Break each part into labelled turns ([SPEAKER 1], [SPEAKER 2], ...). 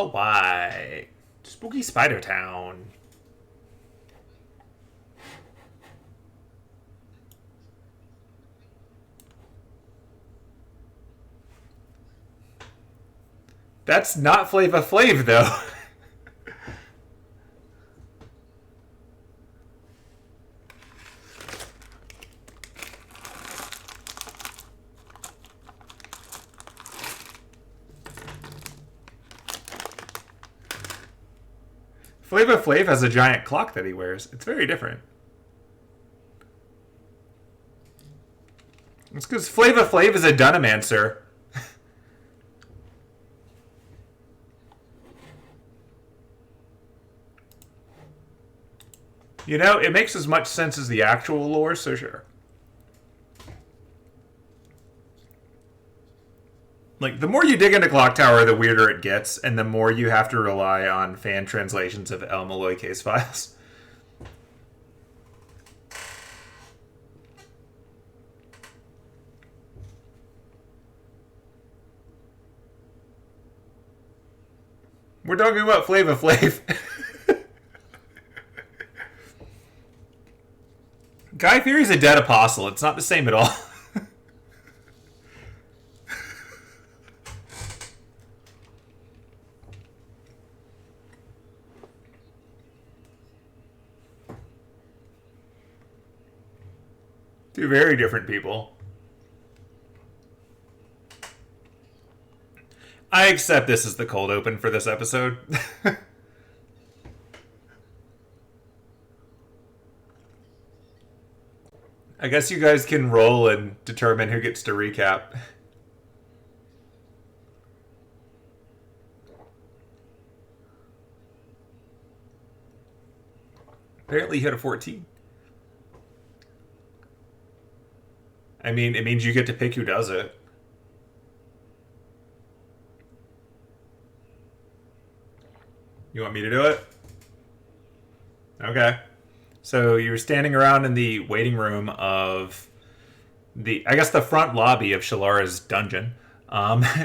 [SPEAKER 1] Oh, why? Spooky Spider Town. That's not Flava Flav, though. Flava Flav has a giant clock that he wears. It's very different. It's because Flava Flav is a Dunamancer. You know, it makes as much sense as the actual lore, so sure. Like, the more you dig into Clock Tower, the weirder it gets, and the more you have to rely on fan translations of El-Melloi Case Files. We're talking about Flava Flav. Guy Fieri's a dead apostle. It's not the same at all. Two very different people. I accept this as the cold open for this episode. I guess you guys can roll and determine who gets to recap. Apparently you hit a 14. I mean, it means you get to pick who does it. You want me to do it? Okay. So you were standing around in the waiting room of I guess the front lobby of Shelara's dungeon,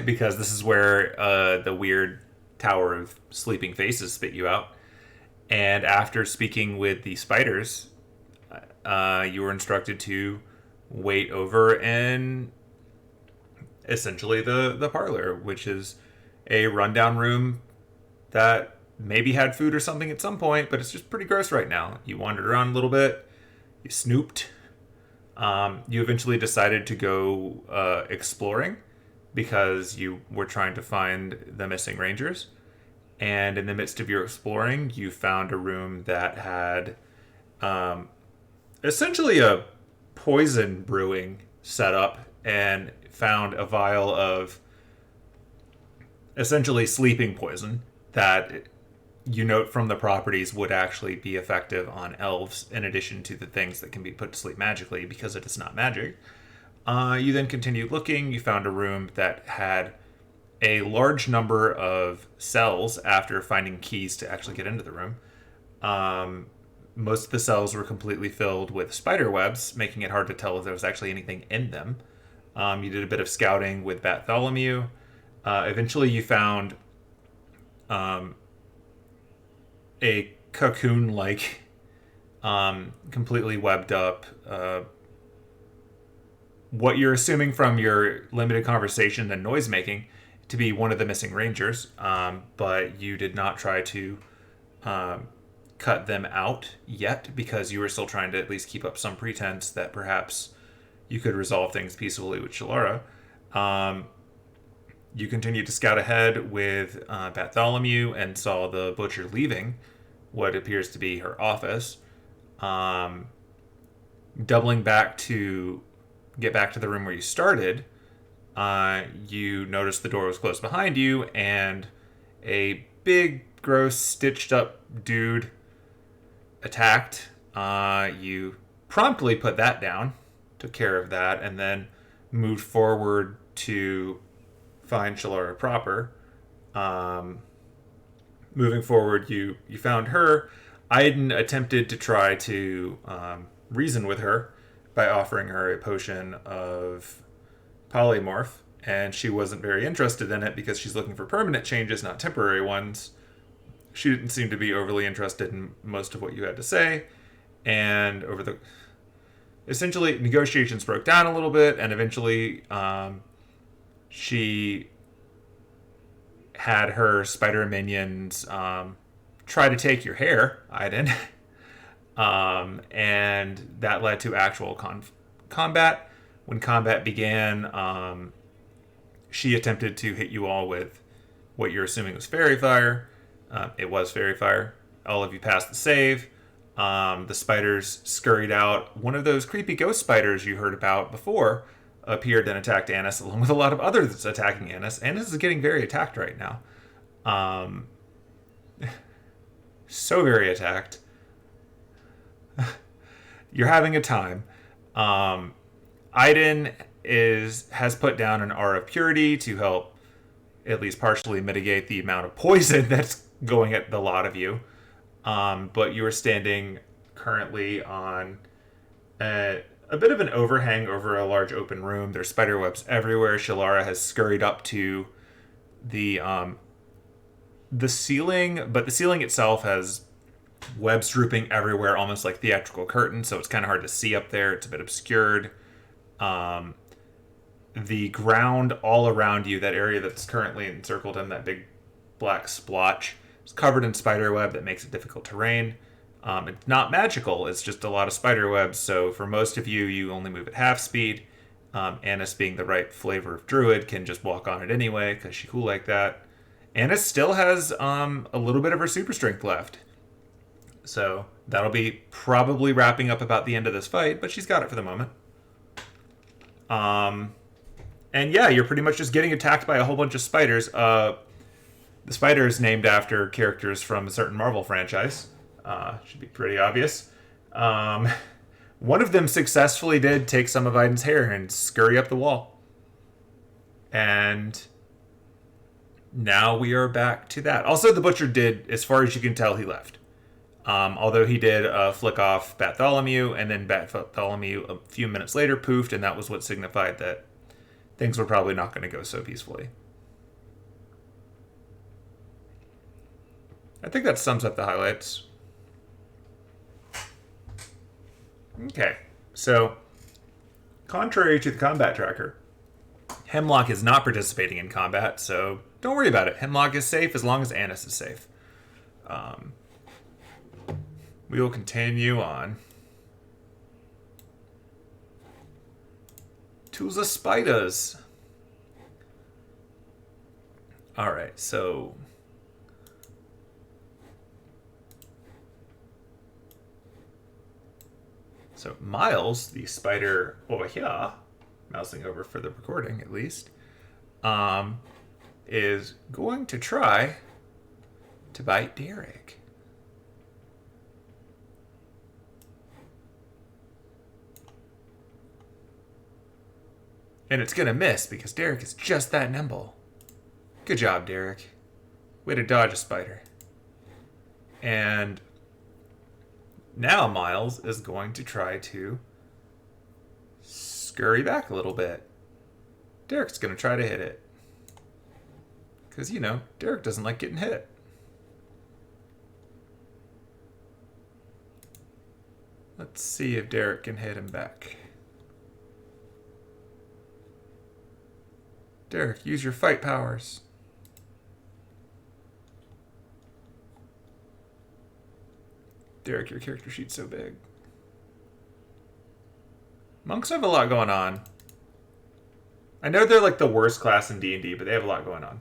[SPEAKER 1] because this is where the weird Tower of Sleeping Faces spit you out. And after speaking with the spiders, you were instructed to wait over in essentially the parlor, which is a rundown room that maybe had food or something at some point, but it's just pretty gross right now. You wandered around a little bit, you snooped. You eventually decided to go exploring because you were trying to find the missing rangers. And in the midst of your exploring, you found a room that had essentially a poison brewing setup, and found a vial of essentially sleeping poison that you note from the properties would actually be effective on elves in addition to the things that can be put to sleep magically because it is not magic. You then continued looking. You found a room that had a large number of cells after finding keys to actually get into the room. Most of the cells were completely filled with spider webs, making it hard to tell if there was actually anything in them. You did a bit of scouting with Bartholomew. Eventually you found a cocoon-like, completely webbed up, what you're assuming from your limited conversation and noise making to be one of the missing rangers, but you did not try to cut them out yet because you were still trying to at least keep up some pretense that perhaps you could resolve things peacefully with Shelara. You continued to scout ahead with Bartholomew and saw the butcher leaving what appears to be her office. Doubling back to get back to the room where you started, you noticed the door was closed behind you, and a big, gross, stitched-up dude attacked. You promptly put that down, took care of that, and then moved forward to find Shelara proper. Moving forward, you found her. Aiden attempted to try to reason with her by offering her a potion of polymorph and she wasn't very interested in it because she's looking for permanent changes, not temporary ones. She didn't seem to be overly interested in most of what you had to say, and essentially negotiations broke down a little bit, and eventually she had her spider minions try to take your hair, Aiden. And that led to actual combat. When combat began, she attempted to hit you all with what you're assuming was fairy fire. It was fairy fire. All of you passed the save. The spiders scurried out. One of those creepy ghost spiders you heard about before appeared and attacked Annis, along with a lot of others attacking Annis. Annis is getting very attacked right now. So very attacked. You're having a time. Aiden has put down an aura of purity to help at least partially mitigate the amount of poison that's going at the lot of you. But you are standing currently on a bit of an overhang over a large open room. There's spider webs everywhere. Shelara has scurried up to the ceiling, but the ceiling itself has webs drooping everywhere, almost like theatrical curtains, so it's kind of hard to see up there. It's a bit obscured. The ground all around you, that area that's currently encircled in that big black splotch, is covered in spider web that makes it difficult terrain. It's not magical, it's just a lot of spider webs, so for most of you, you only move at half speed. Annis, being the right flavor of druid, can just walk on it anyway, because she's cool like that. Annis still has a little bit of her super strength left. So that'll be probably wrapping up about the end of this fight, but she's got it for the moment. And yeah, you're pretty much just getting attacked by a whole bunch of spiders. The spider is named after characters from a certain Marvel franchise. Should be pretty obvious. One of them successfully did take some of Aiden's hair and scurry up the wall. And now we are back to that. Also, the butcher did, as far as you can tell, he left. Although he did flick off Bartholomew, and then Bartholomew a few minutes later poofed, and that was what signified that things were probably not going to go so peacefully. I think that sums up the highlights. Okay, so contrary to the combat tracker, Hemlock is not participating in combat, so don't worry about it. Hemlock is safe as long as Annis is safe. We will continue on to the spiders. Alright, so Miles, the spider over here, mousing over for the recording at least, is going to try to bite Derek. And it's going to miss because Derek is just that nimble. Good job, Derek. Way to dodge a spider. And now Miles is going to try to scurry back a little bit. Derek's going to try to hit it. Because, Derek doesn't like getting hit. Let's see if Derek can hit him back. Derek, use your fight powers. Derek, your character sheet's so big. Monks have a lot going on. I know they're like the worst class in D&D, but they have a lot going on.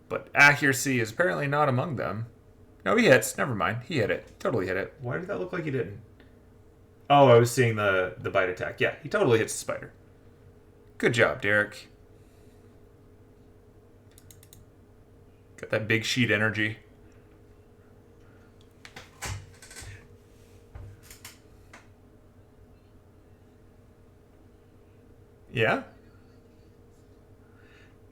[SPEAKER 1] But accuracy is apparently not among them. No, he hits. Never mind. He hit it. Totally hit it. Why did that look like he didn't? Oh, I was seeing the bite attack. Yeah, he totally hits the spider. Good job, Derek. Got that big sheet energy. Yeah?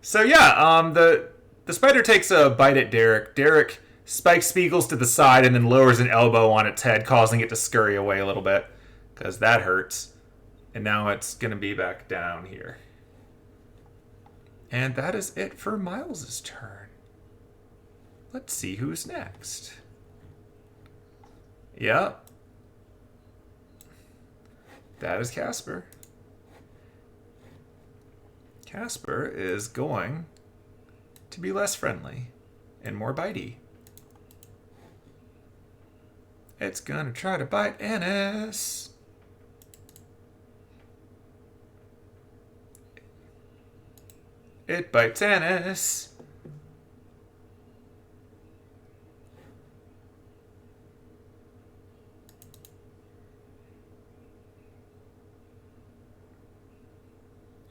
[SPEAKER 1] So yeah, the spider takes a bite at Derek. Derek spikes Spiegels to the side and then lowers an elbow on its head, causing it to scurry away a little bit. Because that hurts. And now it's going to be back down here. And that is it for Miles's turn. Let's see who's next. Yep. That is Casper. Casper is going to be less friendly and more bitey. It's gonna try to bite Annis. It bites Annis.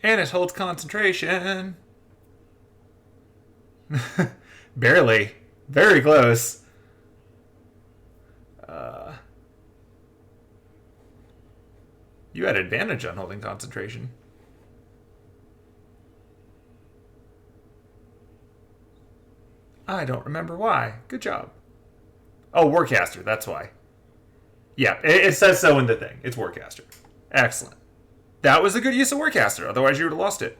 [SPEAKER 1] Annis holds concentration. Barely. Very close. You had advantage on holding concentration. I don't remember why. Good job. Oh, Warcaster, that's why. Yeah, it says so in the thing. It's Warcaster. Excellent. That was a good use of Warcaster, otherwise you would have lost it.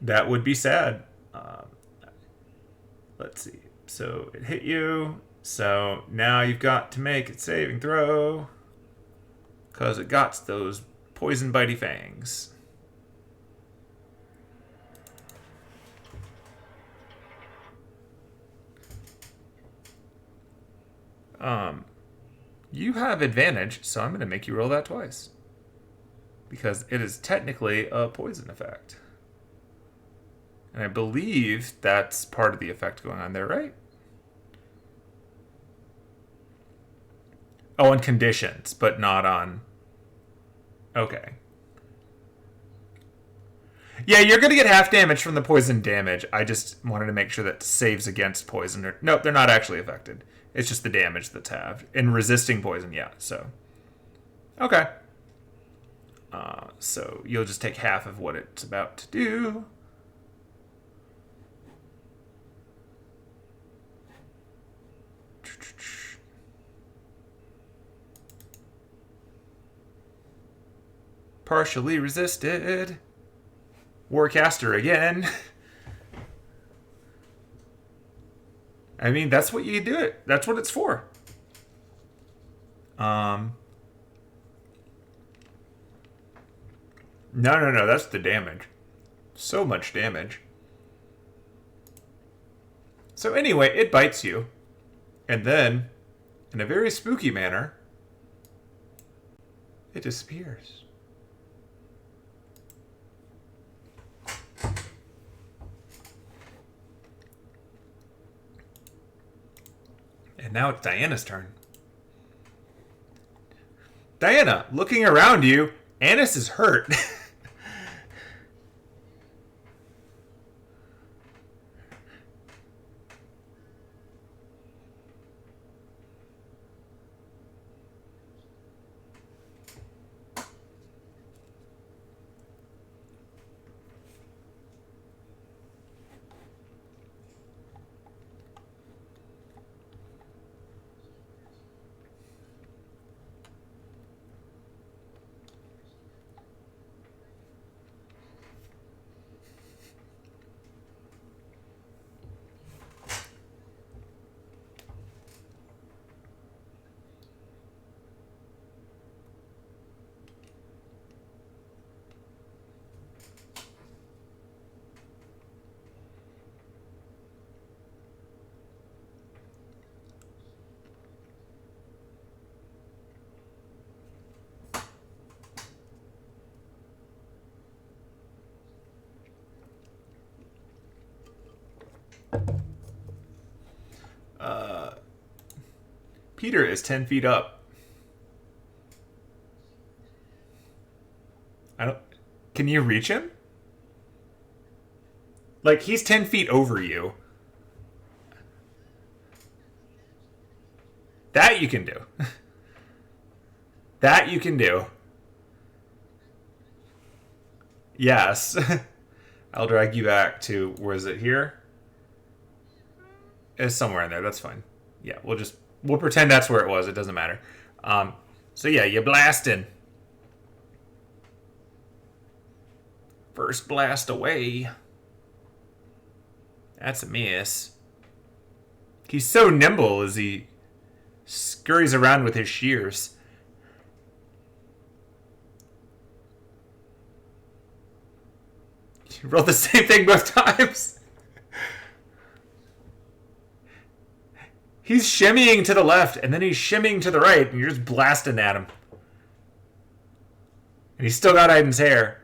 [SPEAKER 1] That would be sad. Let's see. So it hit you. So now you've got to make a saving throw. Because it got those poison bitey fangs. You have advantage, so I'm going to make you roll that twice. Because it is technically a poison effect. And I believe that's part of the effect going on there, right? Oh, on conditions, but not on... Okay. Yeah, you're going to get half damage from the poison damage. I just wanted to make sure that saves against poison. Nope, they're not actually affected. It's just the damage that's halved. In resisting poison, yeah, so. Okay. So you'll just take half of what it's about to do. Partially resisted. Warcaster again. I mean, that's what you do it. That's what it's for. No, that's the damage. So much damage. So anyway, it bites you. And then, in a very spooky manner, it disappears. And now it's Diana's turn. Diana, looking around you, Annis is hurt. Peter is 10 feet up. Can you reach him? Like, he's 10 feet over you. That you can do. That you can do. Yes. I'll drag you back to, where is it here? It's somewhere in there, that's fine. Yeah, we'll pretend that's where it was, it doesn't matter. So yeah, you blasting. First blast away. That's a miss. He's so nimble as he scurries around with his shears. You rolled the same thing both times. He's shimmying to the left, and then he's shimmying to the right, and you're just blasting at him. And he's still got Aiden's hair.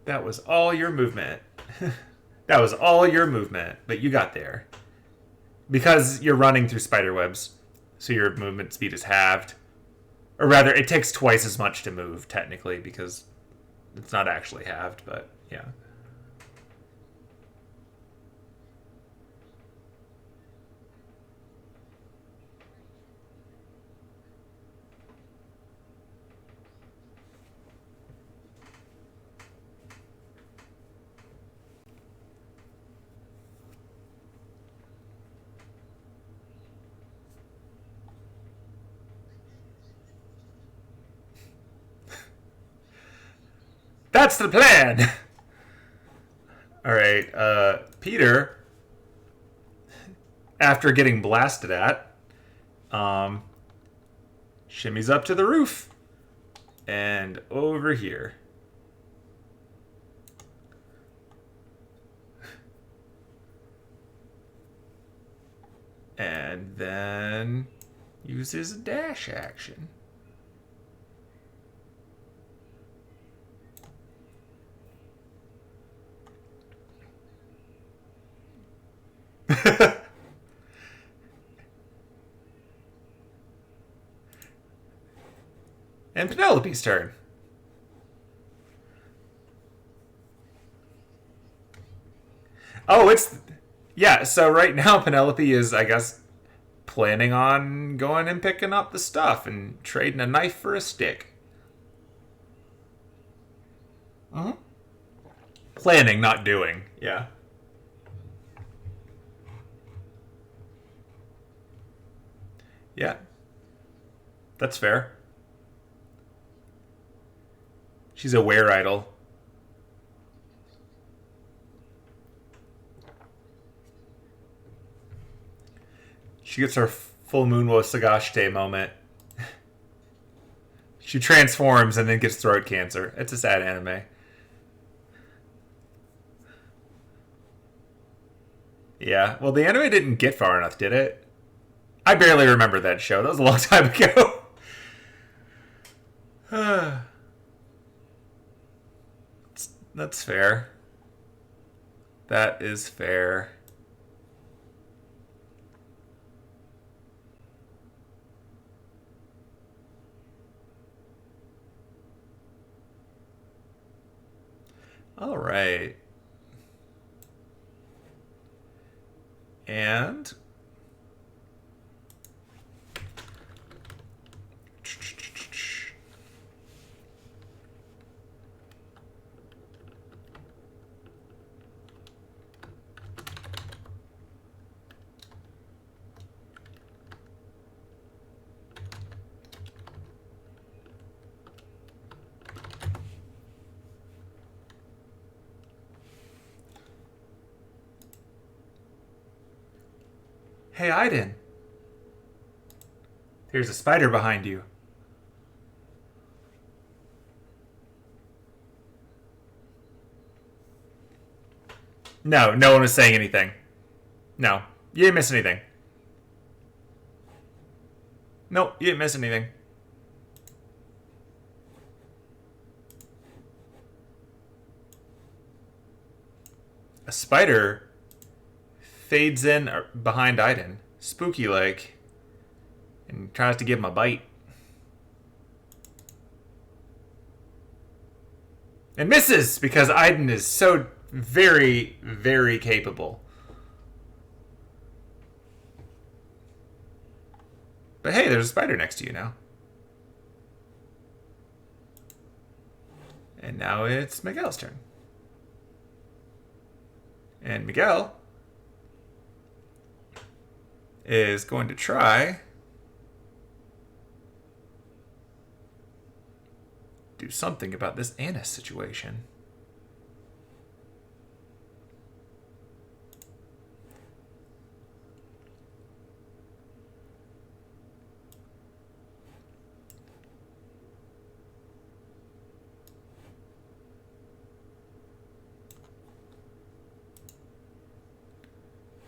[SPEAKER 1] That was all your movement. That was all your movement, but you got there. Because you're running through spider webs, so your movement speed is halved. Or rather, it takes twice as much to move, technically, because it's not actually halved, but yeah. That's the plan! Alright, Peter, after getting blasted at, shimmies up to the roof. And over here. And then uses a dash action. And Penelope's turn. Oh, it's... Yeah, so right now Penelope is, I guess, planning on going and picking up the stuff and trading a knife for a stick. Mm-hmm. Planning, not doing. Yeah. Yeah. That's fair. She's a were idol. She gets her full moon wo sagashite moment. She transforms and then gets throat cancer. It's a sad anime. Yeah, well, the anime didn't get far enough, did it? I barely remember that show. That was a long time ago. That's fair. That is fair. All right. And hey, Aiden. There's a spider behind you. No, no one was saying anything. No, you didn't miss anything. Nope, you didn't miss anything. A spider fades in behind Aiden, spooky-like, and tries to give him a bite. And misses, because Aiden is so very, very capable. But hey, there's a spider next to you now. And now it's Miguel's turn. And Miguel is going to try do something about this Annis situation.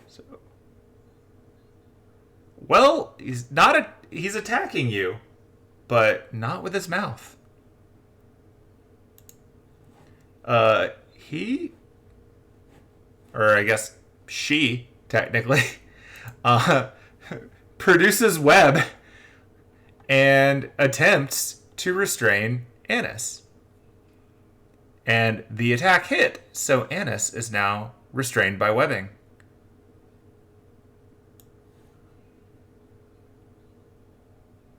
[SPEAKER 1] So, well, he's attacking you, but not with his mouth. He, or I guess she, technically, produces web and attempts to restrain Annis. And the attack hit, so Annis is now restrained by webbing.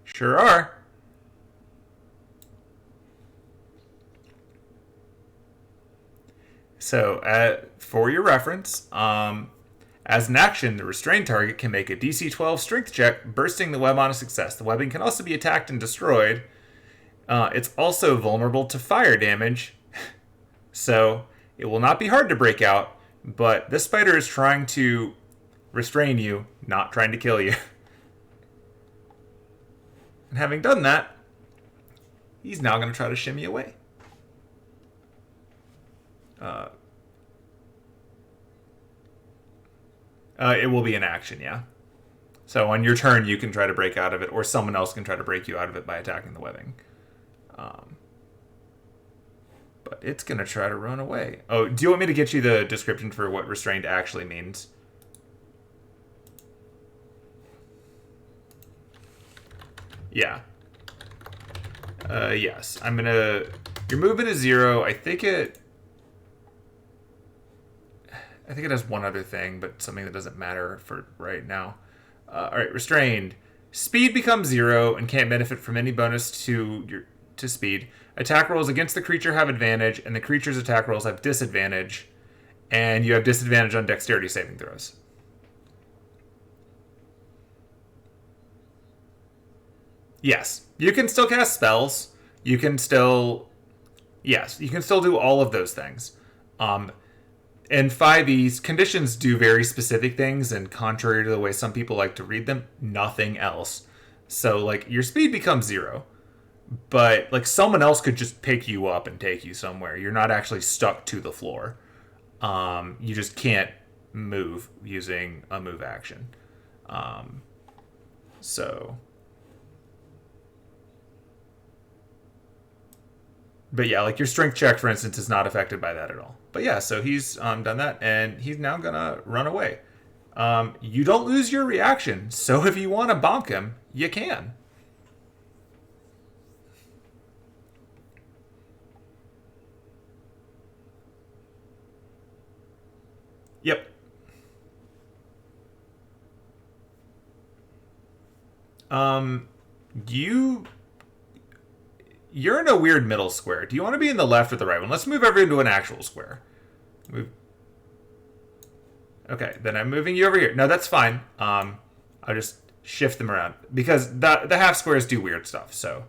[SPEAKER 1] Sure are. So, for your reference, as an action, the restrained target can make a DC 12 strength check, bursting the web on a success. The webbing can also be attacked and destroyed. It's also vulnerable to fire damage, so it will not be hard to break out, but this spider is trying to restrain you, not trying to kill you. And having done that, he's now going to try to shimmy away. It will be an action, yeah. So on your turn, you can try to break out of it, or someone else can try to break you out of it by attacking the webbing. But it's going to try to run away. Oh, do you want me to get you the description for what restrained actually means? Yeah. Yes. I'm going to... Your movement is 0. I think it has one other thing, but something that doesn't matter for right now. Alright, restrained. Speed becomes 0 and can't benefit from any bonus to speed. Attack rolls against the creature have advantage, and the creature's attack rolls have disadvantage. And you have disadvantage on dexterity saving throws. Yes. You can still cast spells. You can still... Yes, you can still do all of those things. In 5e's, conditions do very specific things, and contrary to the way some people like to read them, nothing else. So, like, your speed becomes 0. But, like, someone else could just pick you up and take you somewhere. You're not actually stuck to the floor. You just can't move using a move action. So... But yeah, like your strength check, for instance, is not affected by that at all. But yeah, so he's done that, and he's now going to run away. You don't lose your reaction, so if you want to bonk him, you can. Yep. You're in a weird middle square. Do you want to be in the left or the right one? Let's move everyone to an actual square. Move. Okay, then I'm moving you over here. No, that's fine. I'll just shift them around. Because the half squares do weird stuff. So,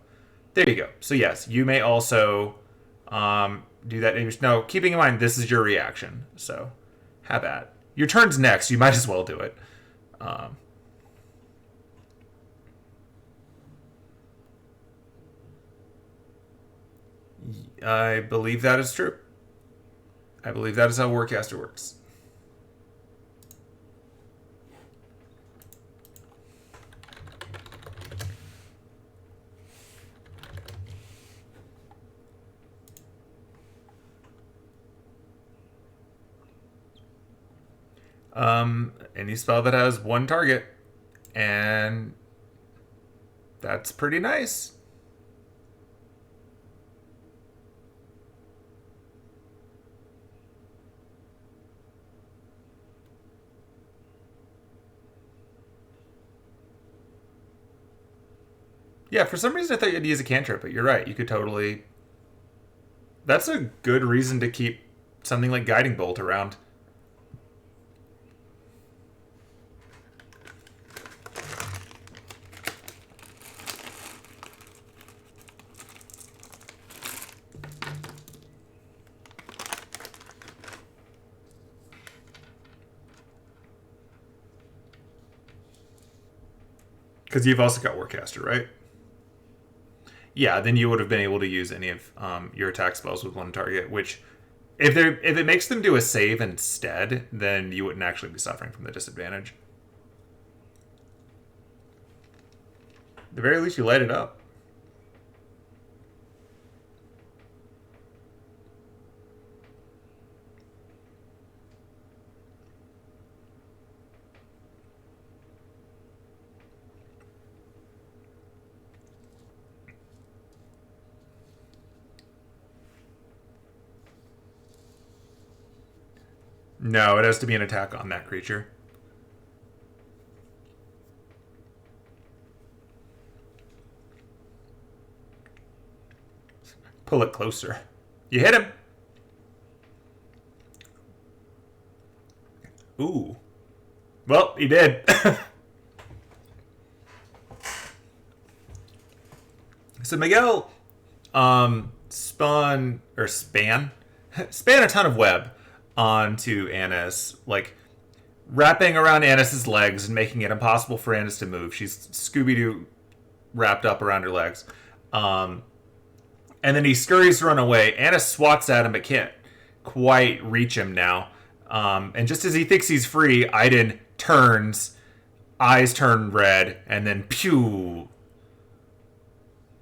[SPEAKER 1] there you go. So, yes, you may also do that. No, keeping in mind, this is your reaction. So, have at. Your turn's next. You might as well do it. I believe that is true. I believe that is how Warcaster works. Any spell that has one target, and that's pretty nice. Yeah, for some reason I thought you had to use a cantrip, but you're right. You could totally. That's a good reason to keep something like Guiding Bolt around. Because you've also got Warcaster, right? Yeah, then you would have been able to use any of your attack spells with one target, which if it makes them do a save instead, then you wouldn't actually be suffering from the disadvantage. At the very least, you light it up. No, it has to be an attack on that creature. Pull it closer. You hit him. Ooh. Well, he did. So Miguel span a ton of web onto Annis, like wrapping around Annis's legs and making it impossible for Annis to move. She's Scooby-Doo wrapped up around her legs. And then he scurries to run away. Annis swats at him but can't quite reach him now. And just as he thinks he's free, Aiden turns, eyes turn red, and then pew!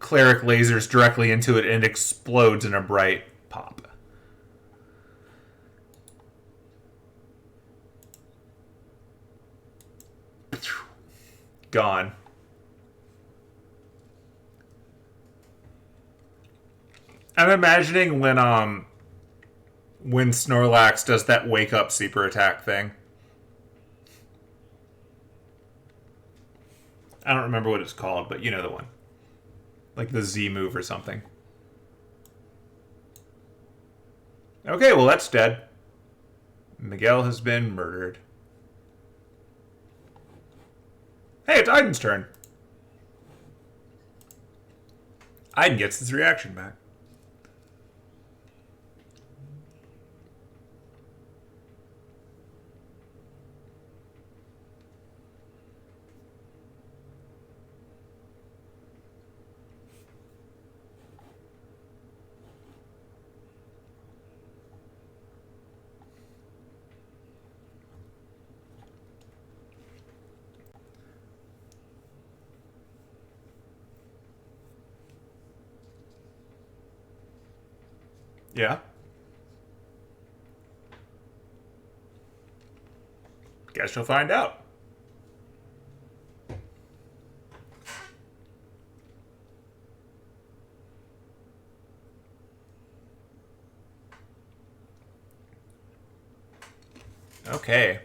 [SPEAKER 1] Cleric lasers directly into it and explodes in a bright pop. Gone. I'm imagining when Snorlax does that wake up super attack thing. I don't remember what it's called, but you know the one. Like the Z move or something. Okay, well that's dead. Miguel has been murdered. Hey, it's Aiden's turn. Aiden gets his reaction back. Yeah. Guess you'll find out. Okay.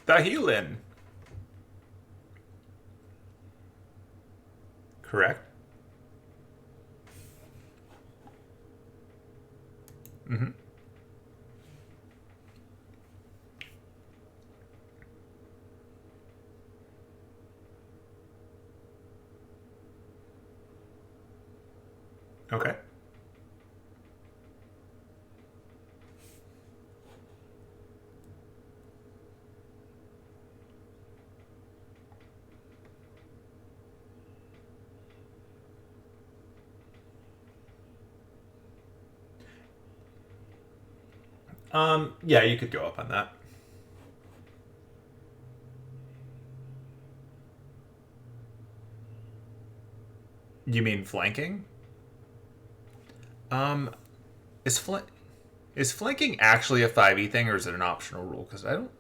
[SPEAKER 1] The healing. Correct. Mm-hmm. Okay. Yeah, you could go up on that. You mean flanking? Um, is flanking actually a 5e thing, or is it an optional rule? Because I don't.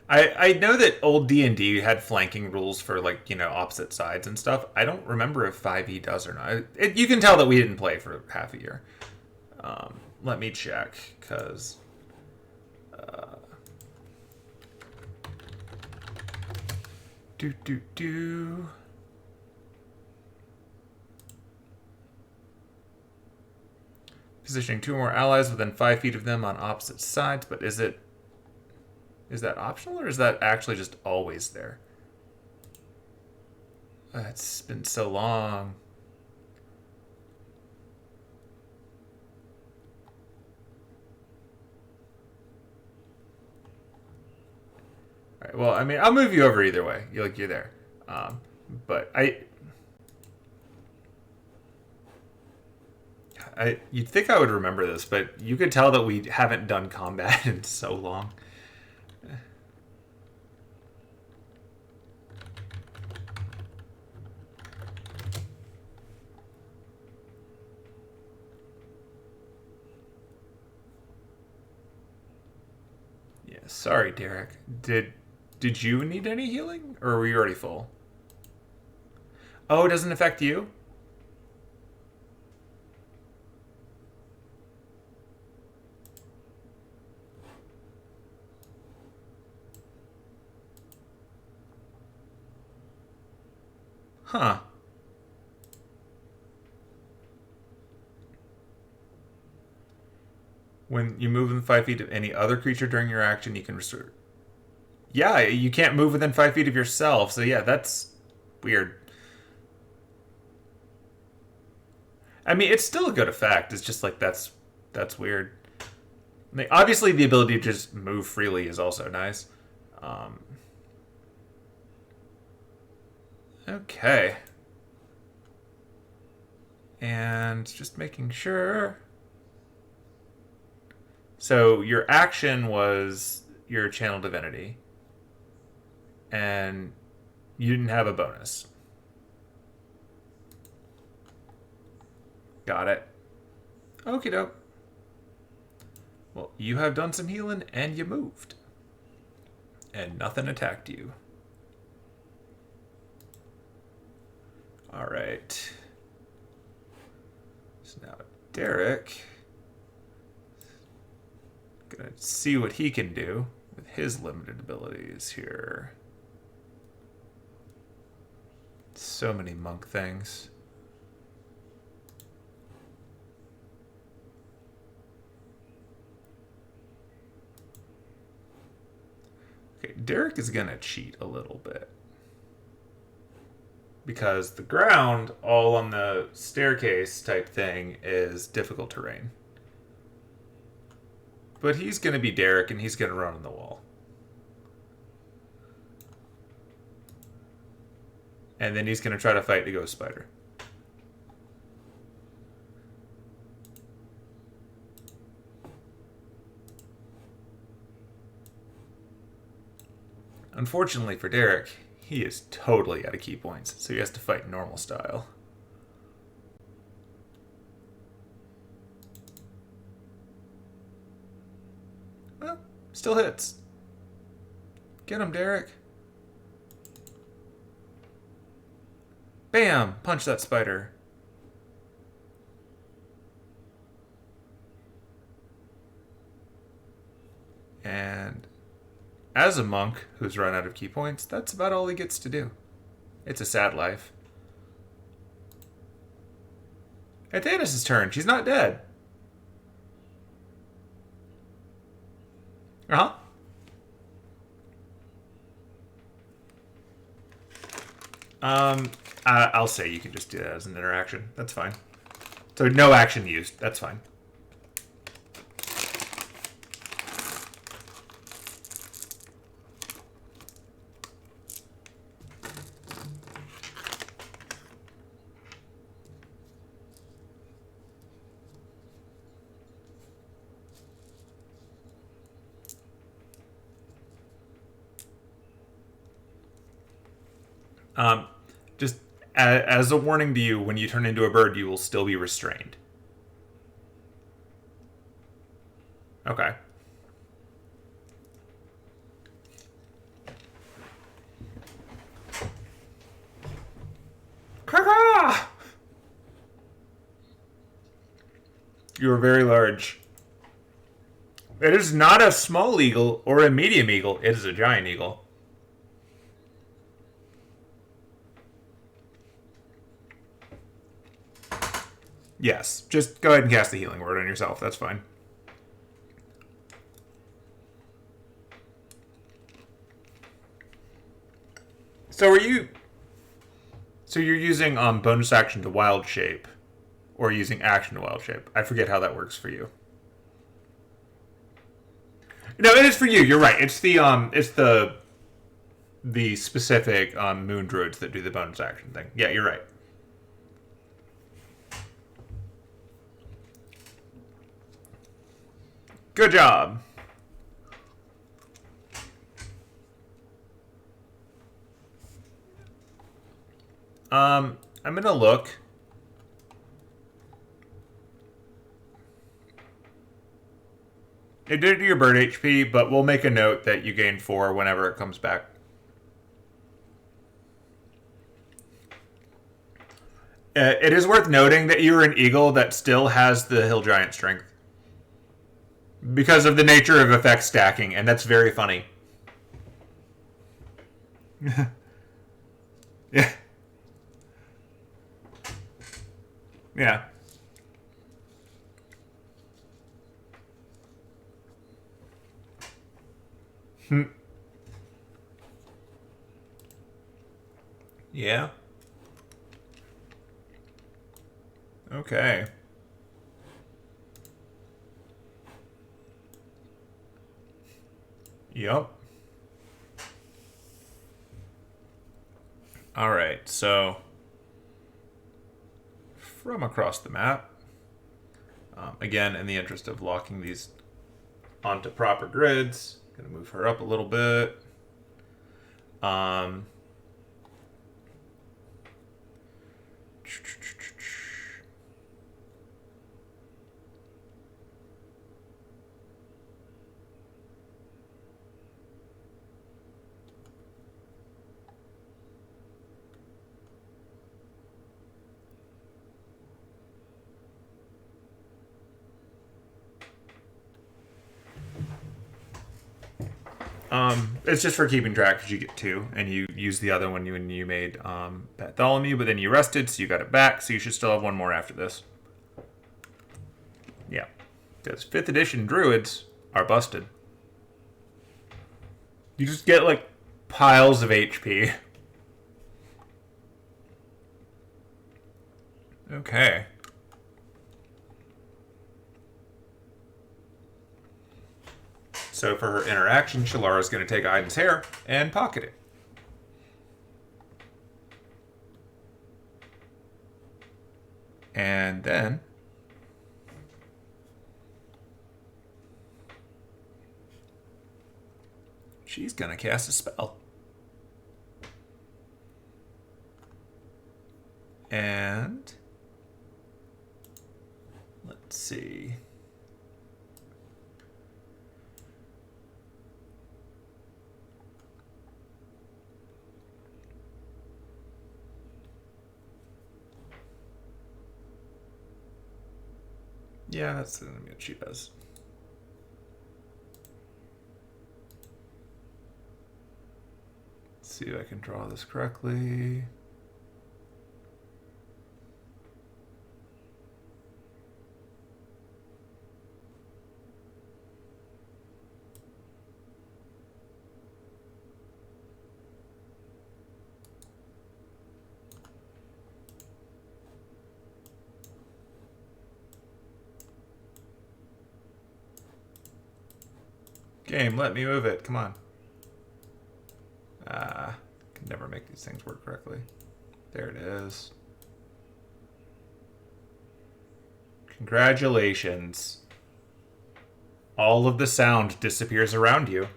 [SPEAKER 1] I know that old D&D had flanking rules for, like, opposite sides and stuff. I don't remember if 5e does or not. You can tell that we didn't play for half a year. Let me check, because... do. Positioning 2 or more allies within 5 feet of them on opposite sides, but is that optional, or is that actually just always there? It's been so long. All right, well, I mean, I'll move you over either way. You're there. But you'd think I would remember this, but you could tell that we haven't done combat in so long. Yeah, sorry, Derek. Did you need any healing, or were you already full? Oh, it doesn't affect you? Huh. When you move within 5 feet of any other creature during your action, you can restore. Yeah, you can't move within 5 feet of yourself, so yeah, that's weird. I mean, it's still a good effect. It's just like that's weird. I mean, obviously, the ability to just move freely is also nice. Okay. And just making sure. So your action was your channel divinity, and you didn't have a bonus. Got it. Okie doke. Well, you have done some healing, and you moved. And nothing attacked you. Alright. So now Derek... gonna see what he can do with his limited abilities here. So many monk things. Okay, Derek is gonna cheat a little bit. Because the ground, all on the staircase type thing, is difficult terrain. But he's going to be Derek, and he's going to run on the wall. And then he's going to try to fight the ghost spider. Unfortunately for Derek, he is totally out of key points, so he has to fight normal style. Well, still hits. Get him, Derek. Bam! Punch that spider. And as a monk who's run out of key points, that's about all he gets to do. It's a sad life. Athanas' turn. She's not dead. Uh-huh. I'll say you can just do that as an interaction. That's fine. So no action used. That's fine. Just as a warning to you, when you turn into a bird, you will still be restrained. Okay. You are very large. It is not a small eagle or a medium eagle. It is a giant eagle. Yes. Just go ahead and cast the healing word on yourself. That's fine. So are you... So you're using bonus action to wild shape, or using action to wild shape. I forget how that works for you. No, it is for you. You're right. It's the specific moon druids that do the bonus action thing. Yeah, you're right. Good job. I'm gonna look. It did do your bird HP, but we'll make a note that you gain 4 whenever it comes back. It is worth noting that you're an eagle that still has the hill giant strength. Because of the nature of effect stacking, and that's very funny. Yeah. Yeah. Yeah. Okay. Yep. All right, so from across the map, again, in the interest of locking these onto proper grids, gonna move her up a little bit. It's just for keeping track because you get 2, and you use the other one when you made Bartholomew, but then you rested, so you got it back, so you should still have 1 more after this. Yeah. Because 5th edition druids are busted. You just get, like, piles of HP. Okay. So for her interaction, Shelara is going to take Aiden's hair and pocket it. And then she's going to cast a spell. And let's see. Yeah, that's going to be what she does. Let's see if I can draw this correctly. Game, let me move it. Come on. Can never make these things work correctly. There it is. Congratulations. All of the sound disappears around you.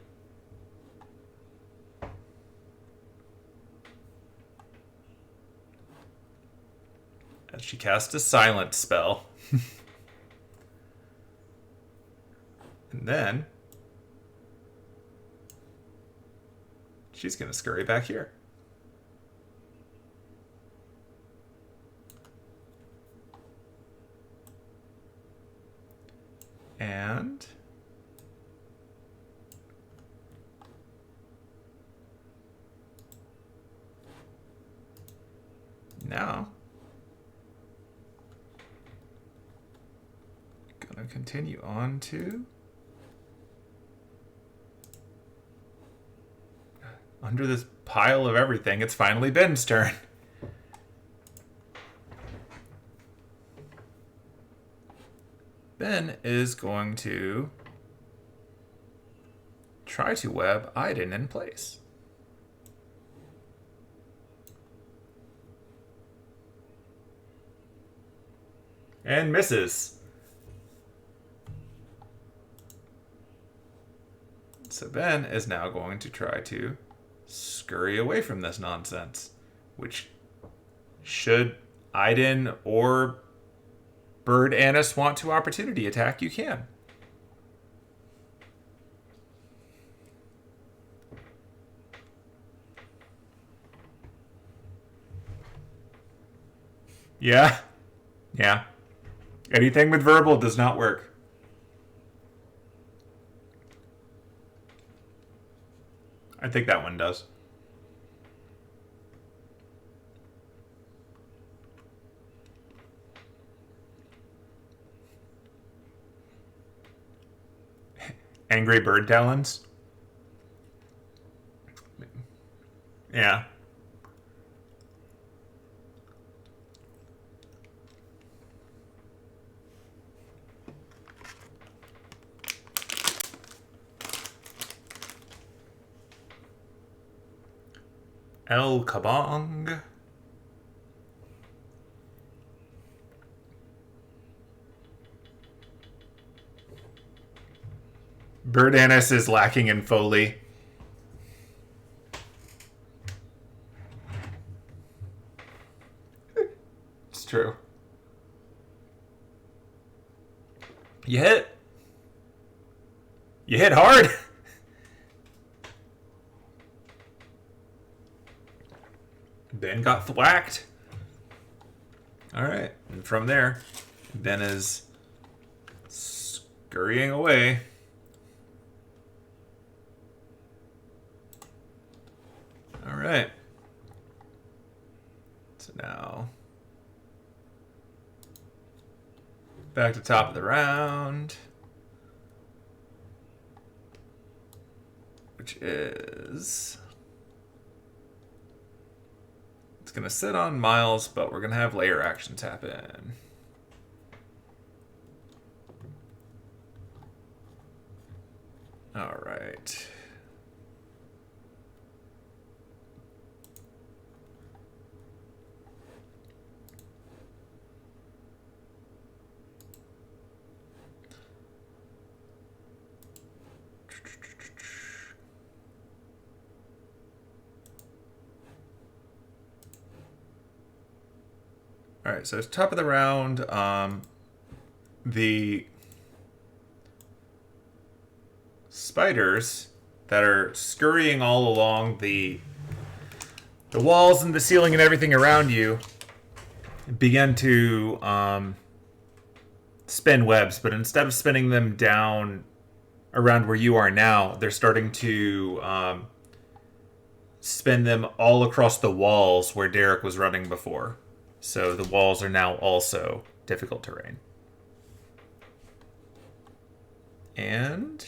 [SPEAKER 1] And she casts a silent spell. And then she's going to scurry back here. Now, gonna continue on to under this pile of everything. It's finally Ben's turn. Ben is going to try to web Iden in place. And misses. So Ben is now going to try to scurry away from this nonsense, which should Iden or Bird Annis want to opportunity attack, you can. Yeah. Yeah. Anything with verbal does not work. I think that one does. Angry bird talons? Yeah. El Kabong. Bird Annis is lacking in Foley. It's true. You hit. You hit hard. Ben got thwacked. Alright. And from there, Ben is scurrying away. Alright. So now, back to top of the round, which is, it's going to sit on Miles, but we're going to have layer actions happen. All right. All right, so it's top of the round. The spiders that are scurrying all along the walls and the ceiling and everything around you begin to spin webs, but instead of spinning them down around where you are now, they're starting to spin them all across the walls where Derek was running before. So the walls are now also difficult terrain. And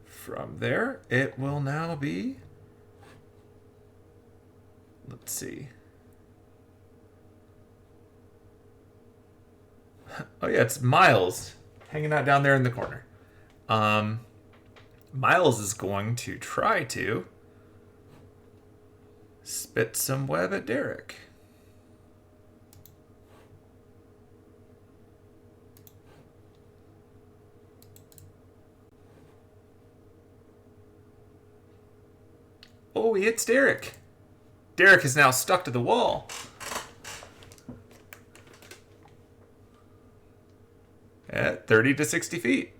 [SPEAKER 1] from there, it will now be, let's see. Oh yeah, it's Miles hanging out down there in the corner. Miles is going to try to spit some web at Derek. Oh, he hits Derek. Derek is now stuck to the wall. At 30 to 60 feet.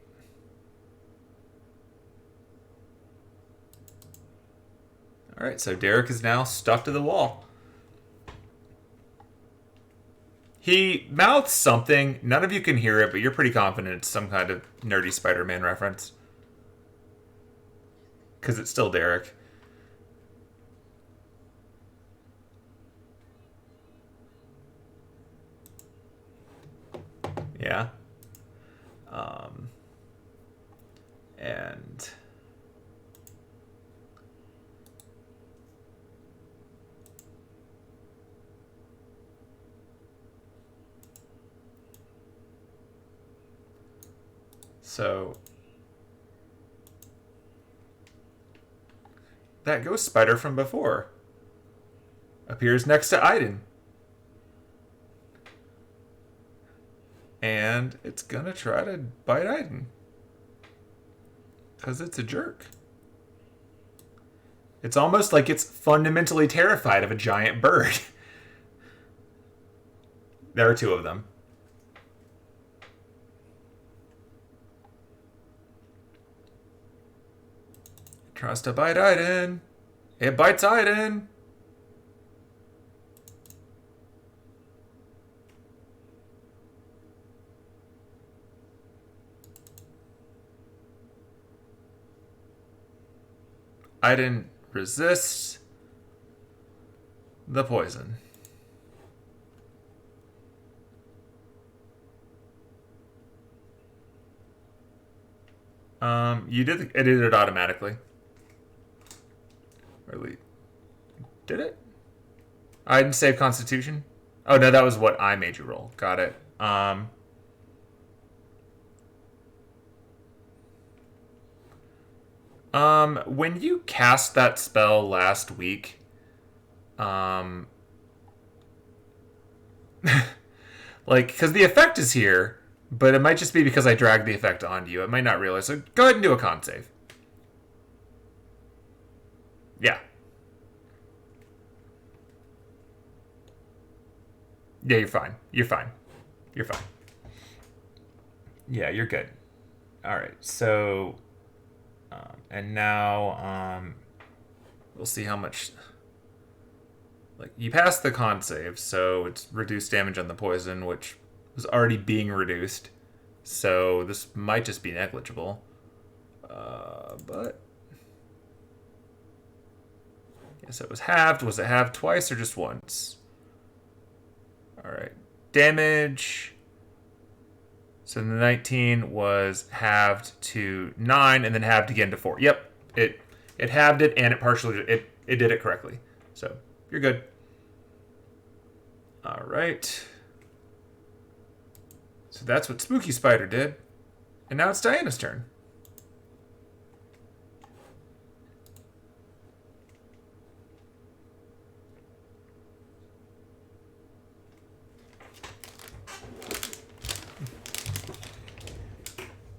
[SPEAKER 1] All right, so Derek is now stuck to the wall. He mouths something. None of you can hear it, but you're pretty confident it's some kind of nerdy Spider-Man reference. Because it's still Derek. Yeah. Um, and so that ghost spider from before appears next to Aiden. And it's gonna try to bite Aiden. Because it's a jerk. It's almost like it's fundamentally terrified of a giant bird. There are two of them. Tries to bite Aiden. It bites Aiden. Aiden resists the poison. You did it did it automatically. Or did it? I didn't save Constitution. Oh no, that was what I made you roll. Got it. When you cast that spell last week, like, because the effect is here, but it might just be because I dragged the effect onto you. It might not realize. So go ahead and do a con save. Yeah. Yeah, you're fine. You're fine. You're fine. Yeah, you're good. All right. So, and now, we'll see how much. Like, you passed the con save, so it's reduced damage on the poison, which was already being reduced. So this might just be negligible. But yes, it was halved. Was it halved twice or just once? All right. Damage. So the 19 was halved to 9 and then halved again to 4. Yep. It halved it and it partially it did it correctly. So you're good. All right. So that's what Spooky Spider did. And now it's Diana's turn.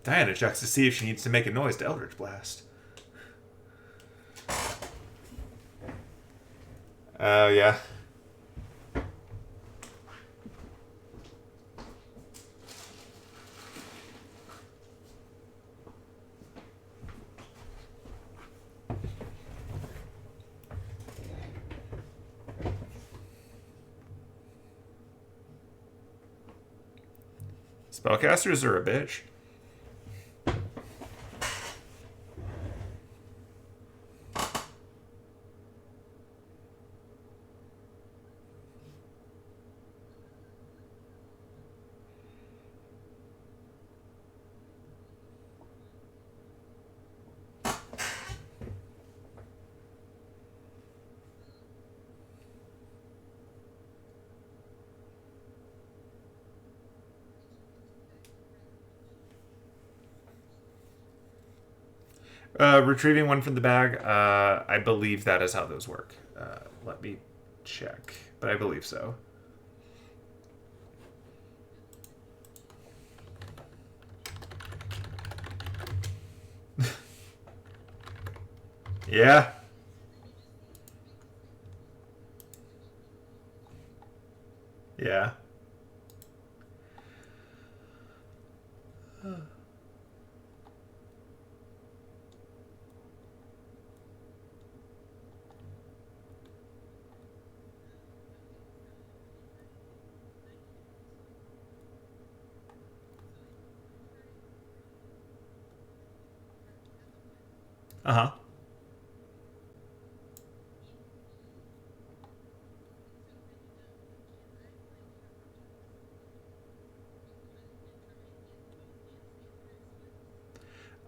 [SPEAKER 1] Diana checks to see if she needs to make a noise to Eldritch Blast. Oh, yeah. Spellcasters are a bitch. Retrieving one from the bag, I believe that is how those work. Let me check, but I believe so. Yeah. Yeah. Uh-huh.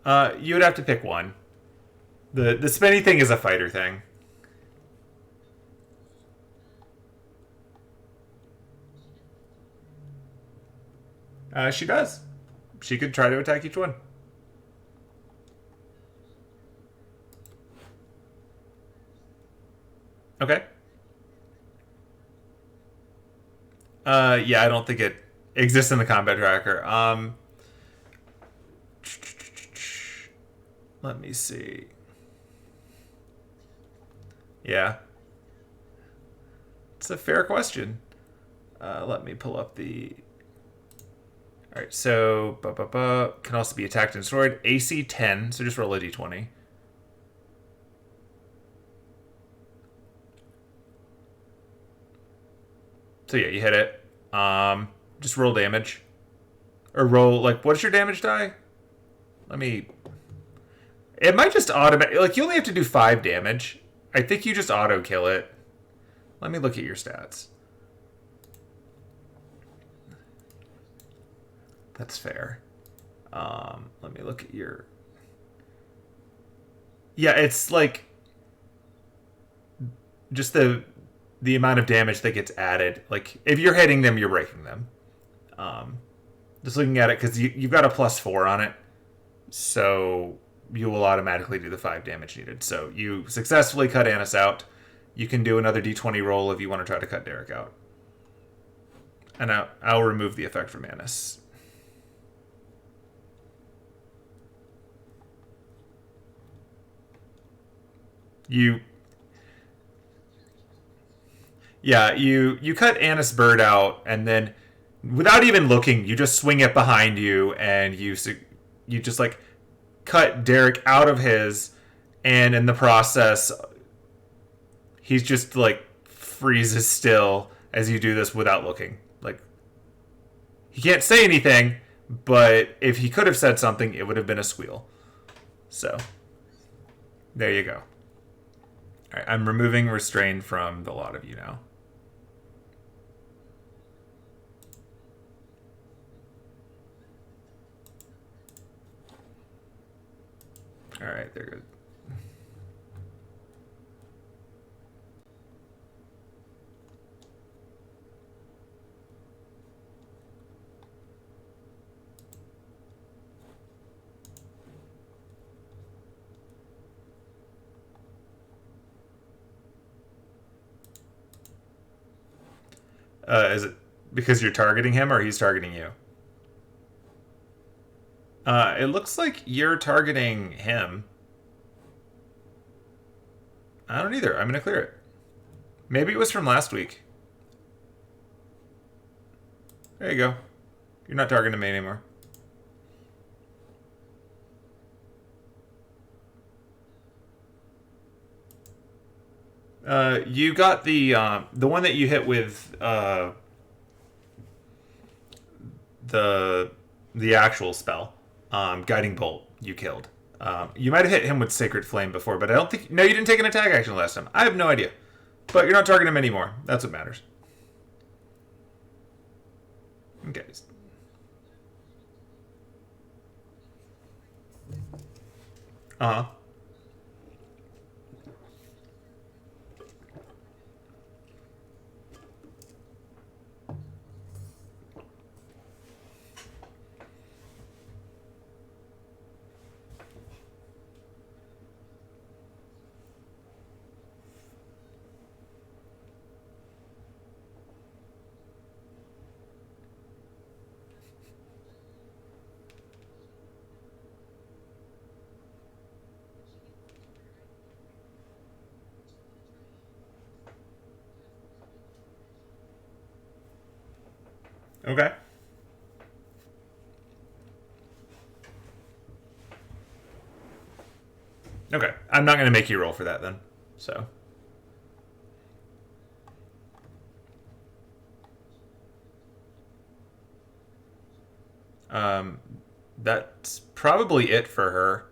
[SPEAKER 1] You would have to pick one. The spinny thing is a fighter thing. She does. She could try to attack each one. Okay. Yeah, I don't think it exists in the combat tracker. Let me see. Yeah, it's a fair question. Let me pull up the. All right, so can also be attacked and destroyed. AC 10, so just roll a d20. So yeah, you hit it. Just roll damage, or roll like what's your damage die? Let me. It might just automatic. Like you only have to do 5 damage. I think you just auto kill it. Let me look at your stats. That's fair. Let me look at your. Yeah, it's like just the amount of damage that gets added. Like if you're hitting them, you're breaking them. Um, just looking at it because you've got a +4 on it, so you will automatically do the 5 damage needed. So you successfully cut Annis out. You can do another d20 roll if you want to try to cut Derek out. And I'll remove the effect from Annis. You Yeah, you cut Annis Bird out, and then without even looking, you just swing it behind you, and you just like cut Derek out of his, and in the process, he's just like freezes still as you do this without looking. Like he can't say anything, but if he could have said something, it would have been a squeal. So there you go. All right, I'm removing restrain from the lot of you now. All right, they're good. Is it because you're targeting him or he's targeting you? It looks like you're targeting him. I don't either. I'm going to clear it. Maybe it was from last week. There you go. You're not targeting me anymore. You got the one that you hit with the actual spell, guiding bolt. You killed. You might have hit him with Sacred Flame before, but I don't think. No, you didn't take an attack action last time. I have no idea. But you're not targeting him anymore. That's what matters. Okay. Uh huh. Okay. Okay. I'm not going to make you roll for that then. So. That's probably it for her.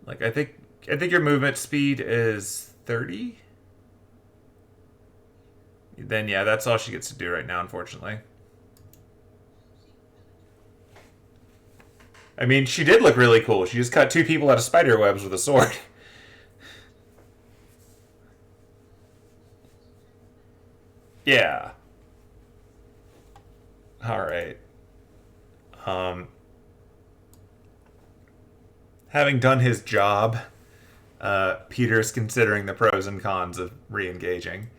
[SPEAKER 1] Like I think your movement speed is 30. Then yeah, that's all she gets to do right now, unfortunately. I mean, she did look really cool. She just cut two people out of spider webs with a sword. Yeah. All right. Um, Having done his job, Peter's considering the pros and cons of re-engaging.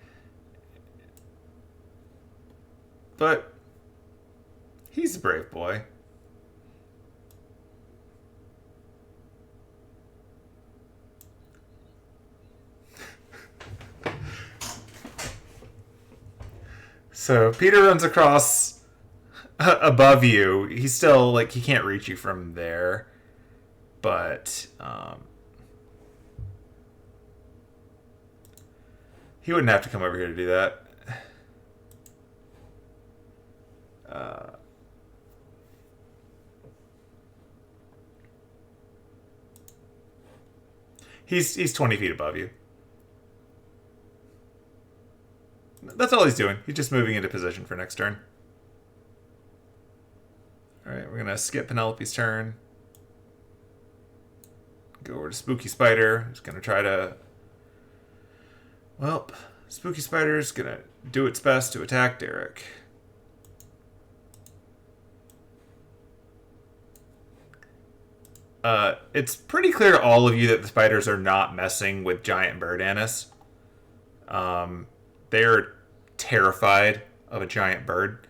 [SPEAKER 1] But he's a brave boy. So Peter runs across above you. He's still like he can't reach you from there, but he wouldn't have to come over here to do that. He's 20 feet above you. That's all he's doing. He's just moving into position for next turn. Alright, we're going to skip Penelope's turn. Go over to Spooky Spider. He's going to try to... Well, Spooky Spider's going to do its best to attack Derek. It's pretty clear to all of you that the spiders are not messing with giant bird anise. They're terrified of a giant bird.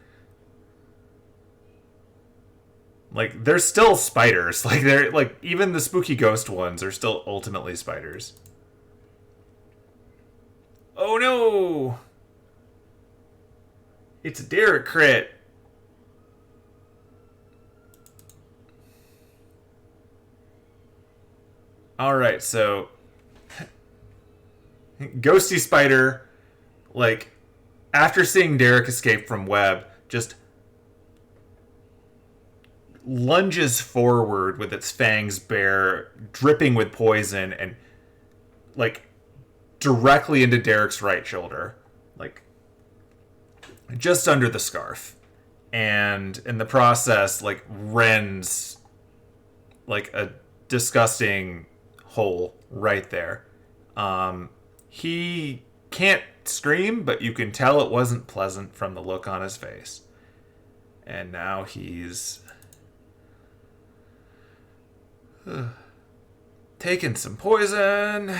[SPEAKER 1] Like, they're still spiders. Like, they're like even the spooky ghost ones are still ultimately spiders. Oh no! It's a Derek crit. Alright, so Ghosty Spider, like, after seeing Derek escape from Web, just lunges forward with its fangs bare, dripping with poison, and, like, directly into Derek's right shoulder. Like, just under the scarf. And in the process, like, rends, like, a disgusting hole right there. He can't scream, but you can tell it wasn't pleasant from the look on his face. And now he's taking some poison.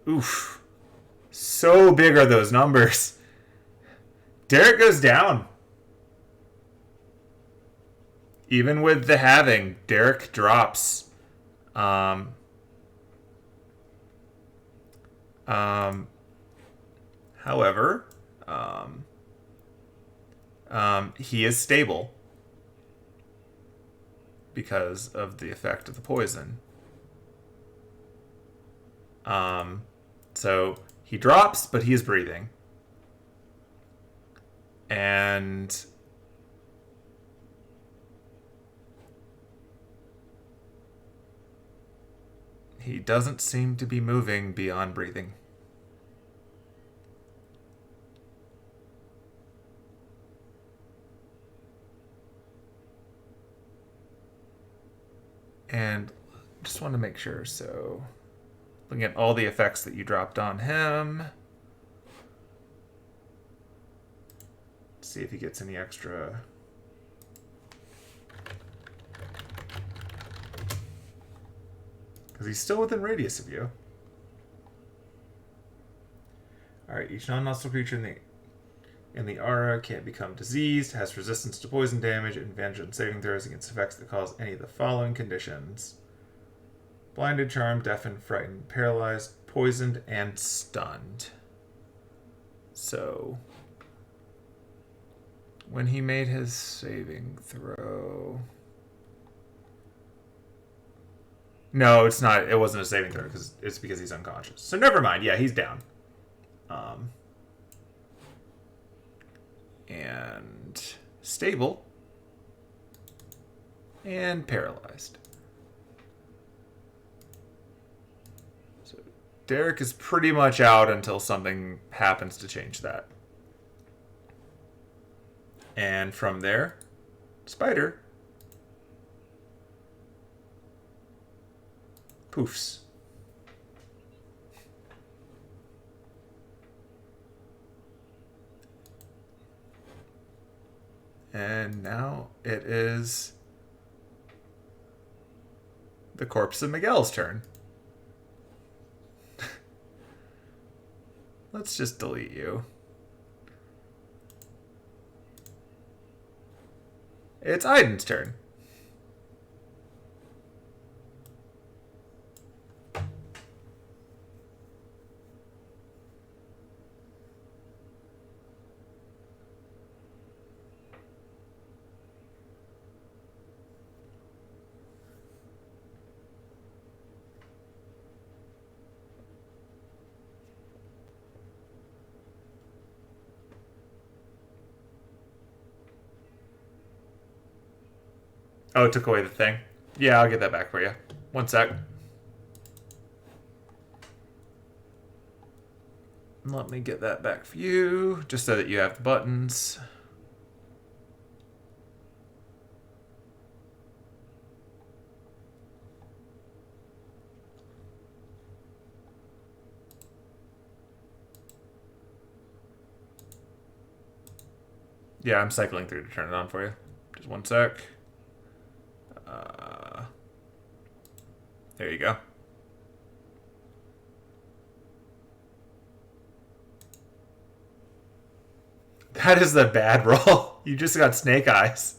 [SPEAKER 1] Oof. So big are those numbers. Derek goes down. Even with the halving, Derek drops. However, he is stable because of the effect of the poison. So he drops, but he is breathing. And he doesn't seem to be moving beyond breathing. And just want to make sure, so looking at all the effects that you dropped on him. See if he gets any extra. Because he's still within radius of you. Alright, each non-hostile creature in the aura can't become diseased, has resistance to poison damage, and advantage on saving throws against effects that cause any of the following conditions: blinded, charmed, deafened, frightened, paralyzed, poisoned, and stunned. So when he made his saving throw... No, it's not. It wasn't a saving throw because it's because he's unconscious. So never mind. Yeah, he's down. And stable. And paralyzed. So Derek is pretty much out until something happens to change that. And from there, spider poofs. And now it is the corpse of Miguel's turn. Let's just delete you. It's Aiden's turn. Oh, it took away the thing. Yeah, I'll get that back for you. One sec. Let me get that back for you, just so that you have the buttons. Yeah, I'm cycling through to turn it on for you. Just one sec. There you go. That is the bad roll. You just got snake eyes.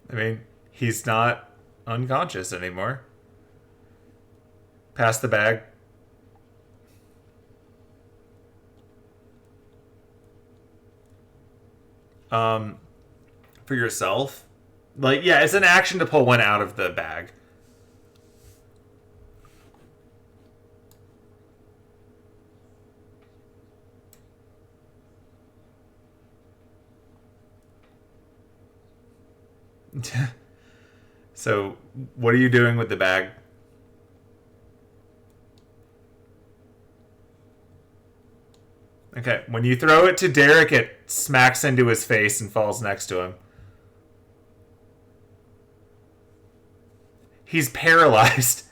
[SPEAKER 1] I mean, he's not unconscious anymore. Pass the bag. For yourself? Like, yeah, it's an action to pull one out of the bag. So, what are you doing with the bag? Okay, when you throw it to Derek, it smacks into his face and falls next to him. He's paralyzed.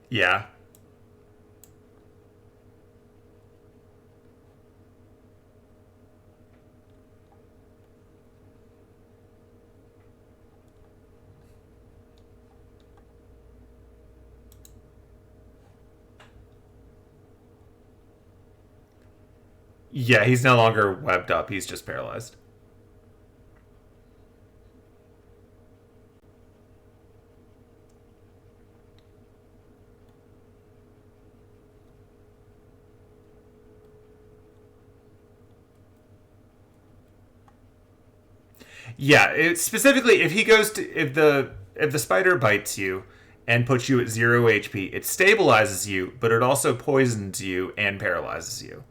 [SPEAKER 1] Yeah. Yeah, he's no longer webbed up. He's just paralyzed. Yeah, specifically if he goes to if the spider bites you and puts you at 0 HP, it stabilizes you, but it also poisons you and paralyzes you.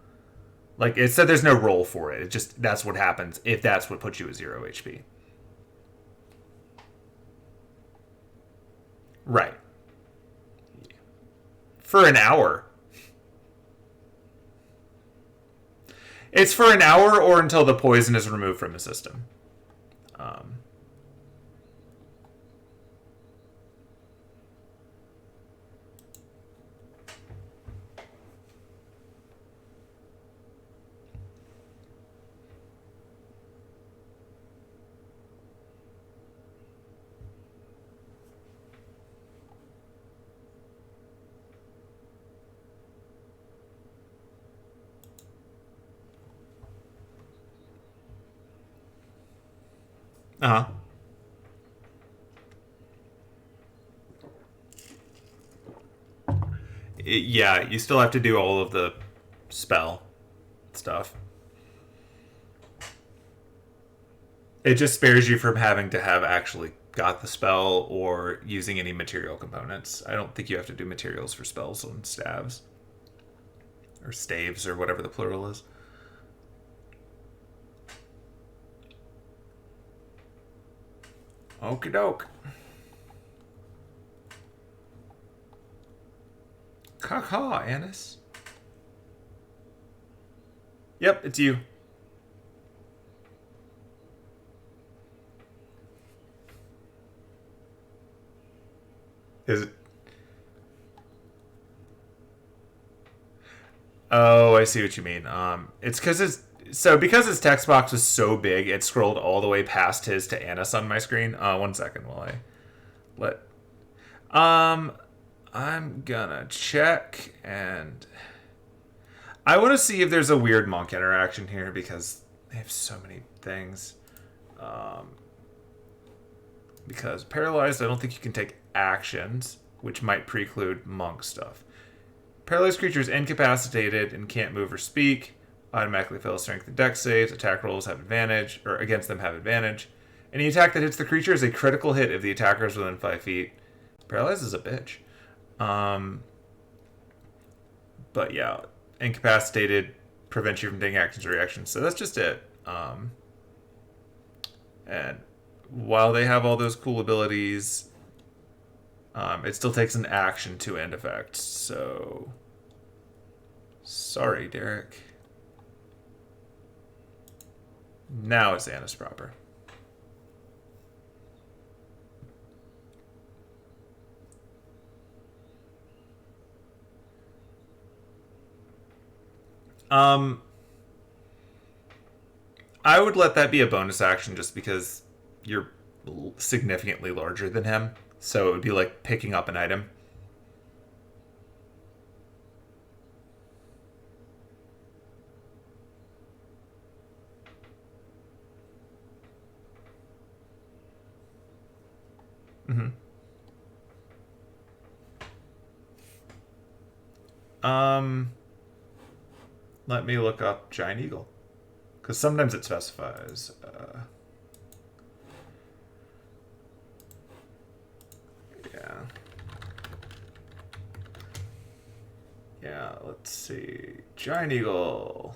[SPEAKER 1] Like, it said there's no roll for it. It just, that's what happens if that's what puts you at 0 HP. Right. For an hour. It's for an hour or until the poison is removed from the system. Uh-huh. Yeah, you still have to do all of the spell stuff. It just spares you from having to have actually got the spell or using any material components. I don't think you have to do materials for spells on staves. Or staves, or whatever the plural is. Okie doke. Caw, Annis. Yep, it's you. Is it? Oh, I see what you mean. It's because his text box was so big, it scrolled all the way past his to Annis on my screen. 1 second while I let. I'm gonna check, and I want to see if there's a weird monk interaction here because they have so many things. Because paralyzed, I don't think you can take actions, which might preclude monk stuff. Paralyzed creatures incapacitated and can't move or speak. Automatically fail strength and dex saves. Attack rolls have advantage, or against them have advantage. Any attack that hits the creature is a critical hit if the attacker is within 5 feet. Paralyzed is a bitch. But yeah, incapacitated prevents you from taking actions or reactions. So that's just it. And while they have all those cool abilities, it still takes an action to end effect. So sorry, Derek. Now it's Annis proper. I would let that be a bonus action just because you're significantly larger than him. So it would be like picking up an item. Mm-hmm. Let me look up Giant Eagle. Because sometimes it specifies. Yeah. Yeah, let's see. Giant Eagle.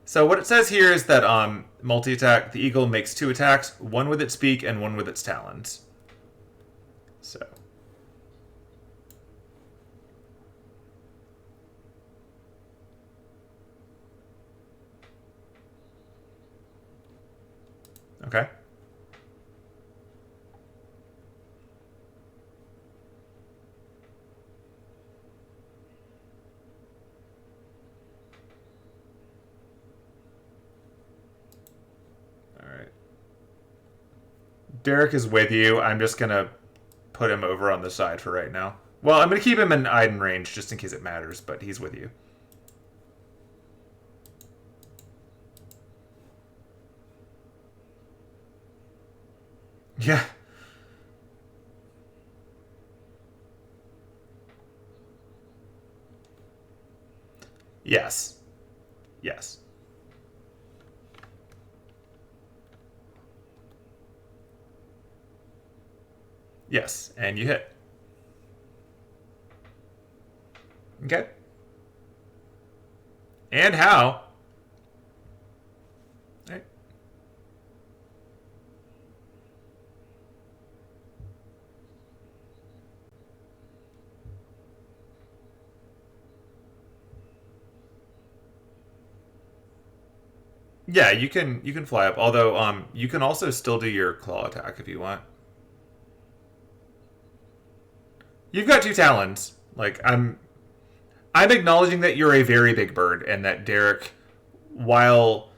[SPEAKER 1] So what it says here is that multi-attack, the eagle makes 2 attacks, one with its beak and one with its talons. So. Okay. All right. Derek is with you. I'm just going to put him over on the side for right now. Well, I'm going to keep him in Iden range just in case it matters, but he's with you. Yeah. Yes. Yes. Yes, and you hit. Okay. And how? Right. Yeah, you can fly up. Although you can also still do your claw attack if you want. You've got 2 talons. Like I'm acknowledging that you're a very big bird and that Derek, while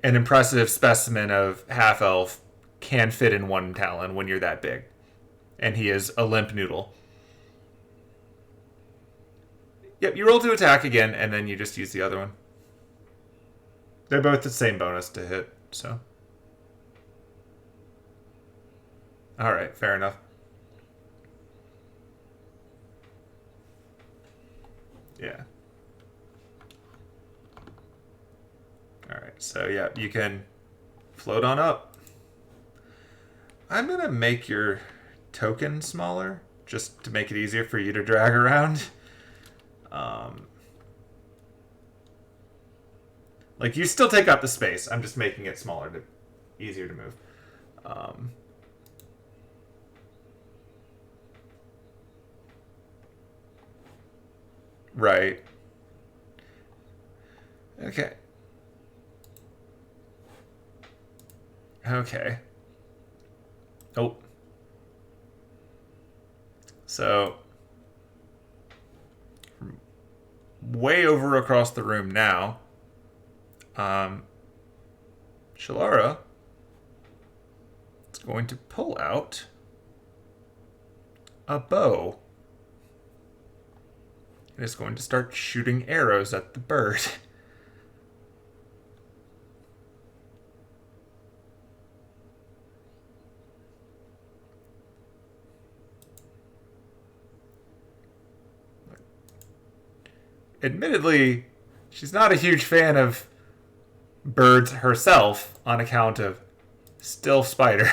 [SPEAKER 1] an impressive specimen of half elf, can fit in 1 talon when you're that big. And he is a limp noodle. Yep, you roll to attack again, and then you just use the other one. They're both the same bonus to hit, so. Alright, fair enough. Yeah. Alright, so yeah, you can float on up. I'm going to make your token smaller, just to make it easier for you to drag around. Like, you still take up the space. I'm just making it smaller, easier to move. Right. Okay. Okay. Oh. So, way over across the room now, Shelara is going to pull out a bow. And is going to start shooting arrows at the bird. Admittedly, she's not a huge fan of birds herself on account of still spider.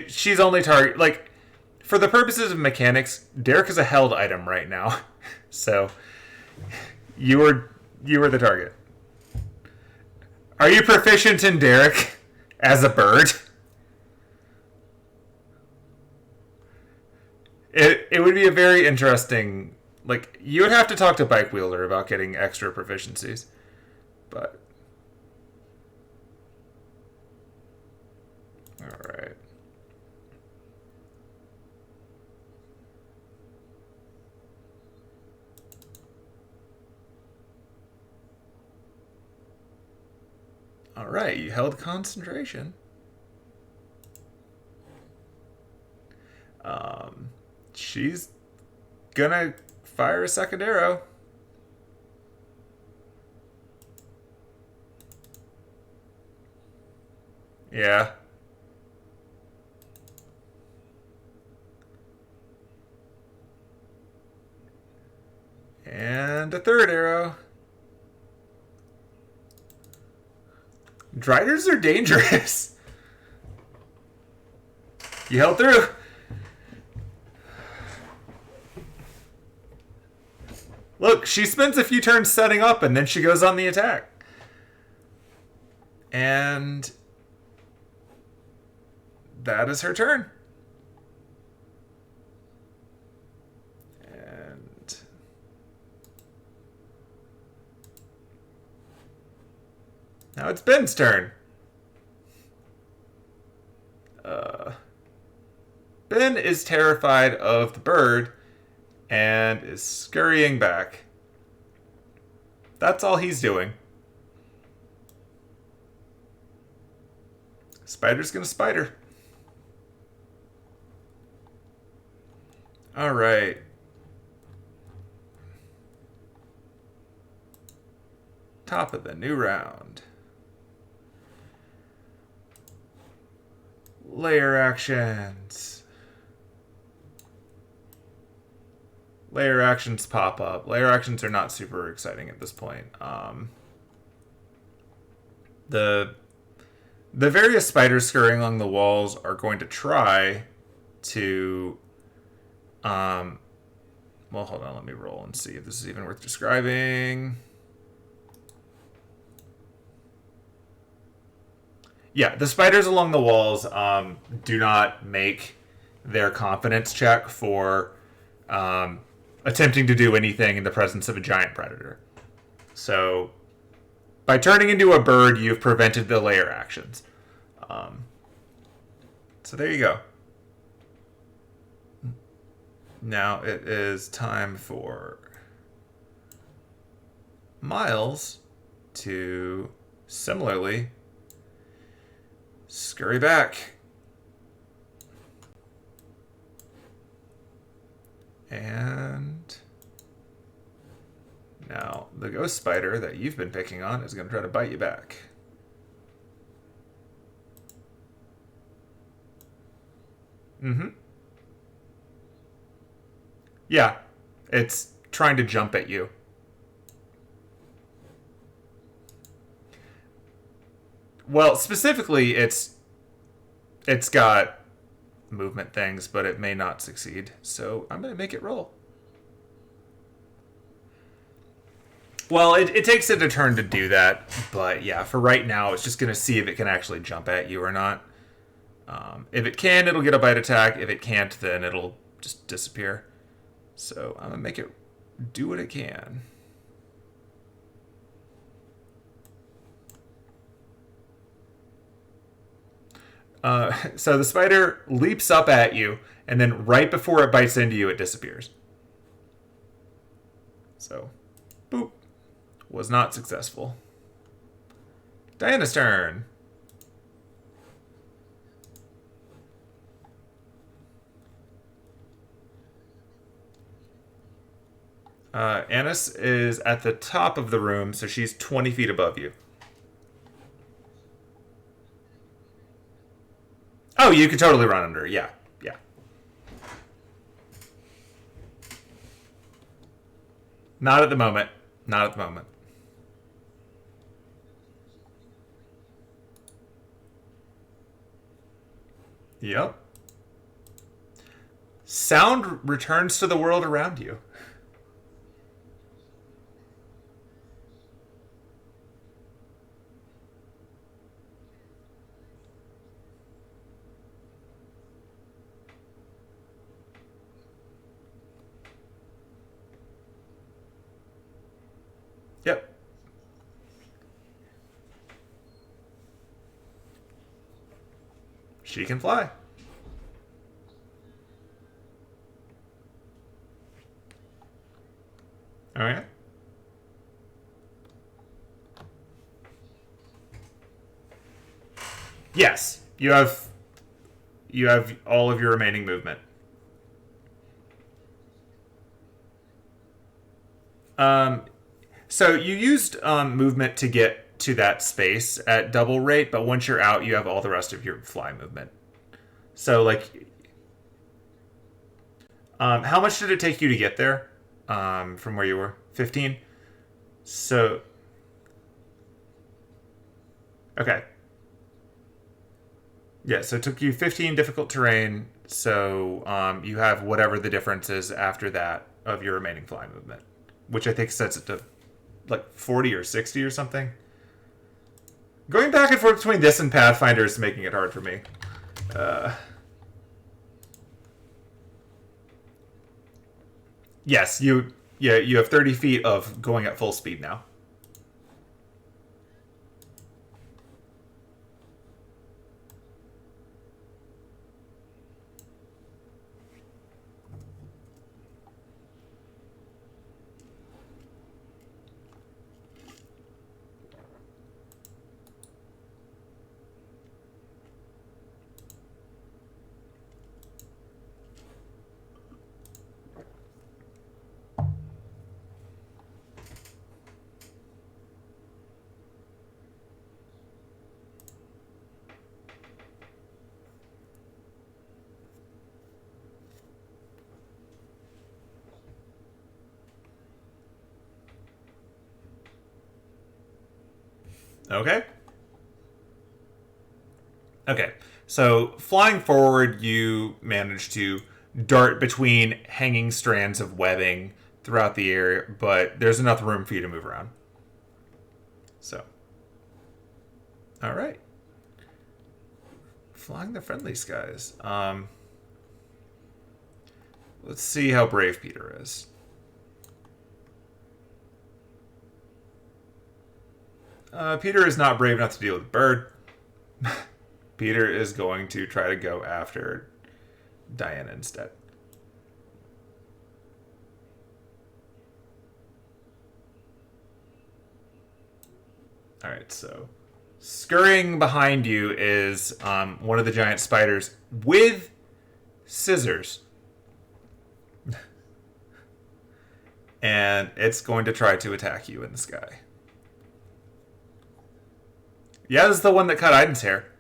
[SPEAKER 1] She's only target, like, for the purposes of mechanics, Derek is a held item right now. So you were the target. Are you proficient in Derek as a bird? It would be a very interesting, like, you would have to talk to Bike Wielder about getting extra proficiencies. But alright. Alright, you held concentration. She's gonna fire a second arrow. Yeah. And a third arrow. Driders are dangerous. You held through. Look, she spends a few turns setting up and then she goes on the attack. And that is her turn. And now it's Ben's turn. Ben is terrified of the bird and is scurrying back. That's all he's doing. Spider's gonna spider. Alright. Top of the new round. Layer actions. Layer actions pop up. Layer actions are not super exciting at this point. The various spiders scurrying along the walls are going to try to... well, hold on. Let me roll and see if this is even worth describing. Yeah, the spiders along the walls do not make their confidence check for attempting to do anything in the presence of a giant predator. So, by turning into a bird, you've prevented the layer actions. So there you go. Now it is time for Miles to similarly scurry back. And now the ghost spider that you've been picking on is going to try to bite you back. Mm-hmm. Yeah, it's trying to jump at you. Well, specifically, it's got movement things, but it may not succeed. So I'm gonna make it roll. Well, it takes it a turn to do that, but yeah, for right now, it's just gonna see if it can actually jump at you or not. If it can, it'll get a bite attack. If it can't, then it'll just disappear. So I'm gonna make it do what it can. So the spider leaps up at you, and then right before it bites into you, it disappears. So, boop. Was not successful. Diana's turn. Annis is at the top of the room, so she's 20 feet above you. Oh, you could totally run under. Yeah, yeah. Not at the moment. Not at the moment. Yep. Sound returns to the world around you. Yep. She can fly. All right. Yes, you have all of your remaining movement. Um, so you used movement to get to that space at double rate, but once you're out, you have all the rest of your fly movement. So like, how much did it take you to get there from where you were? 15. So okay, yeah. So it took you 15 difficult terrain. So you have whatever the difference is after that of your remaining fly movement, which I think sets it to like 40 or 60 or something. Going back and forth between this and Pathfinder is making it hard for me. Yes, you have 30 feet of going at full speed now. Okay. Okay. So flying forward, you manage to dart between hanging strands of webbing throughout the air, but there's enough room for you to move around. So, all right. Flying the friendly skies. Let's see how brave Peter is. Peter is not brave enough to deal with a bird. Peter is going to try to go after Diana instead. All right, so scurrying behind you is one of the giant spiders with scissors. And it's going to try to attack you in the sky. Yeah, this is the one that cut Aiden's hair.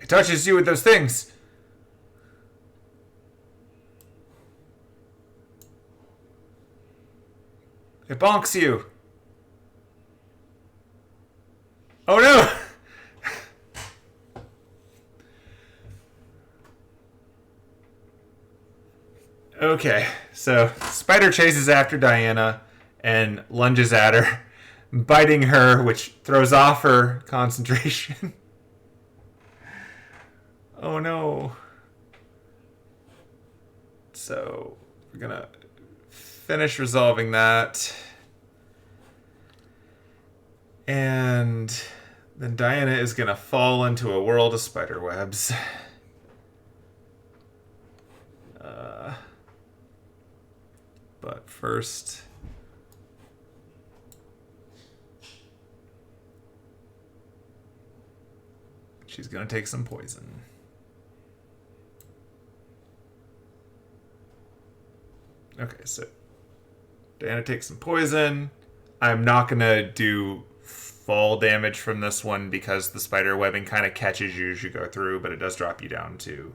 [SPEAKER 1] It touches you with those things. It bonks you. Oh no! Okay, so Spider chases after Diana and lunges at her, biting her, which throws off her concentration. Oh no. So, we're gonna finish resolving that. And then Diana is gonna fall into a world of spider webs. But first, she's gonna take some poison. Okay, so Diana takes some poison. I'm not gonna do fall damage from this one because the spider webbing kind of catches you as you go through, but it does drop you down to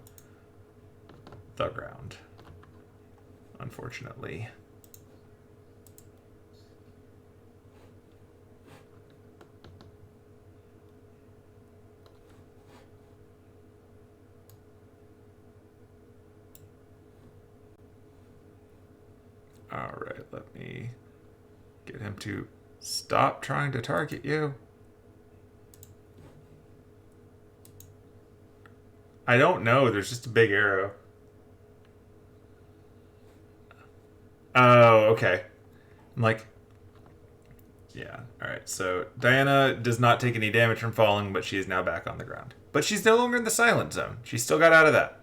[SPEAKER 1] the ground, unfortunately. Alright, let me get him to stop trying to target you. I don't know, there's just a big arrow. Oh, okay. I'm like, yeah, alright. So Diana does not take any damage from falling, but she is now back on the ground. But she's no longer in the silent zone. She still got out of that.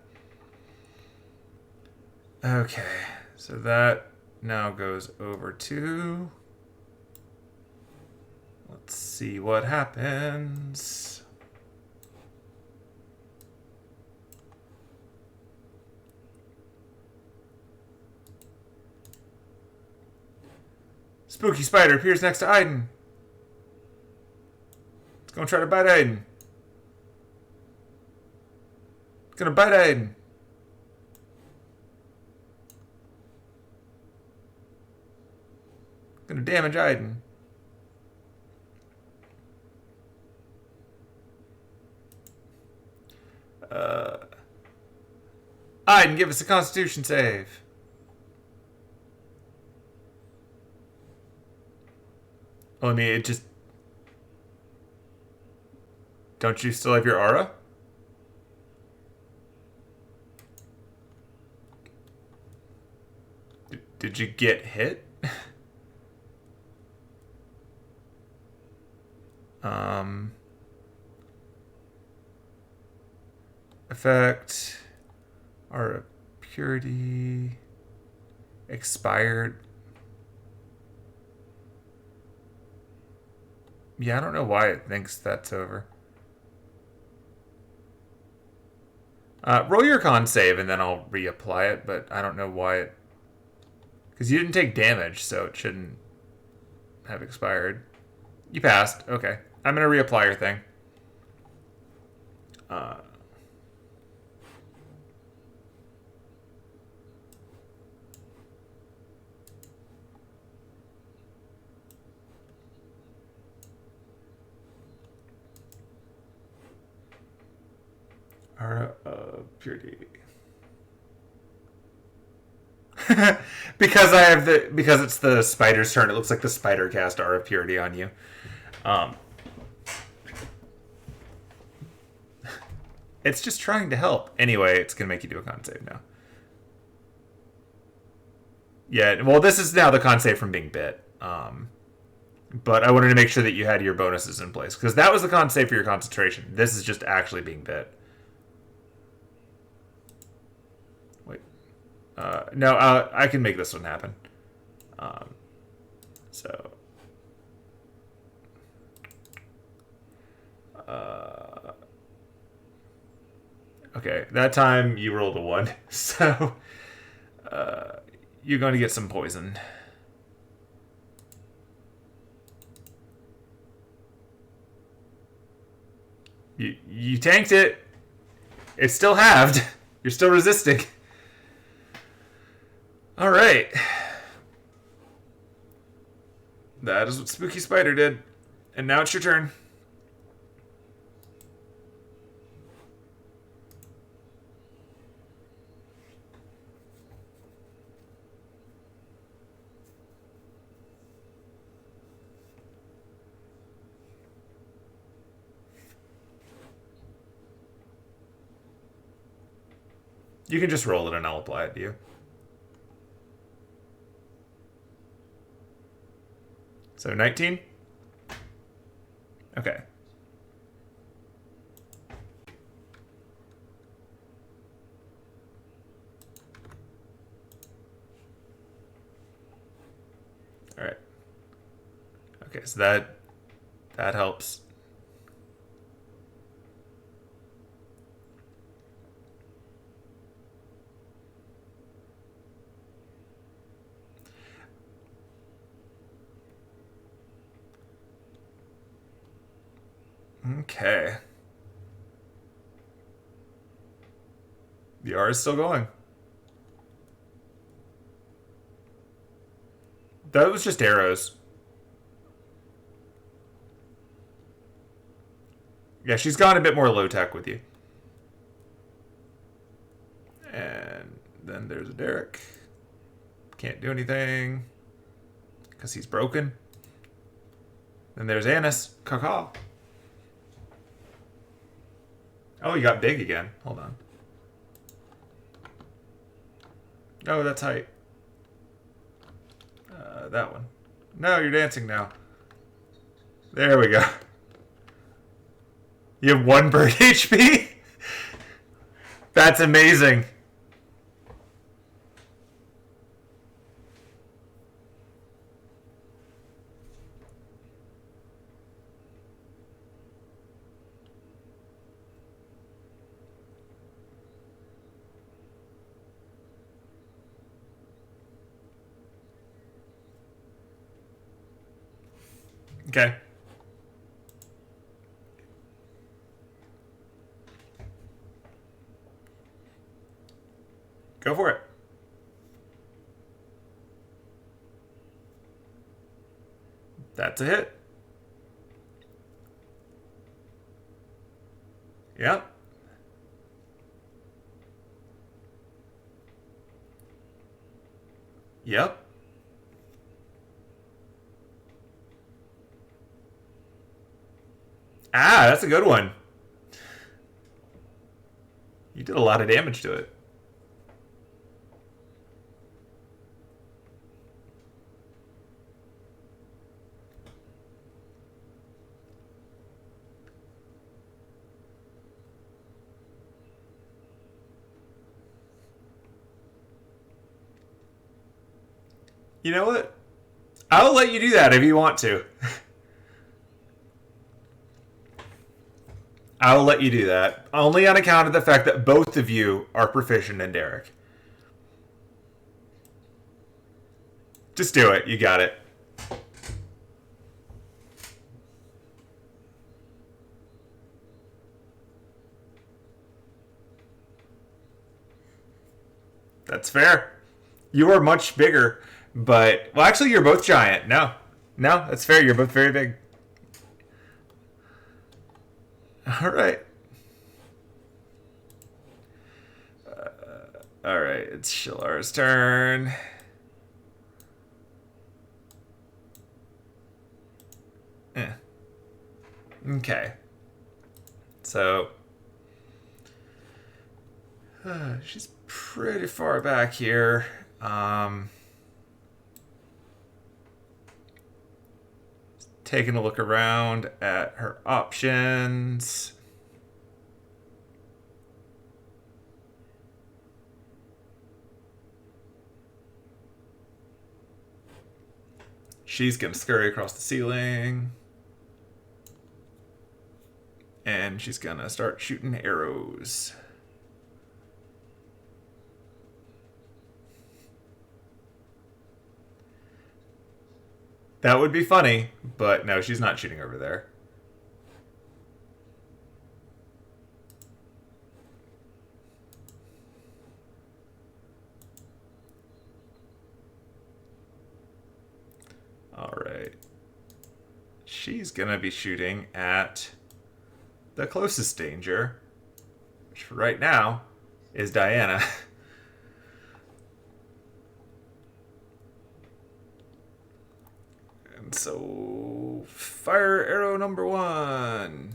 [SPEAKER 1] Okay, so that now goes over to... Let's see what happens. Spooky spider appears next to Aiden. It's gonna try to bite Aiden. It's gonna bite Aiden. It's gonna damage Aiden. Aiden, give us a Constitution save. Oh, I mean, it just... Don't you still have your aura? Did you get hit? Effect... Aura purity... Expired... Yeah, I don't know why it thinks that's over. Roll your con save and then I'll reapply it, but I don't know why it... Because you didn't take damage, so it shouldn't have expired. You passed. Okay. I'm going to reapply your thing. Purity. Because it's the spider's turn, it looks like the spider cast Aura of Purity on you. It's just trying to help. Anyway, it's gonna make you do a con save now. Yeah, well, this is now the con save from being bit. But I wanted to make sure that you had your bonuses in place because that was the con save for your concentration. This is just actually being bit. No, I can make this one happen. So. Okay, that time you rolled a 1. So, you're going to get some poison. You tanked it. It's still halved. You're still resisting. All right. That is what Spooky Spider did. And now it's your turn. You can just roll it and I'll apply it to you. So 19? Okay. All right. Okay, so that helps. Okay. The R is still going. That was just arrows. Yeah, she's gone a bit more low-tech with you. And then there's a Derek. Can't do anything. Because he's broken. Then there's Annis. Caw. Oh, you got big again. Hold on. Oh, that's height. That one. No, you're dancing now. There we go. You have 1 bird HP? That's amazing. Okay. Go for it. That's a hit. Yep. Yep. Ah, that's a good one. You did a lot of damage to it. You know what? I'll let you do that if you want to. I'll let you do that. Only on account of the fact that both of you are proficient in Derek. Just do it. You got it. That's fair. You are much bigger, but... Well, actually, you're both giant. No, that's fair. You're both very big. All right. All right, it's Shelara's turn. Okay. So... she's pretty far back here. Taking a look around at her options. She's going to scurry across the ceiling. And she's going to start shooting arrows. That would be funny, but no, she's not shooting over there. right. She's gonna be shooting at the closest danger, which right now is Diana. And so, fire arrow number 1.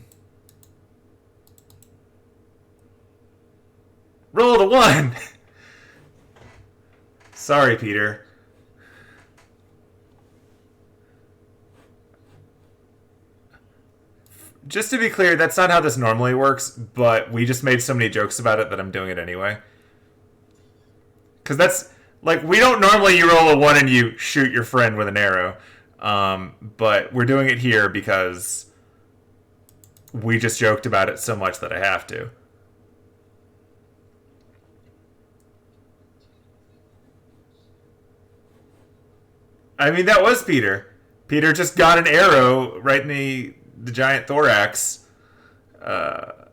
[SPEAKER 1] Roll a 1! Sorry, Peter. Just to be clear, that's not how this normally works, but we just made so many jokes about it that I'm doing it anyway. Because that's, like, we don't normally you roll a 1 and you shoot your friend with an arrow. But we're doing it here because we just joked about it so much that I have to. I mean, that was Peter. Peter just got an arrow right in the giant thorax. So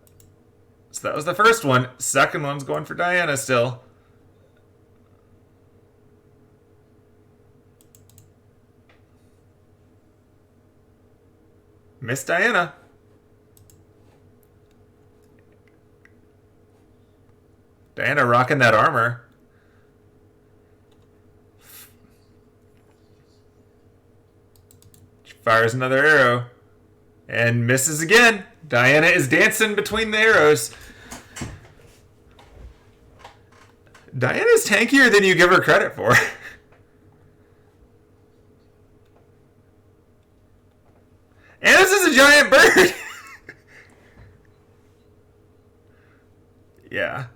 [SPEAKER 1] that was the first one. Second one's going for Diana still. Miss Diana. Diana rocking that armor. She fires another arrow. And misses again. Diana is dancing between the arrows. Diana's tankier than you give her credit for. And this is a giant bird. Yeah.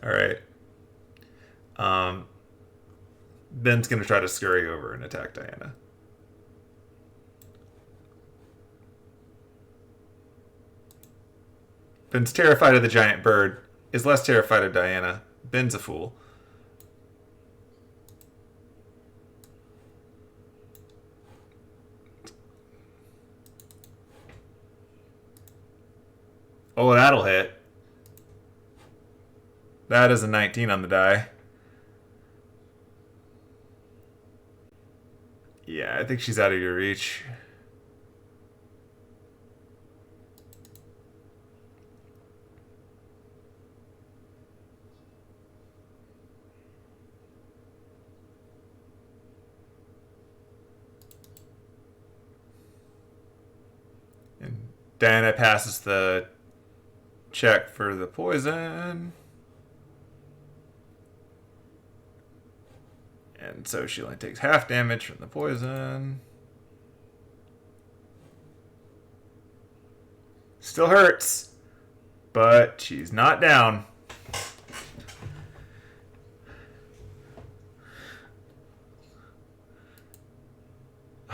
[SPEAKER 1] All right. Ben's going to try to scurry over and attack Diana. Ben's terrified of the giant bird, is less terrified of Diana. Ben's a fool. Oh, that'll hit. That is a 19 on the die. Yeah, I think she's out of your reach. And Diana passes the check for the poison. And so she only takes half damage from the poison. Still hurts, but she's not down.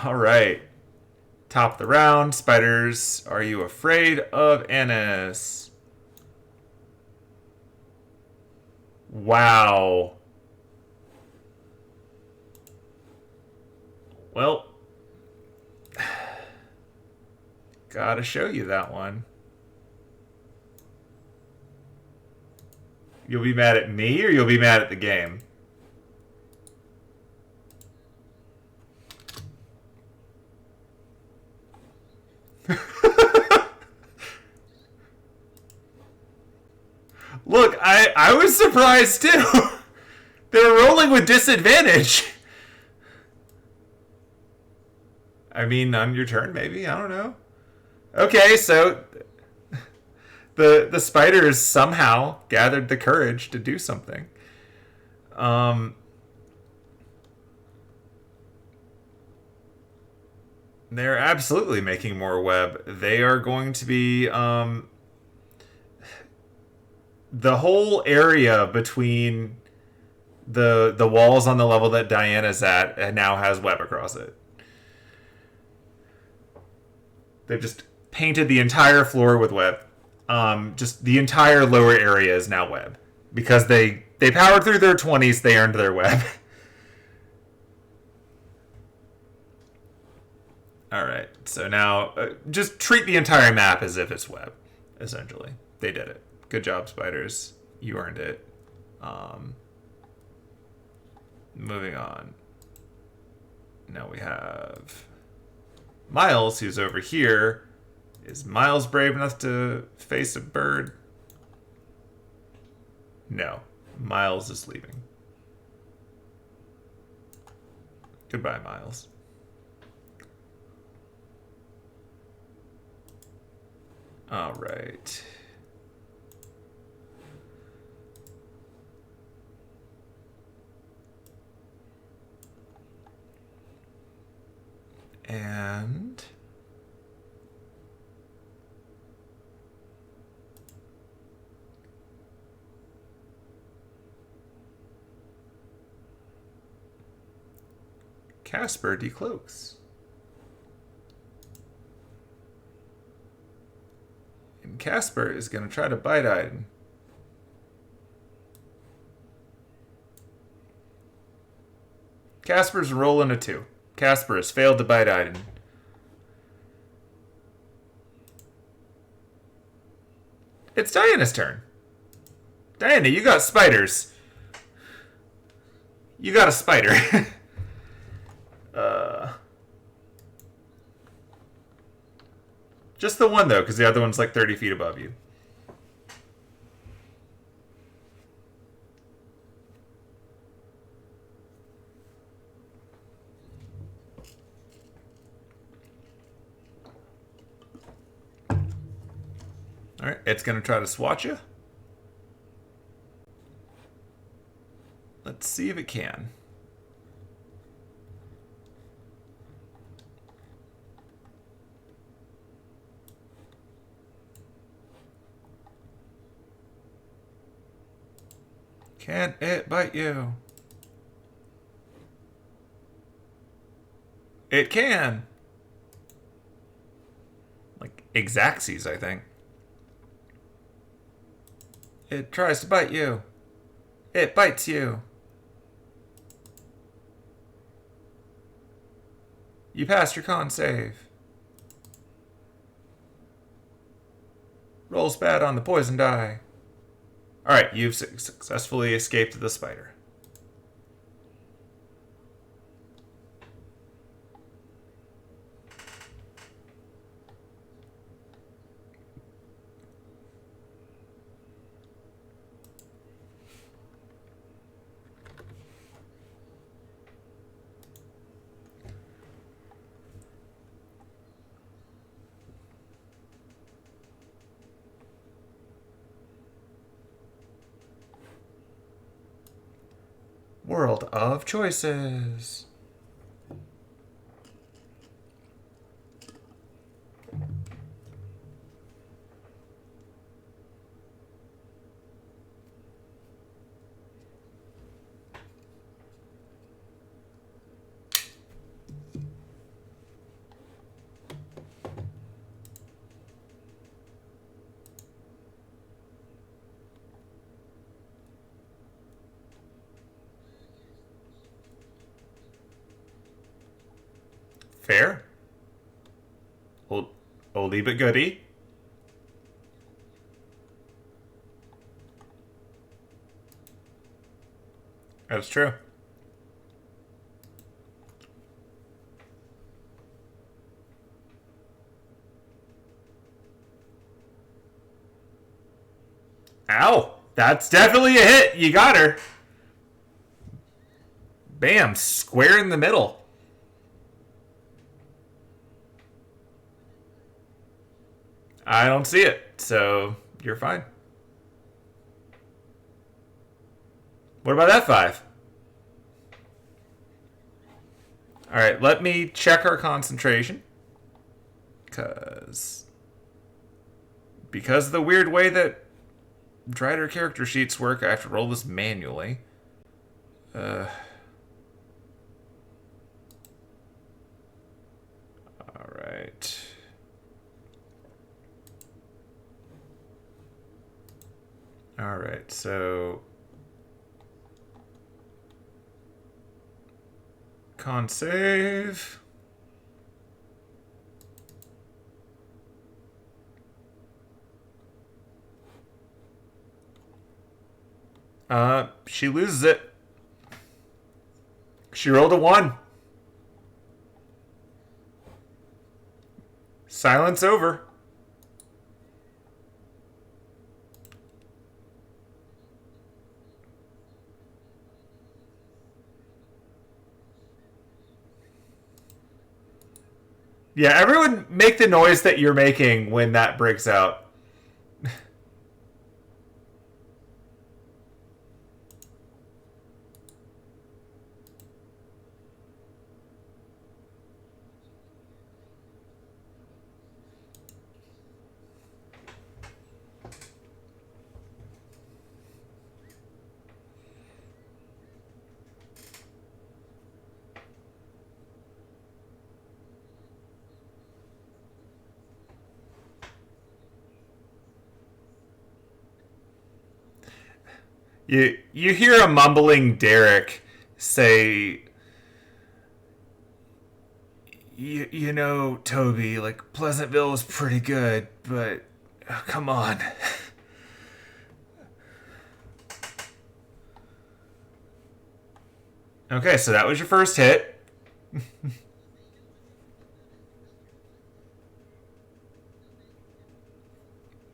[SPEAKER 1] All right. Top of the round. Spiders, are you afraid of Annis? Wow. Well, gotta show you that one. You'll be mad at me or you'll be mad at the game? Look, I was surprised too. They were rolling with disadvantage. I mean, on your turn, maybe? I don't know. Okay, so the spiders somehow gathered the courage to do something. They're absolutely making more web. They are going to be... the whole area between the walls on the level that Diana's at and now has web across it. They've just painted the entire floor with web. Just the entire lower area is now web. Because they powered through their 20s, they earned their web. Alright, so now just treat the entire map as if it's web, essentially. They did it. Good job, spiders. You earned it. Moving on. Now we have Miles, who's over here. Is Miles brave enough to face a bird? No. Miles is leaving. Goodbye, Miles. All right. And Casper decloaks. And Casper is going to try to bite Aiden. Casper's rolling a 2. Casper has failed to bite Aiden. It's Diana's turn. Diana, you got spiders. You got a spider. Just the one, though, because the other one's like 30 feet above you. Alright, it's going to try to swat you. Let's see if it can. Can it bite you? It can. Like Exacxes, I think. It tries to bite you. It bites you. You passed your con save. Rolls bad on the poison die. Alright, you've successfully escaped the spider. World of choices. Fair. Oldie but goodie. That's true. Ow! That's definitely a hit. You got her. Bam. Square in the middle. I don't see it, so you're fine. What about that 5? Alright, let me check our concentration. Because of the weird way that Drider character sheets work, I have to roll this manually. Alright. Alright, so con save. She loses it. She rolled a 1. Silence over. Yeah, everyone make the noise that you're making when that breaks out. You hear a mumbling Derek say, you know, Toby, like, Pleasantville was pretty good, but oh, come on. Okay, so that was your first hit.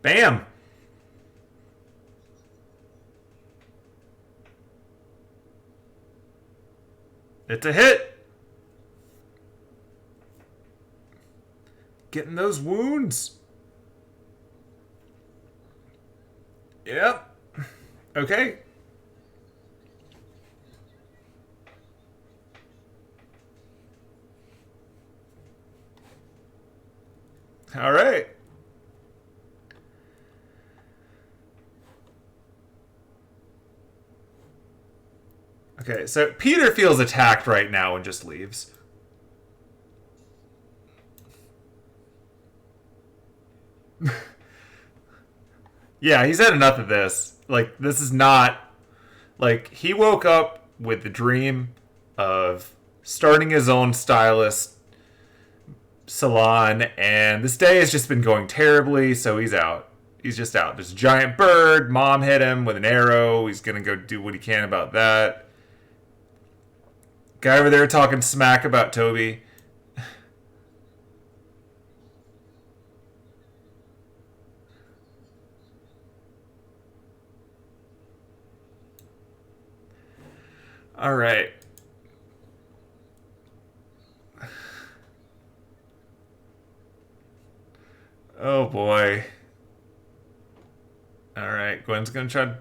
[SPEAKER 1] Bam. It's a hit. Getting those wounds. Yep. Okay. All right. Okay, so Peter feels attacked right now and just leaves. Yeah, he's had enough of this. Like, this is not... Like, he woke up with the dream of starting his own stylist salon, and this day has just been going terribly, so he's out. He's just out. There's a giant bird. Mom hit him with an arrow. He's going to go do what he can about that. Guy over there talking smack about Toby. All right. Oh boy. All right, Gwen's gonna try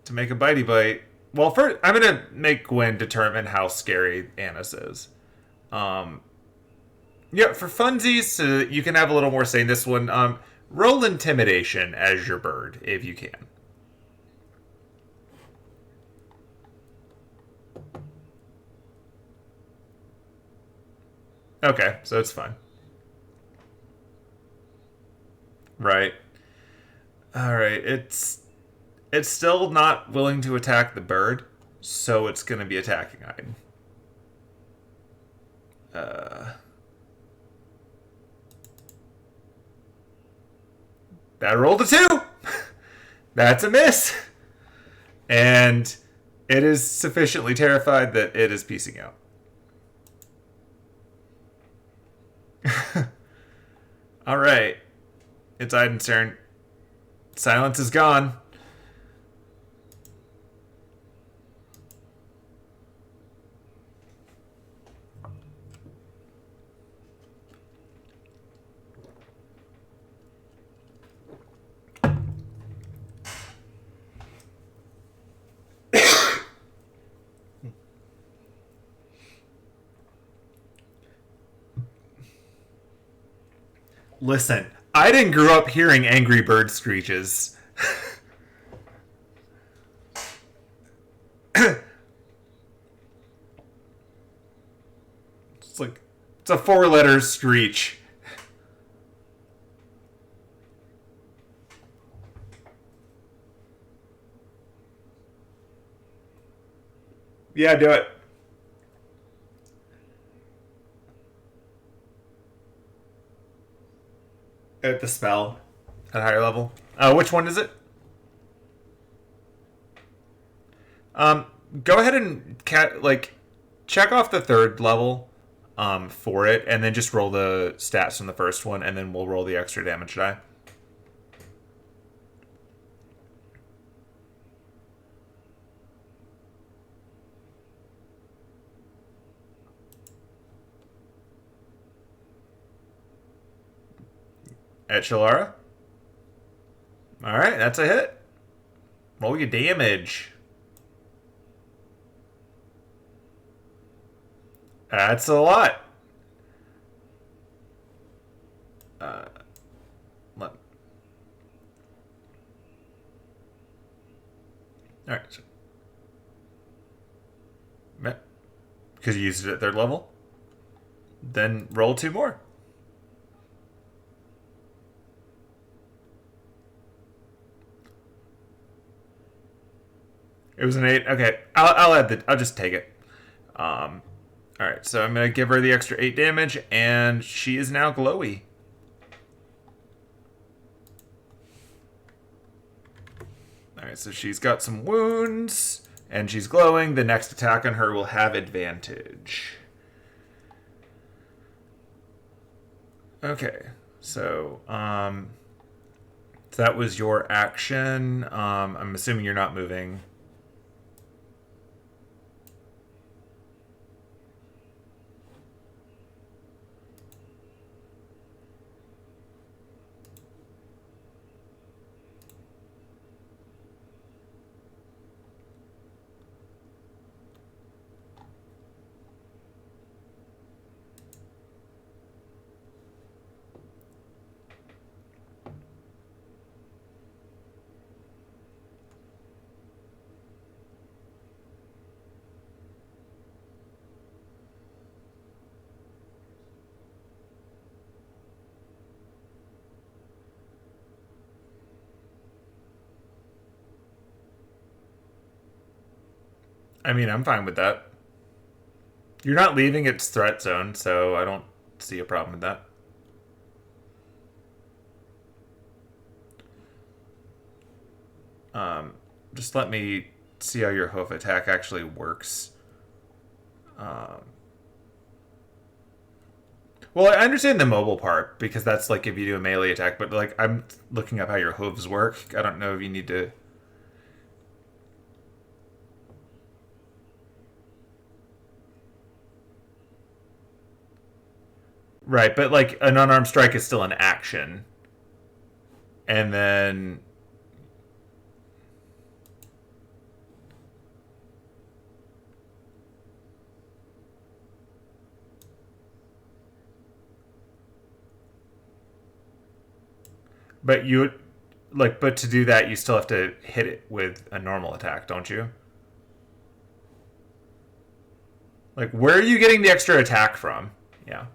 [SPEAKER 1] to make a bitey bite. Well, first I'm gonna make Gwen determine how scary Annis is. Um, yeah, for funsies, so you can have a little more say in this one. Roll intimidation as your bird if you can. Okay, so it's fine. Right. All right. It's still not willing to attack the bird, so it's going to be attacking Iden. Uh, that rolled a 2. That's a miss. And it is sufficiently terrified that it is piecing out. All right. It's Iden's turn. Silence is gone. Listen, I didn't grow up hearing angry bird screeches. It's like, it's a 4-letter screech. Yeah, do it. At the spell. At a higher level. Which one is it? Go ahead and check off the third level for it, and then just roll the stats from the first one, and then we'll roll the extra damage die. At Shelara? Alright, that's a hit. Roll your damage. That's a lot. Alright. Because you used it at third level? Then roll 2 more. It was an 8. Okay, I'll just take it. All right, so I'm gonna give her the extra 8 damage, and she is now glowy. All right, so she's got some wounds, and she's glowing. The next attack on her will have advantage. Okay, so that was your action. I'm assuming you're not moving. I mean, I'm fine with that. You're not leaving its threat zone, so I don't see a problem with that. Just let me see how your hoof attack actually works. Well, I understand the mobile part, because that's like if you do a melee attack, but like I'm looking up how your hooves work. I don't know if you need to... Right, but like an unarmed strike is still an action. And then... But you... Like, but to do that, you still have to hit it with a normal attack, don't you? Like, where are you getting the extra attack from? Yeah.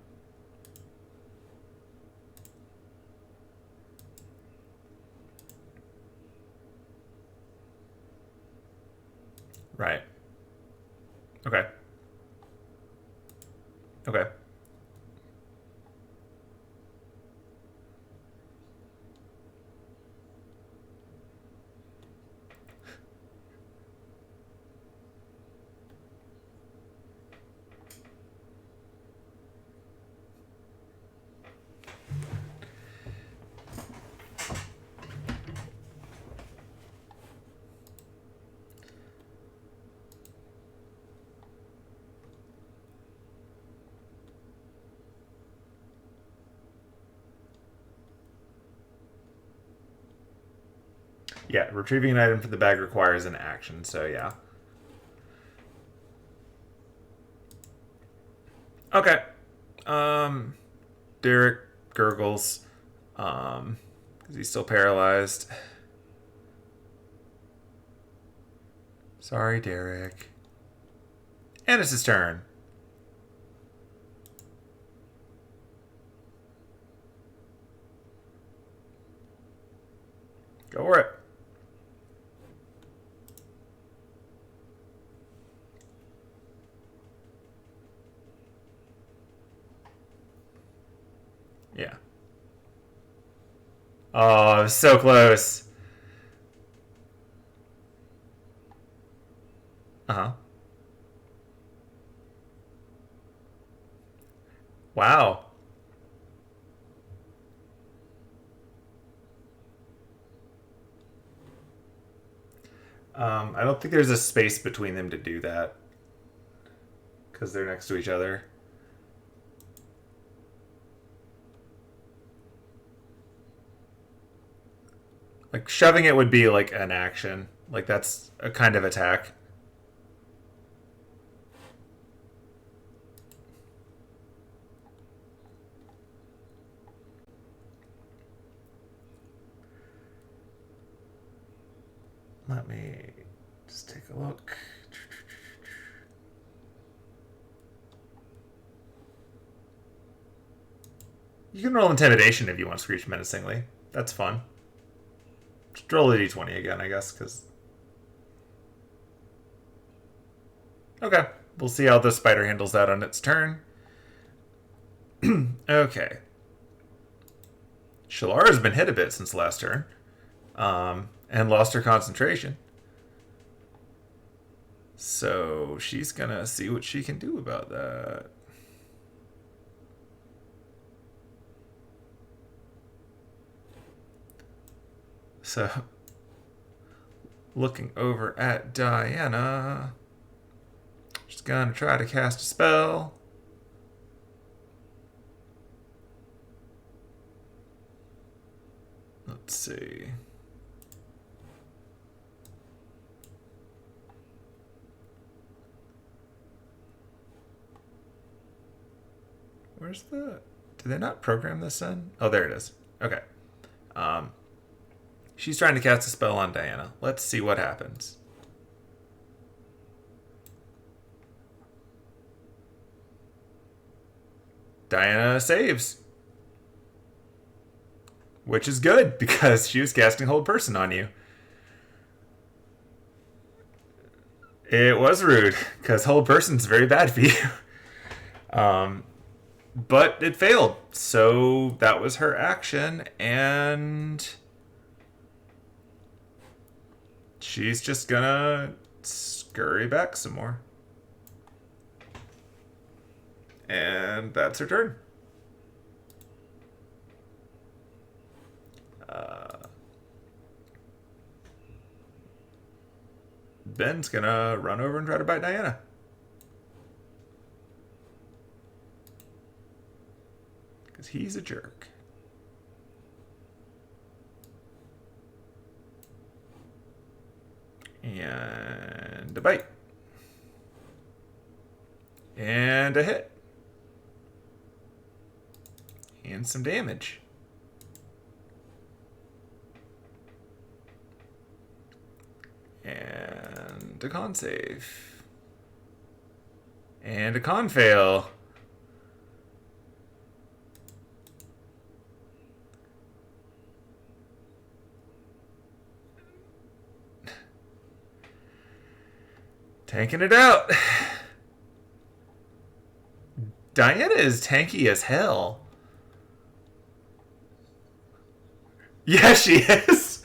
[SPEAKER 1] Right. Okay. Okay. Yeah, retrieving an item from the bag requires an action, so yeah. Okay. Derek gurgles. Is he still paralyzed? Sorry, Derek. And it's his turn. Go for it. Yeah. Oh, so close. Uh-huh. Wow. I don't think there's a space between them to do that because they're next to each other. Like shoving it would be like an action. Like that's a kind of attack. Let me just take a look. You can roll intimidation if you want to screech menacingly. That's fun. Just roll a d20 again, I guess, because... Okay. We'll see how the spider handles that on its turn. Okay. Shalara's been hit a bit since last turn. And lost her concentration. So she's gonna see what she can do about that. So, looking over at Diana, she's gonna try to cast a spell. Let's see. Where's the... Did they not program this in? Oh, there it is. Okay. She's trying to cast a spell on Diana. Let's see what happens. Diana saves. Which is good, because she was casting Hold Person on you. It was rude, because Hold Person's very bad for you. But it failed. So that was her action, and she's just gonna scurry back some more. And that's her turn. Ben's gonna run over and try to bite Diana. Because he's a jerk. And a bite. And a hit. And some damage. And a con save. And a con fail. Tanking it out. Diana is tanky as hell. Yeah, she is.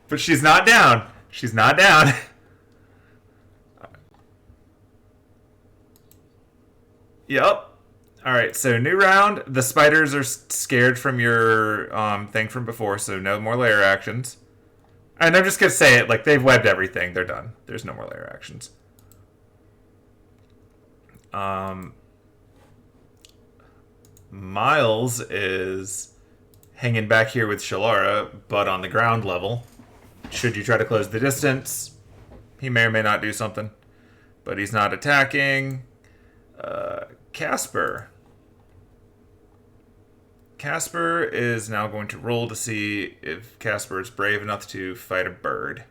[SPEAKER 1] But she's not down. She's not down. Yep. Alright, so new round. The spiders are scared from your thing from before, so no more layer actions. And I'm just going to say it, like, they've webbed everything. They're done. There's no more layer actions. Miles is hanging back here with Shelara, but on the ground level. Should you try to close the distance, he may or may not do something. But he's not attacking. Casper. Casper is now going to roll to see if Casper is brave enough to fight a bird.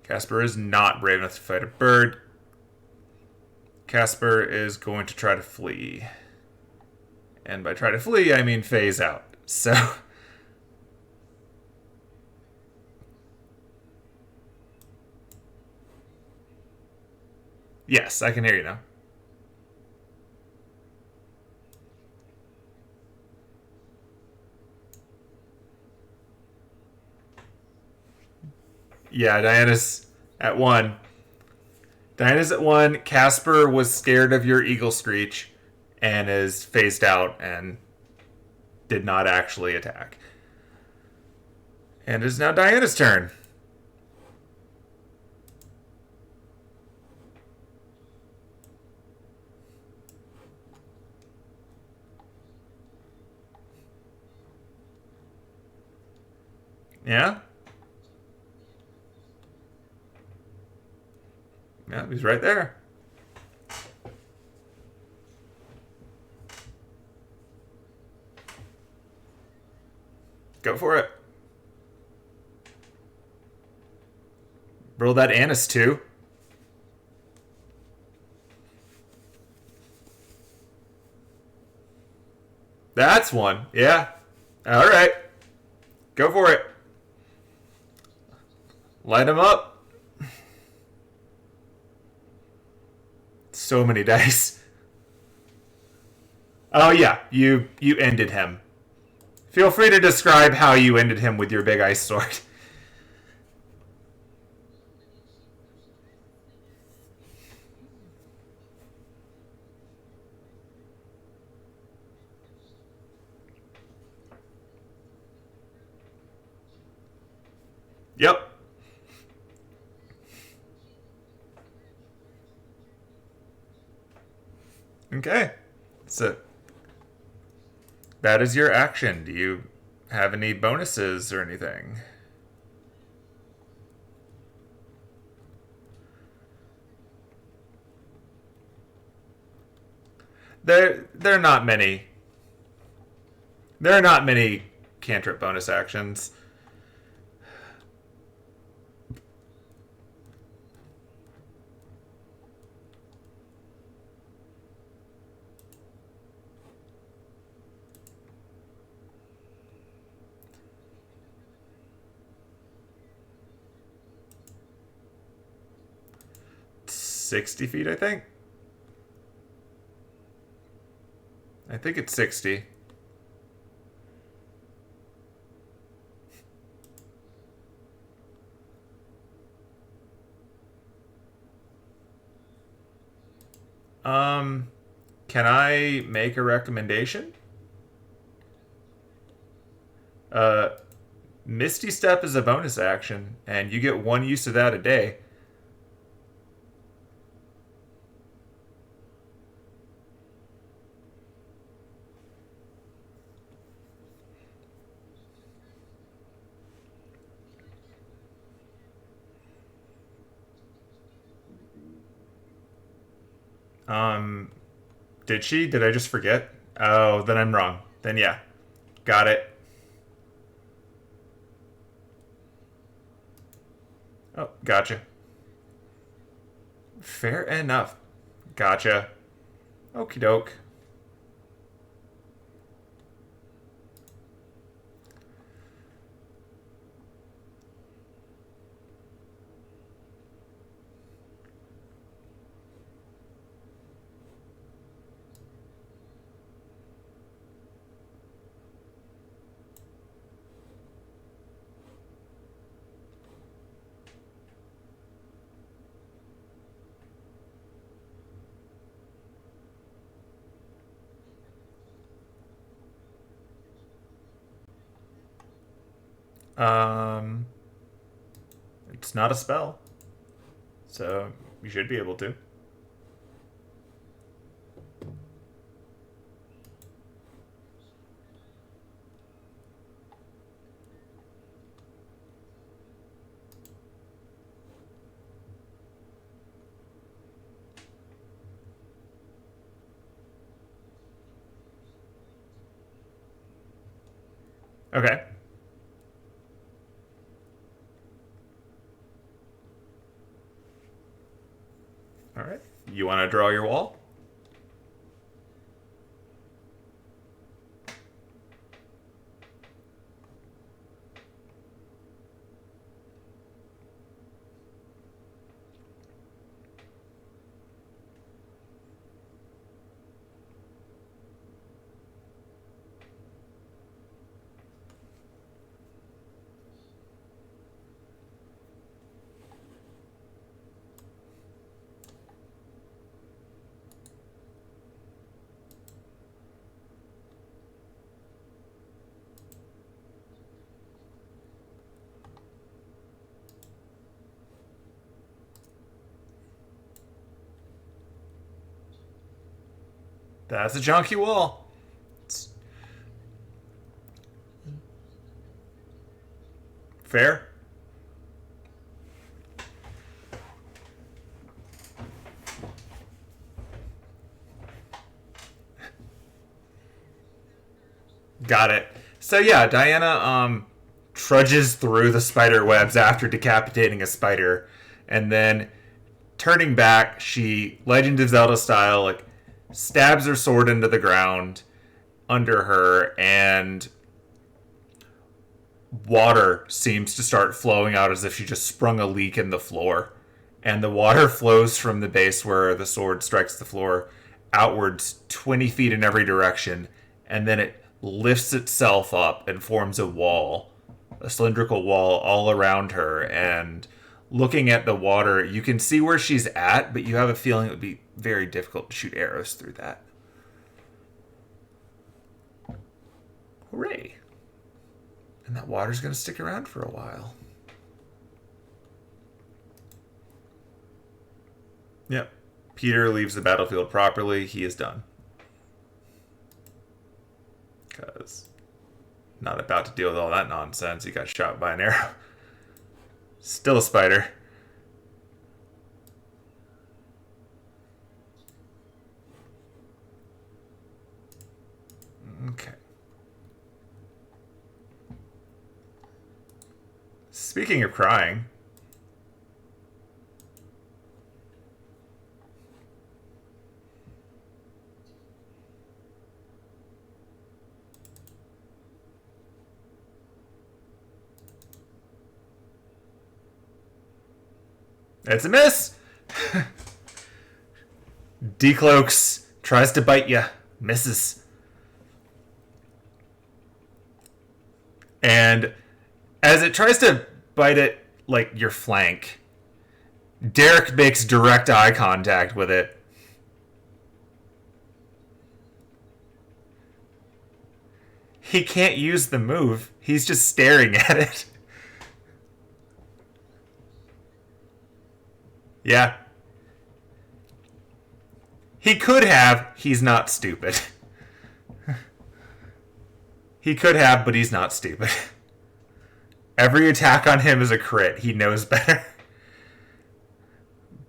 [SPEAKER 1] Casper is not brave enough to fight a bird. Casper is going to try to flee. And by try to flee, I mean phase out. So... Yes, I can hear you now. Yeah, Diana's at 1. Diana's at 1. Casper was scared of your eagle screech and is phased out and did not actually attack. And it is now Diana's turn. Yeah? Yeah, he's right there. Go for it. Roll that anise too. That's one. Yeah. All right. Go for it. Light him up. So many dice. Oh yeah, you ended him. Feel free to describe how you ended him with your big ice sword. Yep. Okay. So that is your action. Do you have any bonuses or anything? There are not many. There are not many cantrip bonus actions. $60, I think. I think it's 60. Can I make a recommendation? Uh, Misty Step is a bonus action, and you get one use of that a day. Um, did she? Did I just forget? Oh, then I'm wrong. Then yeah, got it. Oh, gotcha. Fair enough. Gotcha. Okie doke. Um, it's not a spell, so you should be able to. Okay. All right. You want to draw your wall? That's a chunky wall. It's fair. Got it. So yeah, Diana trudges through the spider webs after decapitating a spider, and then turning back, she Legend of Zelda style like stabs her sword into the ground under her, and water seems to start flowing out as if she just sprung a leak in the floor. And the water flows from the base where the sword strikes the floor outwards 20 feet in every direction, and then it lifts itself up and forms a wall, a cylindrical wall all around her. And looking at the water, you can see where she's at, but you have a feeling it would be very difficult to shoot arrows through that. Hooray. And that water's going to stick around for a while. Yep. Peter leaves the battlefield properly. He is done. Because not about to deal with all that nonsense. He got shot by an arrow. Still a spider. Okay. Speaking of crying, it's a miss. Decloaks, tries to bite you, misses. And as it tries to bite it, like your flank, Derek makes direct eye contact with it. He can't use the move. He's just staring at it. Yeah. He could have. He's not stupid. He could have, but he's not stupid. Every attack on him is a crit. He knows better.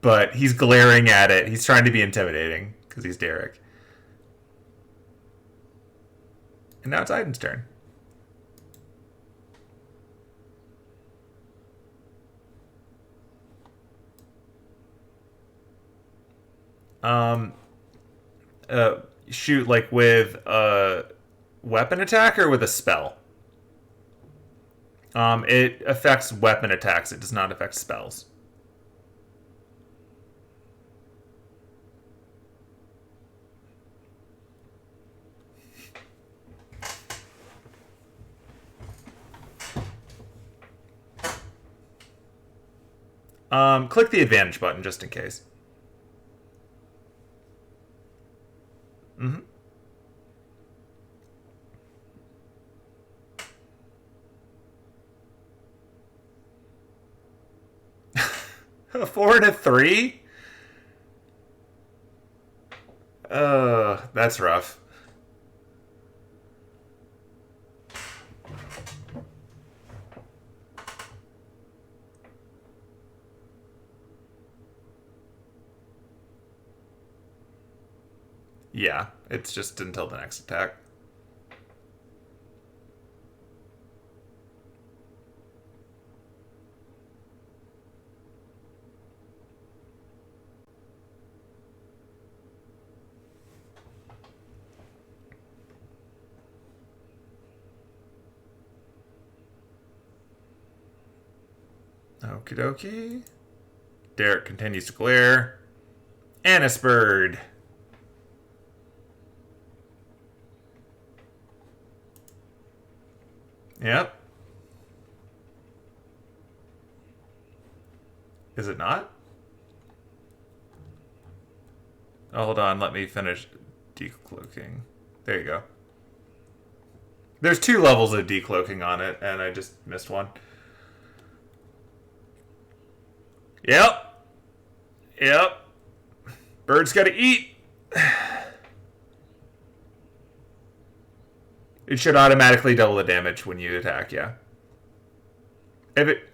[SPEAKER 1] But he's glaring at it. He's trying to be intimidating because he's Derek. And now it's Aiden's turn. Shoot like with a weapon attack or with a spell? It affects weapon attacks. It does not affect spells. Click the advantage button just in case. Mm-hmm. 4 and a 3? That's rough. Yeah, it's just until the next attack. Okie dokie. Derek continues to glare. Anisbird. Yep. Is it not? Oh, hold on. Let me finish decloaking. There you go. There's 2 levels of decloaking on it, and I just missed one. Yep. Bird's gotta eat. It should automatically double the damage when you attack, yeah. If it...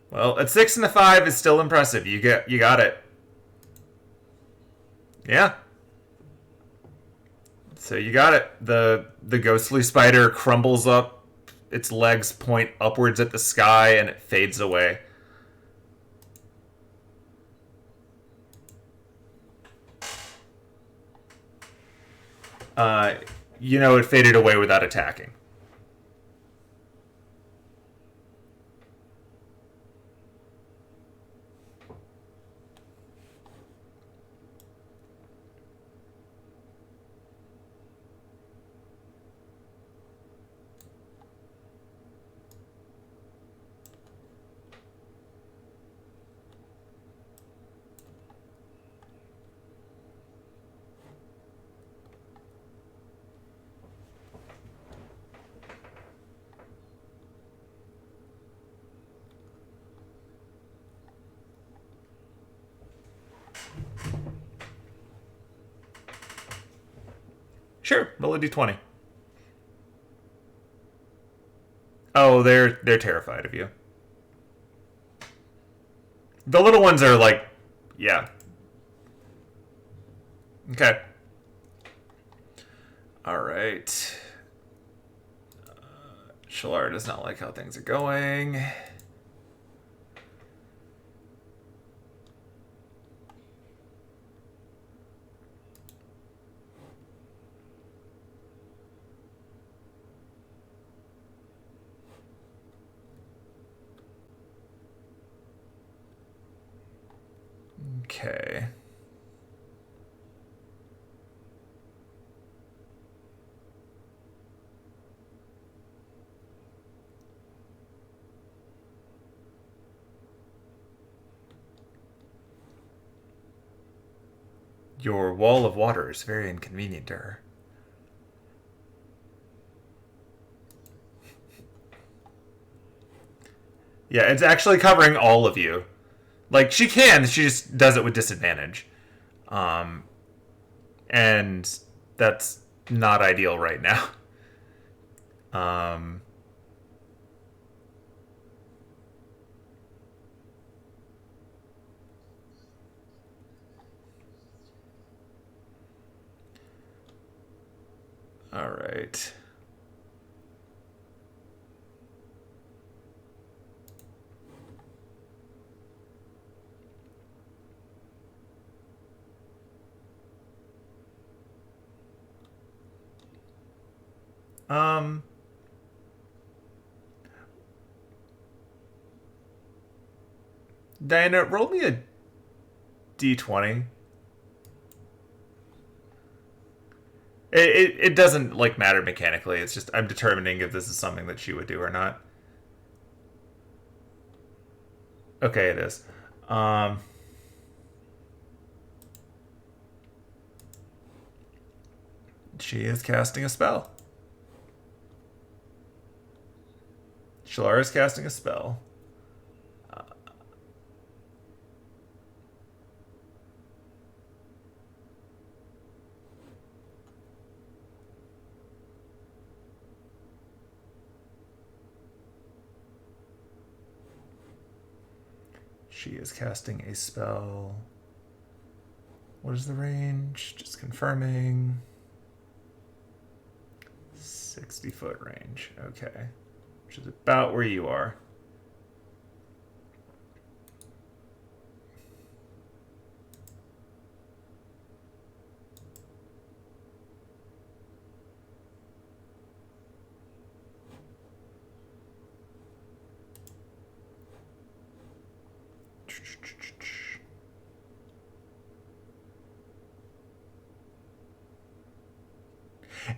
[SPEAKER 1] Well, a 6 and a 5 is still impressive. You got it. Yeah. So you got it. The ghostly spider crumbles up. Its legs point upwards at the sky, and it fades away. It faded away without attacking. Sure, roll a d20. Oh, they're terrified of you. The little ones are like, yeah. Okay. All right. Shelara does not like how things are going. Okay. Your wall of water is very inconvenient to her. Yeah, it's actually covering all of you. Like, she just does it with disadvantage. And that's not ideal right now. All right. Diana, roll me a d20. It doesn't like matter mechanically. It's just I'm determining if this is something that she would do or not. Okay, it is. She is casting a spell. Shelara is casting a spell. She is casting a spell. What is the range? Just confirming. 60-foot range. Okay. Which is about where you are.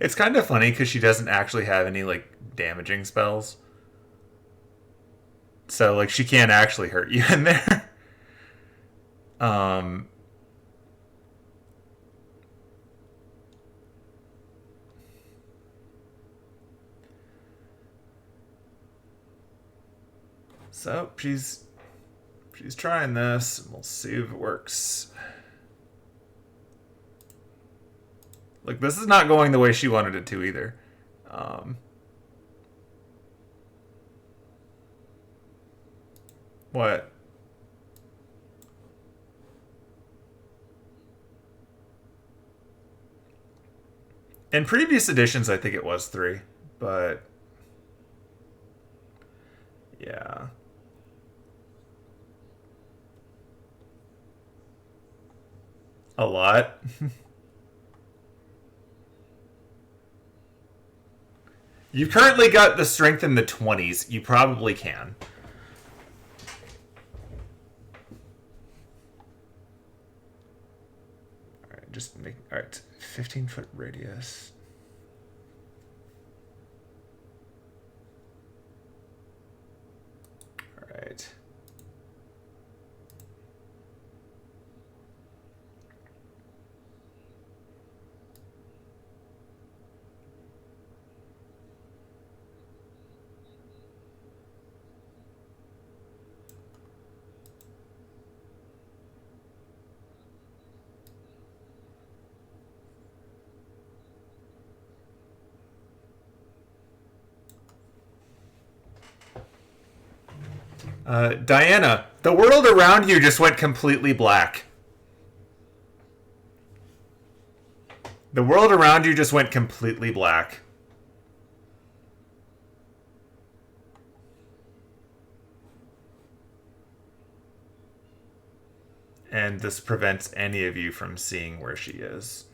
[SPEAKER 1] It's kind of funny because she doesn't actually have any like damaging spells. So like she can't actually hurt you in there. So she's trying this. We'll see if it works. Like, this is not going the way she wanted it to either. What? In previous editions, I think it was 3, but yeah. A lot. You've currently got the strength in the 20s. You probably can. Alright, just make... Alright, 15-foot radius. Alright. Diana, the world around you just went completely black. The world around you just went completely black. And this prevents any of you from seeing where she is.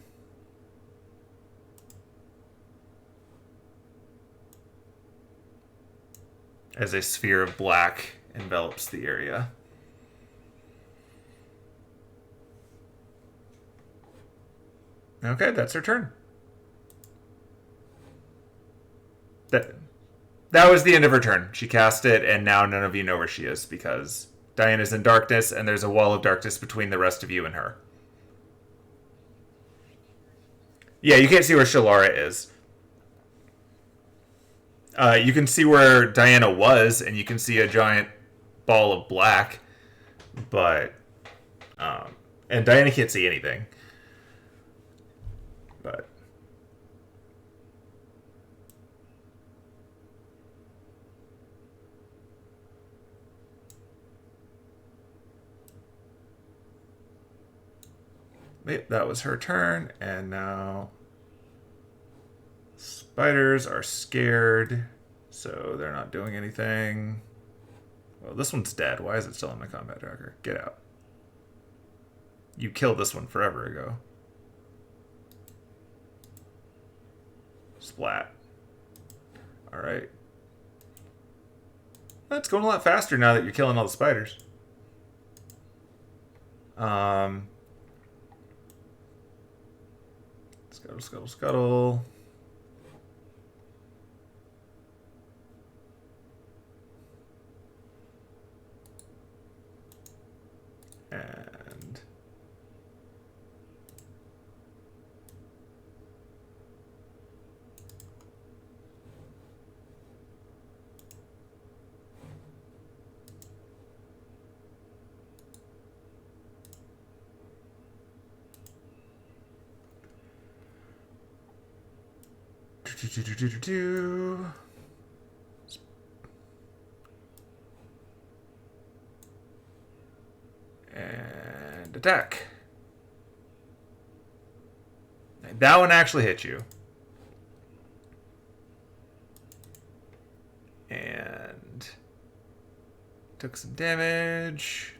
[SPEAKER 1] As a sphere of black envelops the area. Okay, that's her turn. That was the end of her turn. She cast it, and now none of you know where she is because Diana's in darkness, and there's a wall of darkness between the rest of you and her. Yeah, you can't see where Shelara is. You can see where Diana was, and you can see a giant ball of black, but and Diana can't see anything. But wait, that was her turn, and now spiders are scared, so they're not doing anything. Well, this one's dead. Why is it still on my combat tracker? Get out. You killed this one forever ago. Splat. Alright. That's going a lot faster now that you're killing all the spiders. Scuttle, scuttle, scuttle. And and attack. That one actually hit you. And took some damage.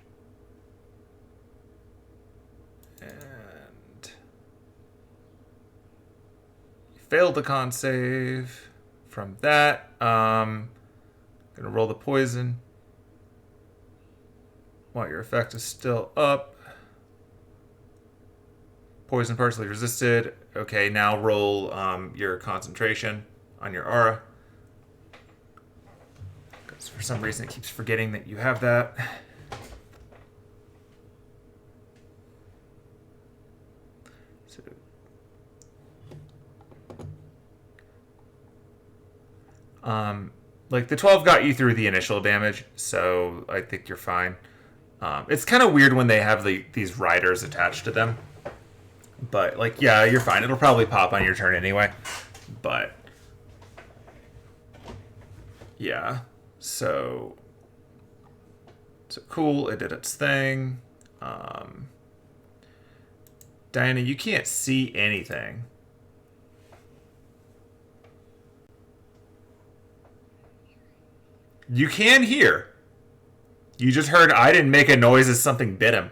[SPEAKER 1] And failed the con save. From that, gonna roll the poison. While your effect is still up. Poison partially resisted. Okay, now roll your concentration on your aura. Because for some reason it keeps forgetting that you have that. Like the 12 got you through the initial damage, so I think you're fine. It's kind of weird when they have these riders attached to them. But, like, yeah, you're fine. It'll probably pop on your turn anyway. But, yeah. So cool. It did its thing. Diana, you can't see anything. You can hear. You just heard I didn't make a noise as something bit him.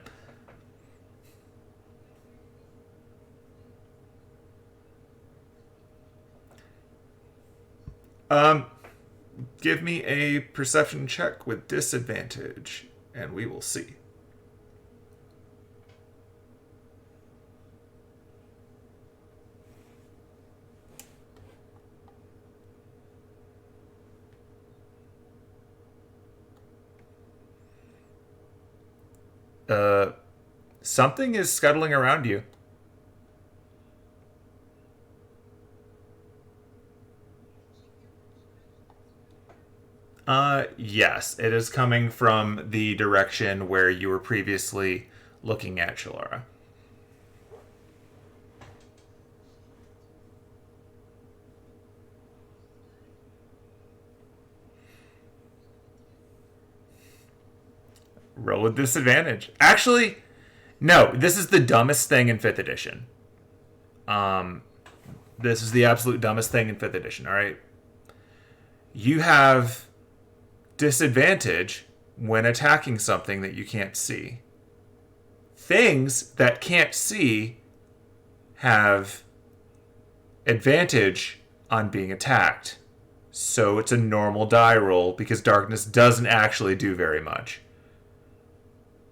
[SPEAKER 1] Give me a perception check with disadvantage, and we will see. Something is scuttling around you. Yes, it is coming from the direction where you were previously looking at Shelara. Roll with disadvantage. Actually, no, this is the dumbest thing in 5th edition. This is the absolute dumbest thing in 5th edition, alright? You have disadvantage when attacking something that you can't see. Things that can't see have advantage on being attacked. So it's a normal die roll because darkness doesn't actually do very much.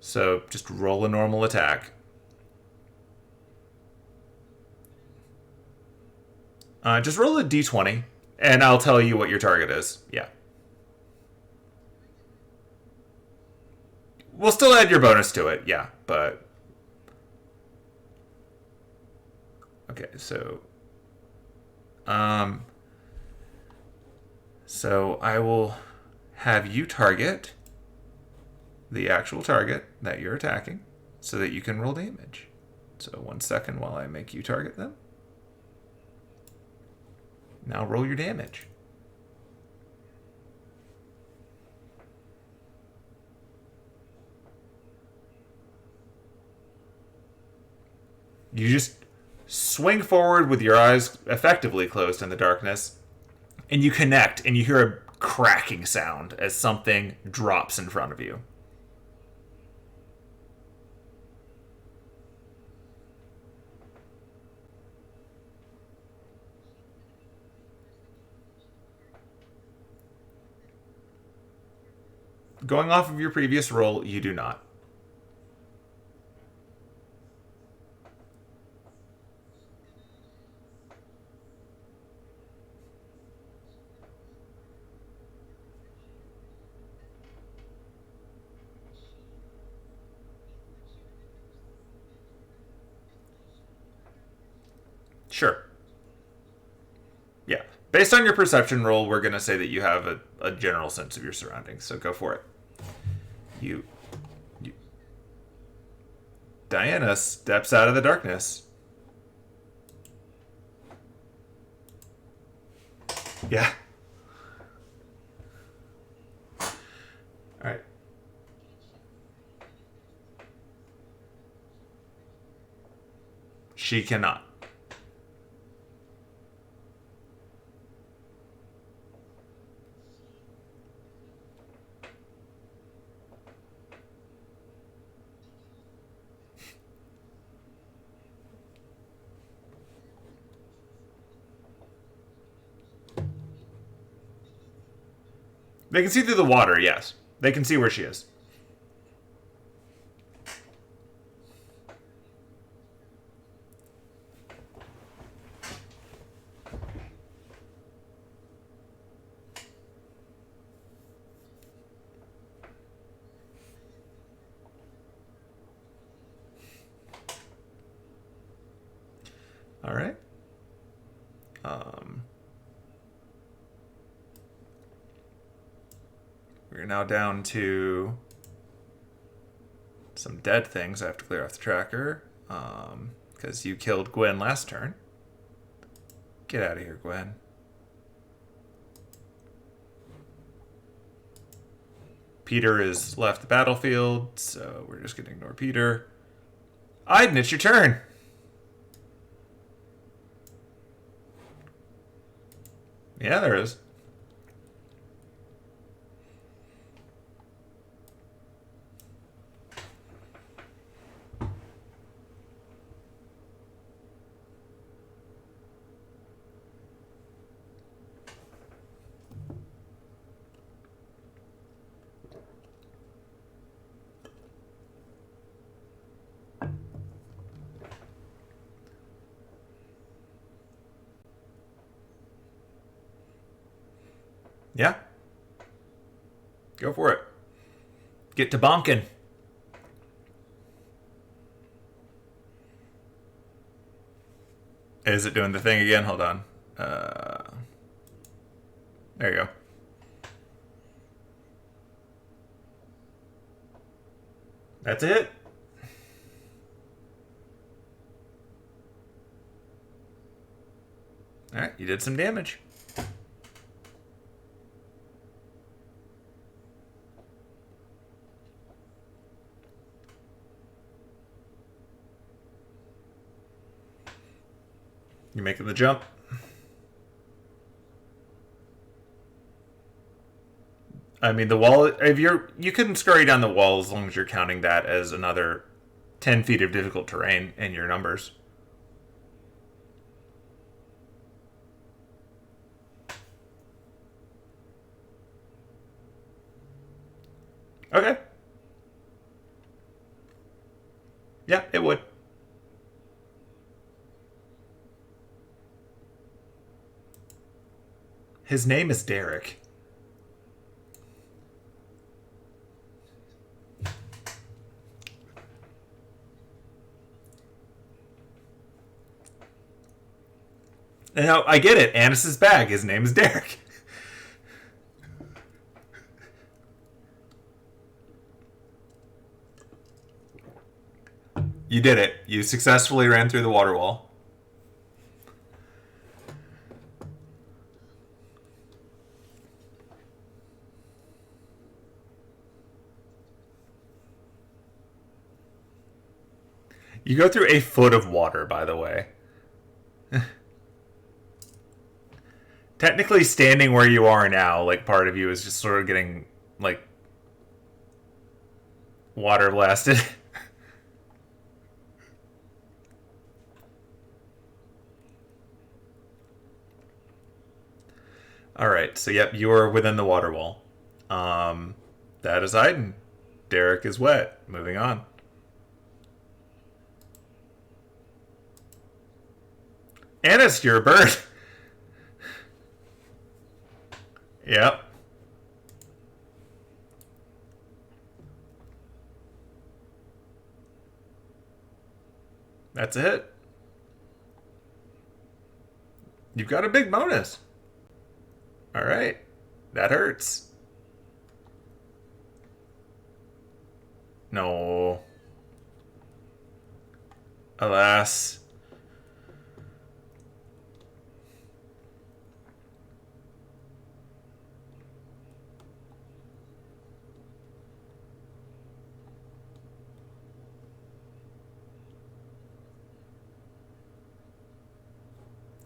[SPEAKER 1] So just roll a normal attack. Just roll a d20, and I'll tell you what your target is. Yeah. We'll still add your bonus to it, yeah, but... Okay, so... So I will have you target the actual target that you're attacking so that you can roll damage. So 1 second while I make you target them. Now roll your damage. You just swing forward with your eyes effectively closed in the darkness, and you connect, and you hear a cracking sound as something drops in front of you. Going off of your previous roll, you do not. Sure. Yeah. Based on your perception roll, we're going to say that you have a general sense of your surroundings, so go for it. You. Diana steps out of the darkness. Yeah. Alright. She cannot. They can see through the water, yes. They can see where she is. All right. We're now down to some dead things I have to clear off the tracker. Because because you killed Gwen last turn. Get out of here, Gwen. Peter has left the battlefield, so we're just going to ignore Peter. Aiden, it's your turn. Yeah, there is. Yeah. Go for it. Get to bonking. Is it doing the thing again? Hold on. There you go. That's it. All right, you did some damage. You're making the jump. I mean, the wall. If you can scurry down the wall as long as you're counting that as another 10 feet of difficult terrain in your numbers. Okay. Yeah, it would. His name is Derek. Now, I get it. Annis's bag. His name is Derek. You did it. You successfully ran through the water wall. You go through a foot of water, by the way. Technically, standing where you are now, like, part of you is just sort of getting, like, water blasted. Alright, so yep, you are within the water wall. That is Aiden. Derek is wet. Moving on. Annis, you're a bird. Yep. That's it. You've got a big bonus. All right. That hurts. No. Alas.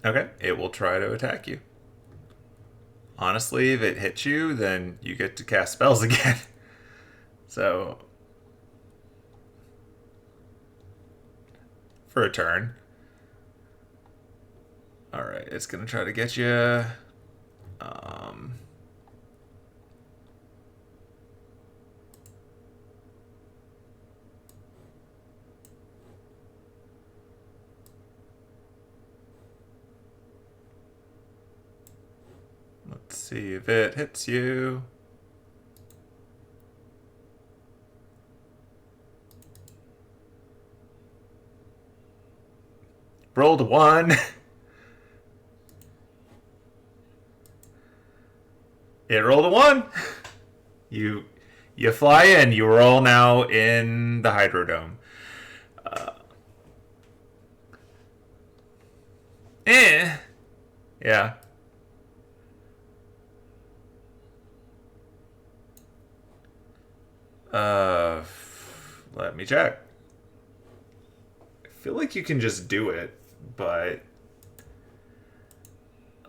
[SPEAKER 1] Okay, it will try to attack you. Honestly, if it hits you, then you get to cast spells again. So, for a turn. Alright, it's going to try to get you. Let's see if it hits you. Rolled a 1. It rolled a 1. You fly in. You are all now in the Hydrodome. Yeah. Uh, Let me check. I feel like you can just do it, but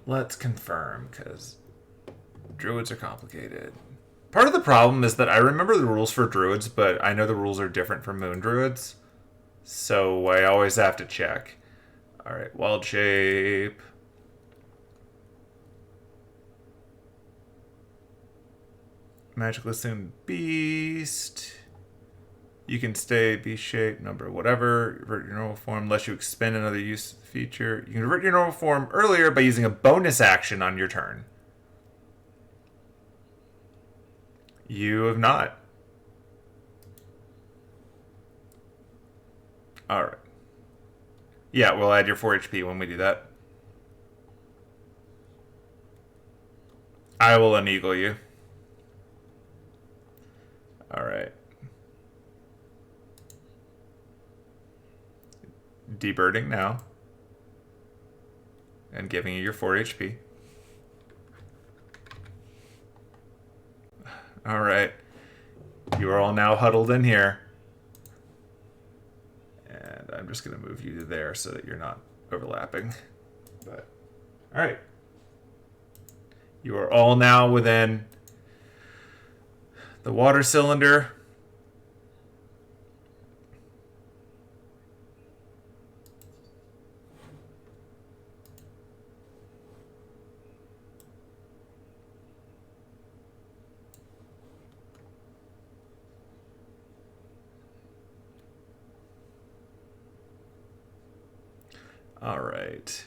[SPEAKER 1] let's confirm, because druids are complicated. Part of the problem is that I remember the rules for druids, but I know the rules are different for moon druids, so I always have to check. Alright, wild shape. Magically assumed beast. You can stay beast shape, number, whatever. Revert your normal form unless you expend another use feature. You can revert your normal form earlier by using a bonus action on your turn. You have not. Alright. Yeah, we'll add your 4 HP when we do that. I will uneagle you. Alright. Debirding now. And giving you your 4 HP. Alright. You are all now huddled in here. And I'm just going to move you to there so that you're not overlapping. But, alright. You are all now within the water cylinder. All right.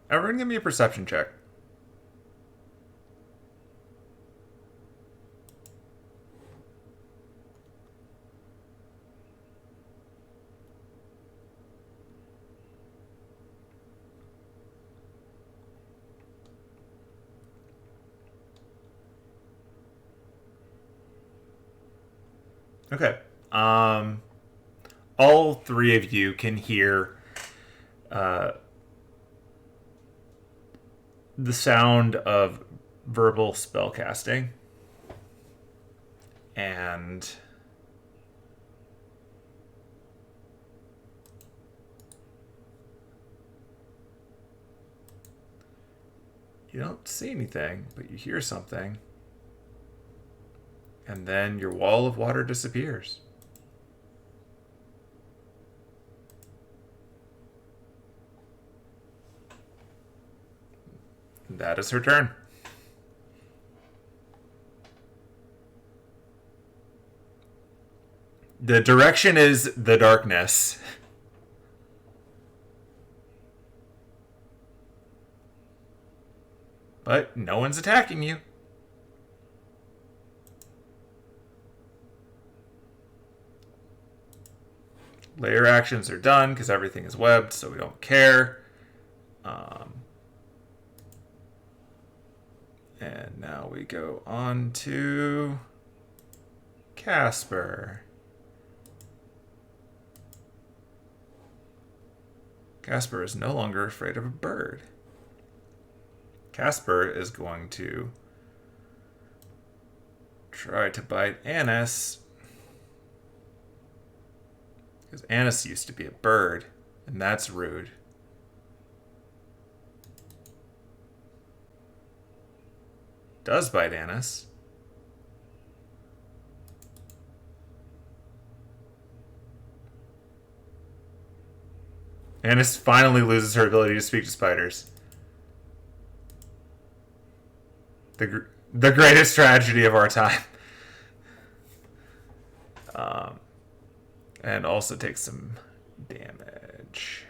[SPEAKER 1] Everyone give me a perception check. Okay. All three of you can hear the sound of verbal spellcasting. And you don't see anything, but you hear something. And then your wall of water disappears. That is her turn. The direction is the darkness. But no one's attacking you. Layer actions are done because everything is webbed, so we don't care. And now we go on to Casper. Casper is no longer afraid of a bird. Casper is going to try to bite Annis. Because Annis used to be a bird, and that's rude. Does bite Annis. Annis finally loses her ability to speak to spiders. The greatest tragedy of our time. And also takes some damage.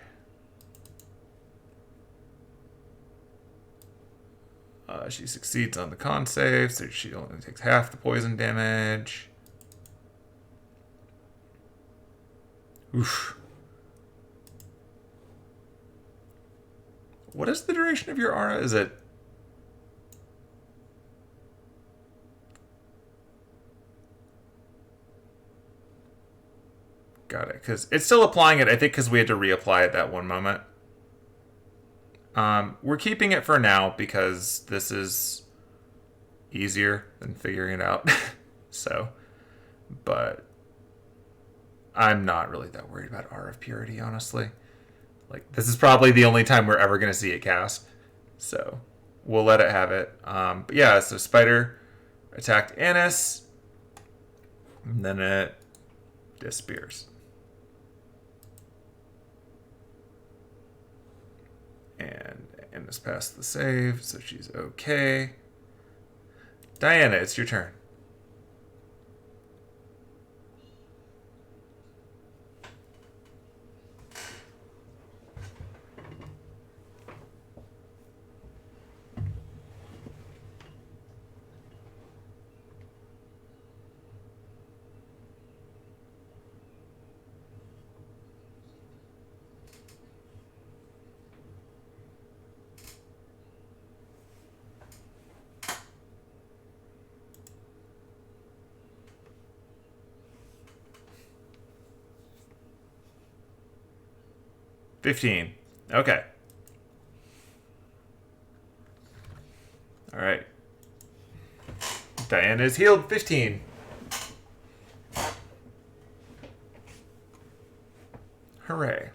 [SPEAKER 1] She succeeds on the con save, so she only takes half the poison damage. Oof. What is the duration of your aura? Is it... got it. Because it's still applying it, I think, because we had to reapply it that one moment. We're keeping it for now because this is easier than figuring it out. So, but I'm not really that worried about R of Purity, honestly. Like, this is probably the only time we're ever going to see it cast. So, we'll let it have it. But yeah, so Spider attacked Annis. And then it disappears. And Annis passed the save, so she's okay. Diana, it's your turn. $15. Okay. All right. Diana is healed. 15. Hooray.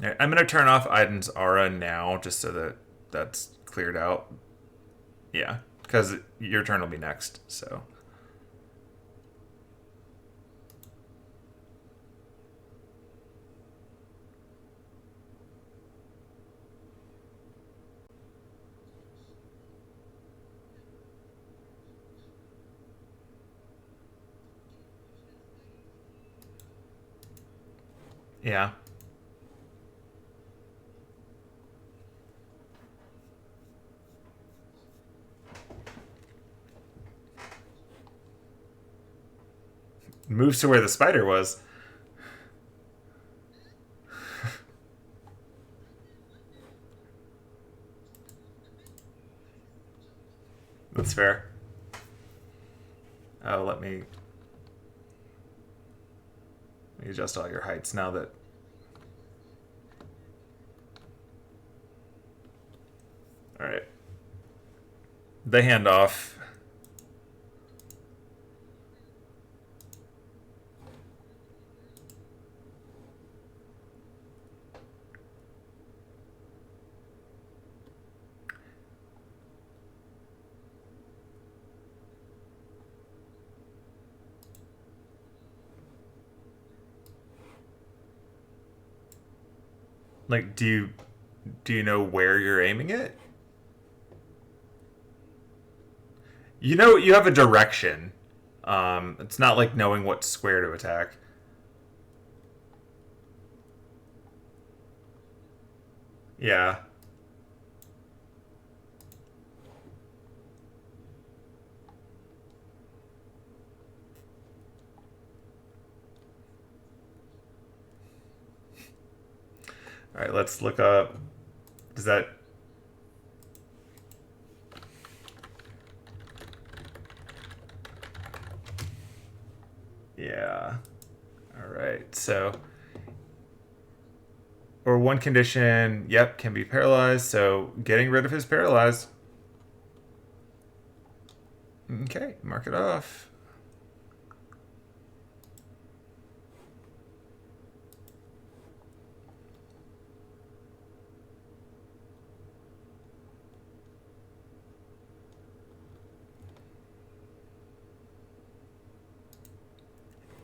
[SPEAKER 1] All right, I'm going to turn off Aiden's aura now just so that that's cleared out. Yeah, because your turn will be next, so... Yeah. Moves to where the spider was. That's fair. Oh, let me adjust all your heights now that... Alright. The handoff. Like, do you know where you're aiming it? You know, you have a direction. It's not like knowing what square to attack. Yeah. All right, let's look up. Does that... Yeah. All right, so... Or one condition, yep, can be paralyzed, so getting rid of his paralyzed. Okay, mark it off.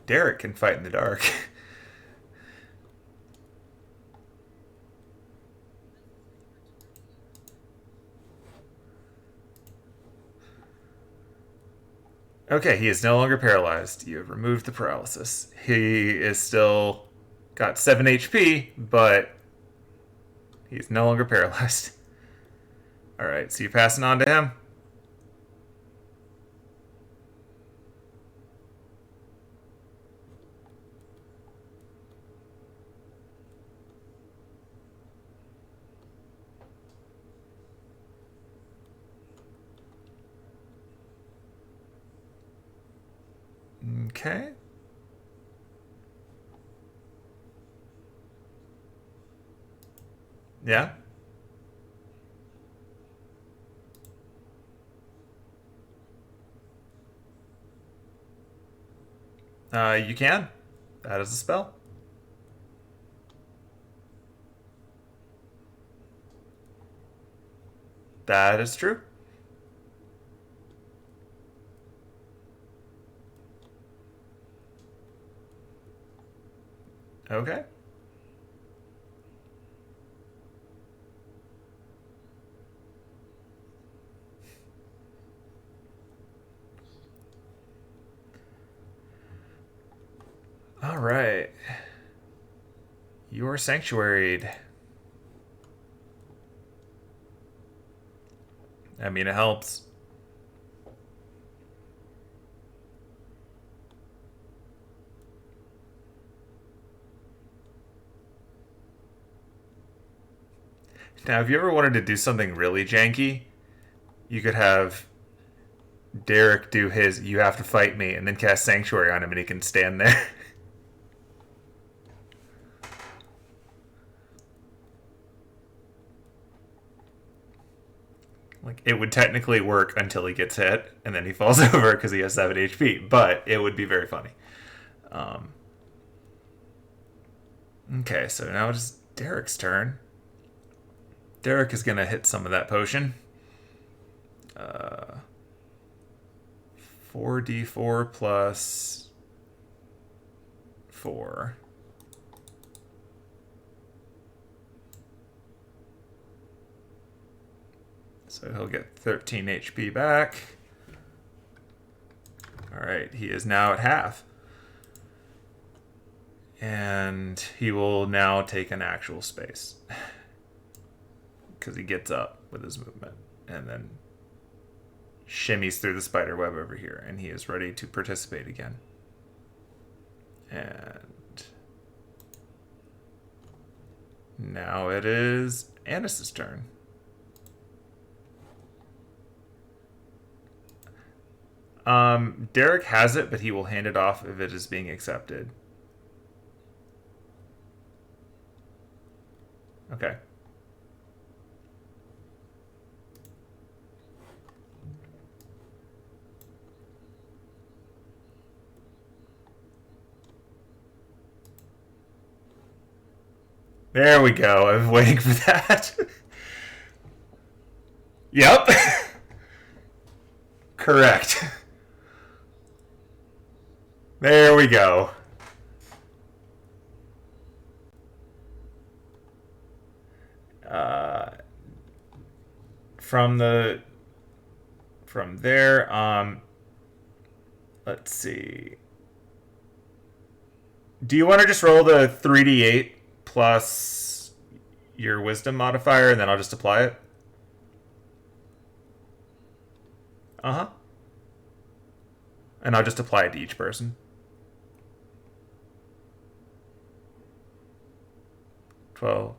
[SPEAKER 1] Derek can fight in the dark. Okay, he is no longer paralyzed. You have removed the paralysis. He is still got 7 HP, but he's no longer paralyzed. Alright, so you're passing on to him? Okay. Yeah. You can. That is a spell. That is true. Okay. All right. You're sanctuaried. I mean, it helps. Now, if you ever wanted to do something really janky, you could have Derek do his "You have to fight me" and then cast Sanctuary on him, and he can stand there. Like, it would technically work until he gets hit, and then he falls over because he has 7 HP. But it would be very funny. Okay, so now it's Derek's turn. Derek is gonna hit some of that potion. 4d4 plus 4. So he'll get 13 HP back. Alright, he is now at half. And he will now take an actual space. Because he gets up with his movement. And then shimmies through the spider web over here. And he is ready to participate again. And now it is Anis's turn. Derek has it, but he will hand it off if it is being accepted. Okay. There we go. I was waiting for that. Yep. Correct. There we go. From there, let's see. Do you want to just roll the 3d8 plus your wisdom modifier, and then I'll just apply it? Uh-huh. And I'll just apply it to each person. 12.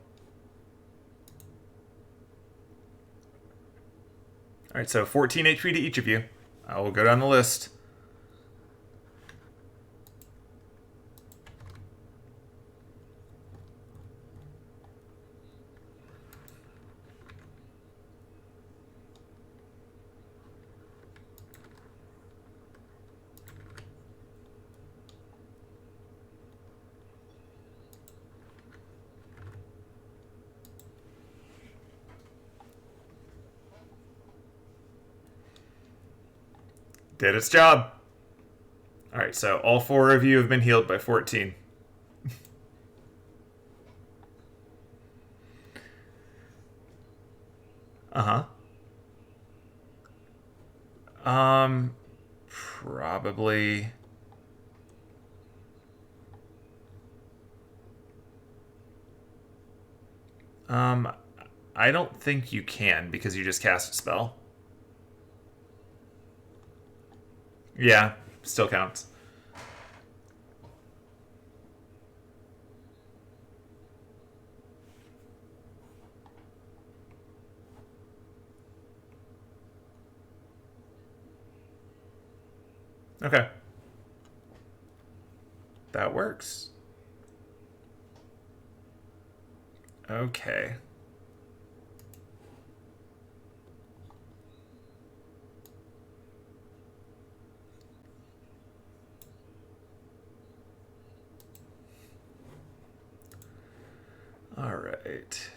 [SPEAKER 1] Alright, so 14 HP to each of you. I will go down the list. Did its job. Alright, so all 4 of you have been healed by 14. Uh-huh. Probably. I don't think you can because you just cast a spell. Yeah, still counts. Okay. That works. Okay. All right.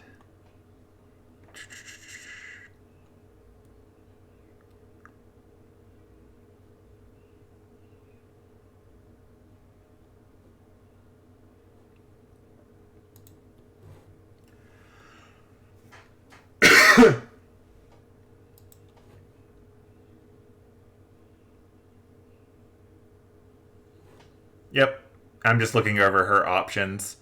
[SPEAKER 1] Yep. I'm just looking over her options.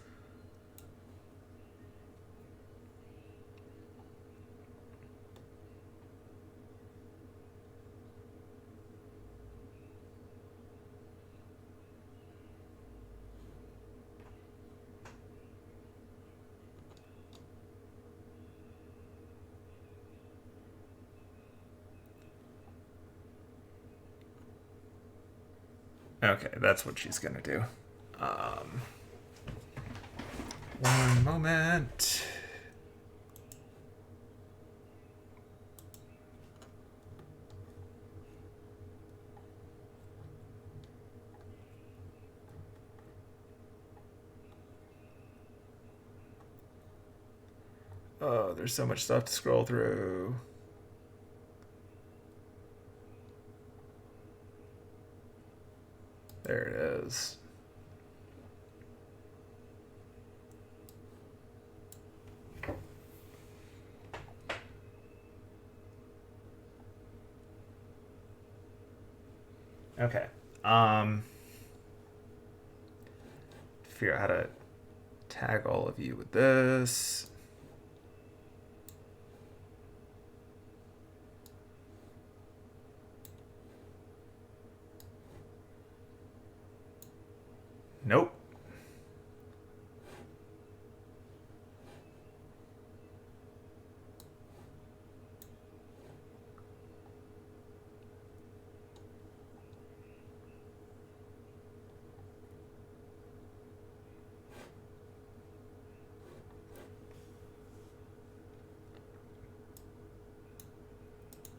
[SPEAKER 1] Okay, that's what she's gonna do. One moment. Oh, there's so much stuff to scroll through. There it is. Okay. Figure out how to tag all of you with this. Nope.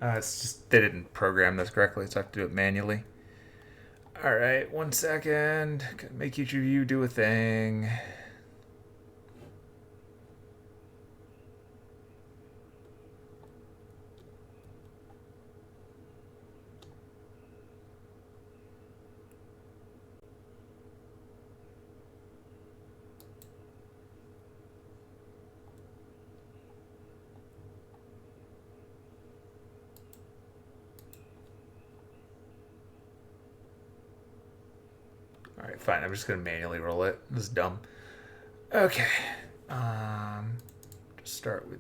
[SPEAKER 1] It's just they didn't program this correctly, so I have to do it manually. All right, 1 second. Gonna make each of you do a thing. All right, fine. I'm just gonna manually roll it. This is dumb. Okay. Just start with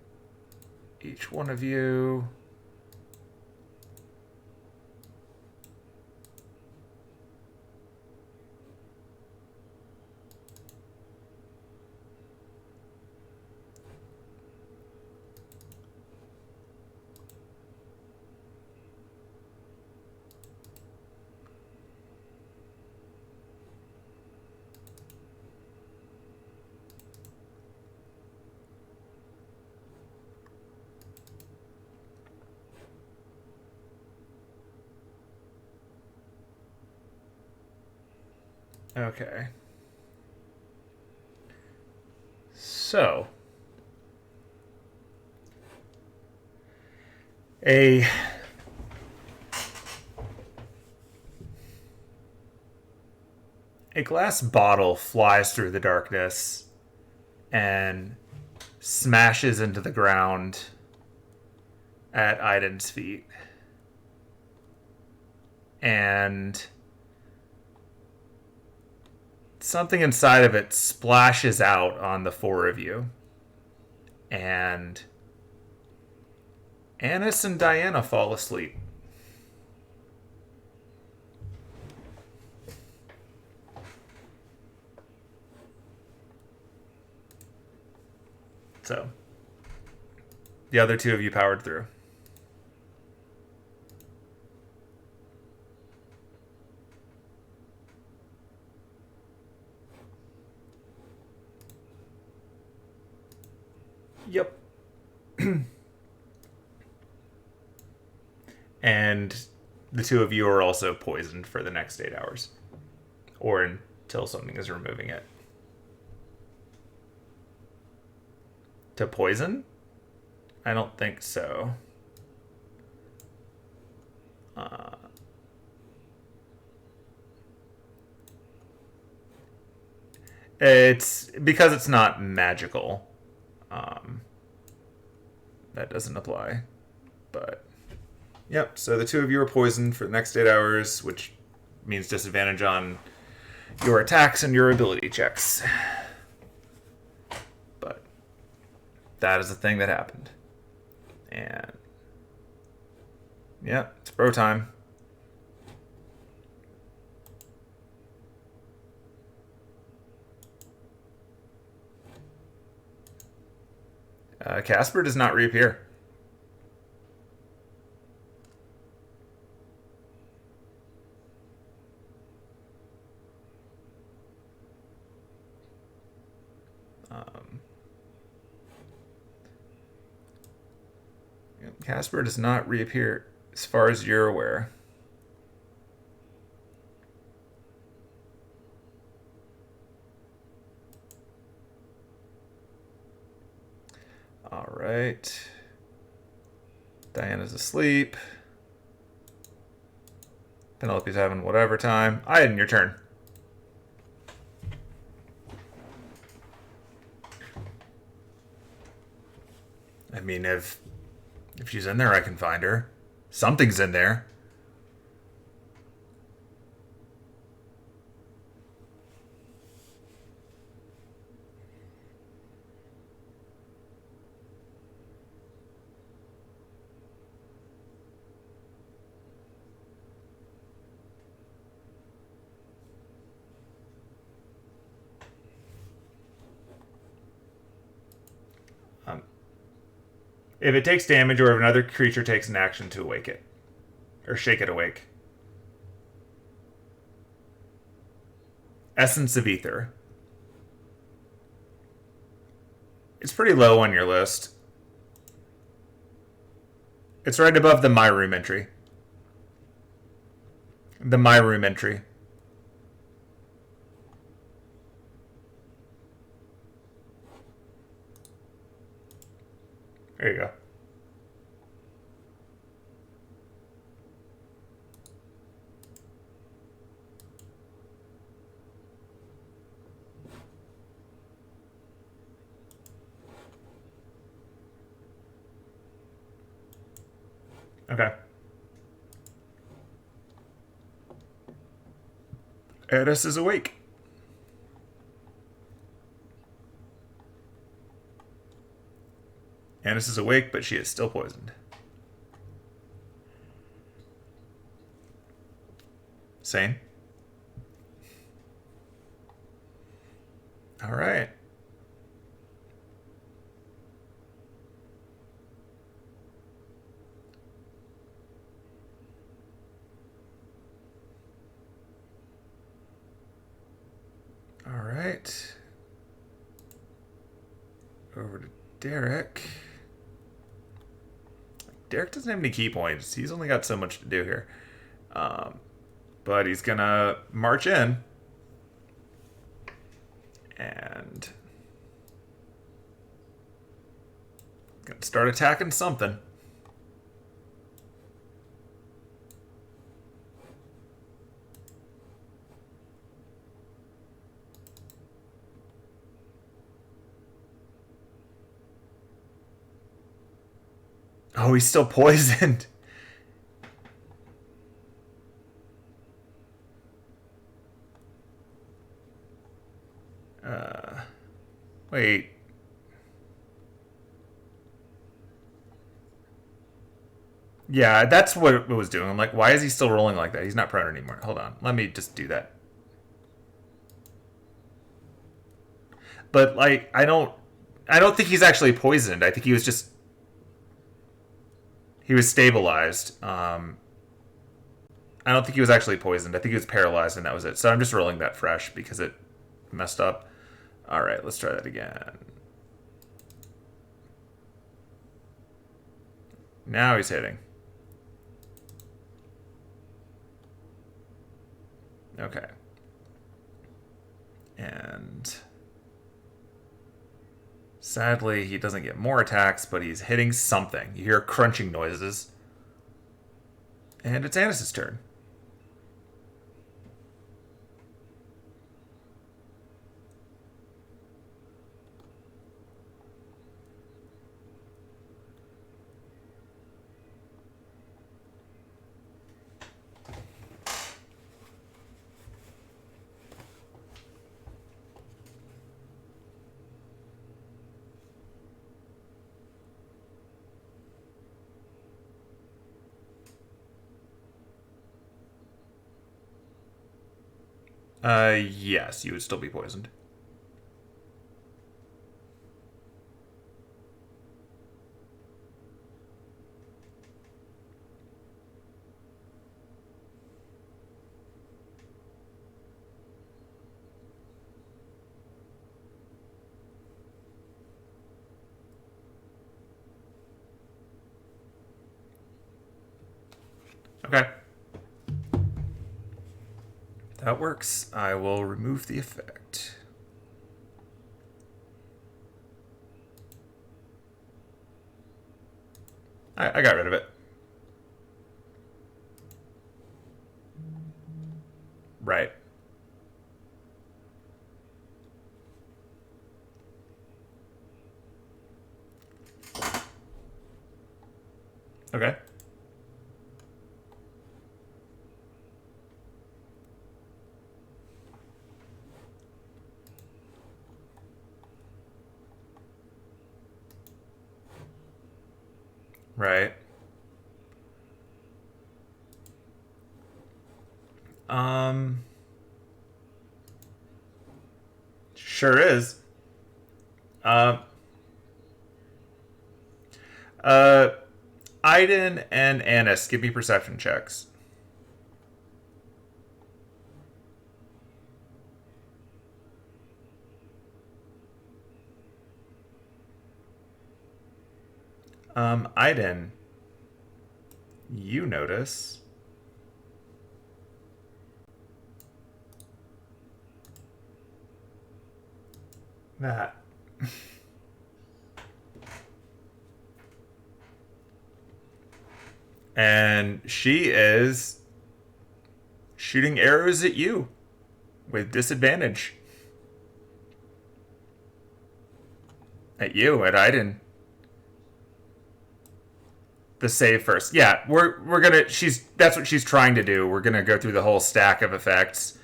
[SPEAKER 1] each one of you. Okay. So, a glass bottle flies through the darkness and smashes into the ground at Aiden's feet. And something inside of it splashes out on the four of you. And Annis and Diana fall asleep. So, the other two of you powered through. And the two of you are also poisoned for the next 8 hours. Or until something is removing it. To poison? I don't think so. It's because it's not magical. That doesn't apply. But, yep, so the two of you are poisoned for the next 8 hours, which means disadvantage on your attacks and your ability checks. But that is the thing that happened. And, yeah, it's bro time. Casper does not reappear. Casper does not reappear as far as you're aware. All right. Diana's asleep. Penelope's having whatever time. Aiden, your turn. I mean, if she's in there, I can find her. Something's in there. If it takes damage or if another creature takes an action to awake it. Or shake it awake. Essence of Ether. It's pretty low on your list. It's right above the My Room entry. The My Room entry. There you go. Okay. Eris is awake. Anis is awake, but she is still poisoned. Sane? All right. All right. Over to Derek. Derek doesn't have any key points. He's only got so much to do here. But he's going to march in. And gonna start attacking something. Oh, he's still poisoned. Wait. Yeah, that's what it was doing. I'm like, why is he still rolling like that? He's not prone anymore. Hold on. Let me just do that. But like, I don't think he's actually poisoned. I think he was stabilized. I don't think he was actually poisoned. I think he was paralyzed and that was it. So I'm just rolling that fresh because it messed up. All right, let's try that again. Now he's hitting. Okay. And sadly, he doesn't get more attacks, but he's hitting something. You hear crunching noises. And it's Anis's turn. Yes, you would still be poisoned. Okay. That works. I will remove the effect. I got rid of it. Right. Okay. Right. Sure is. Um, uh, Aiden and Anis, give me perception checks. Aiden, you notice that and she is shooting arrows at you with disadvantage. At you, at Aiden. The save first. Yeah, we're gonna. That's what she's trying to do. We're gonna go through the whole stack of effects.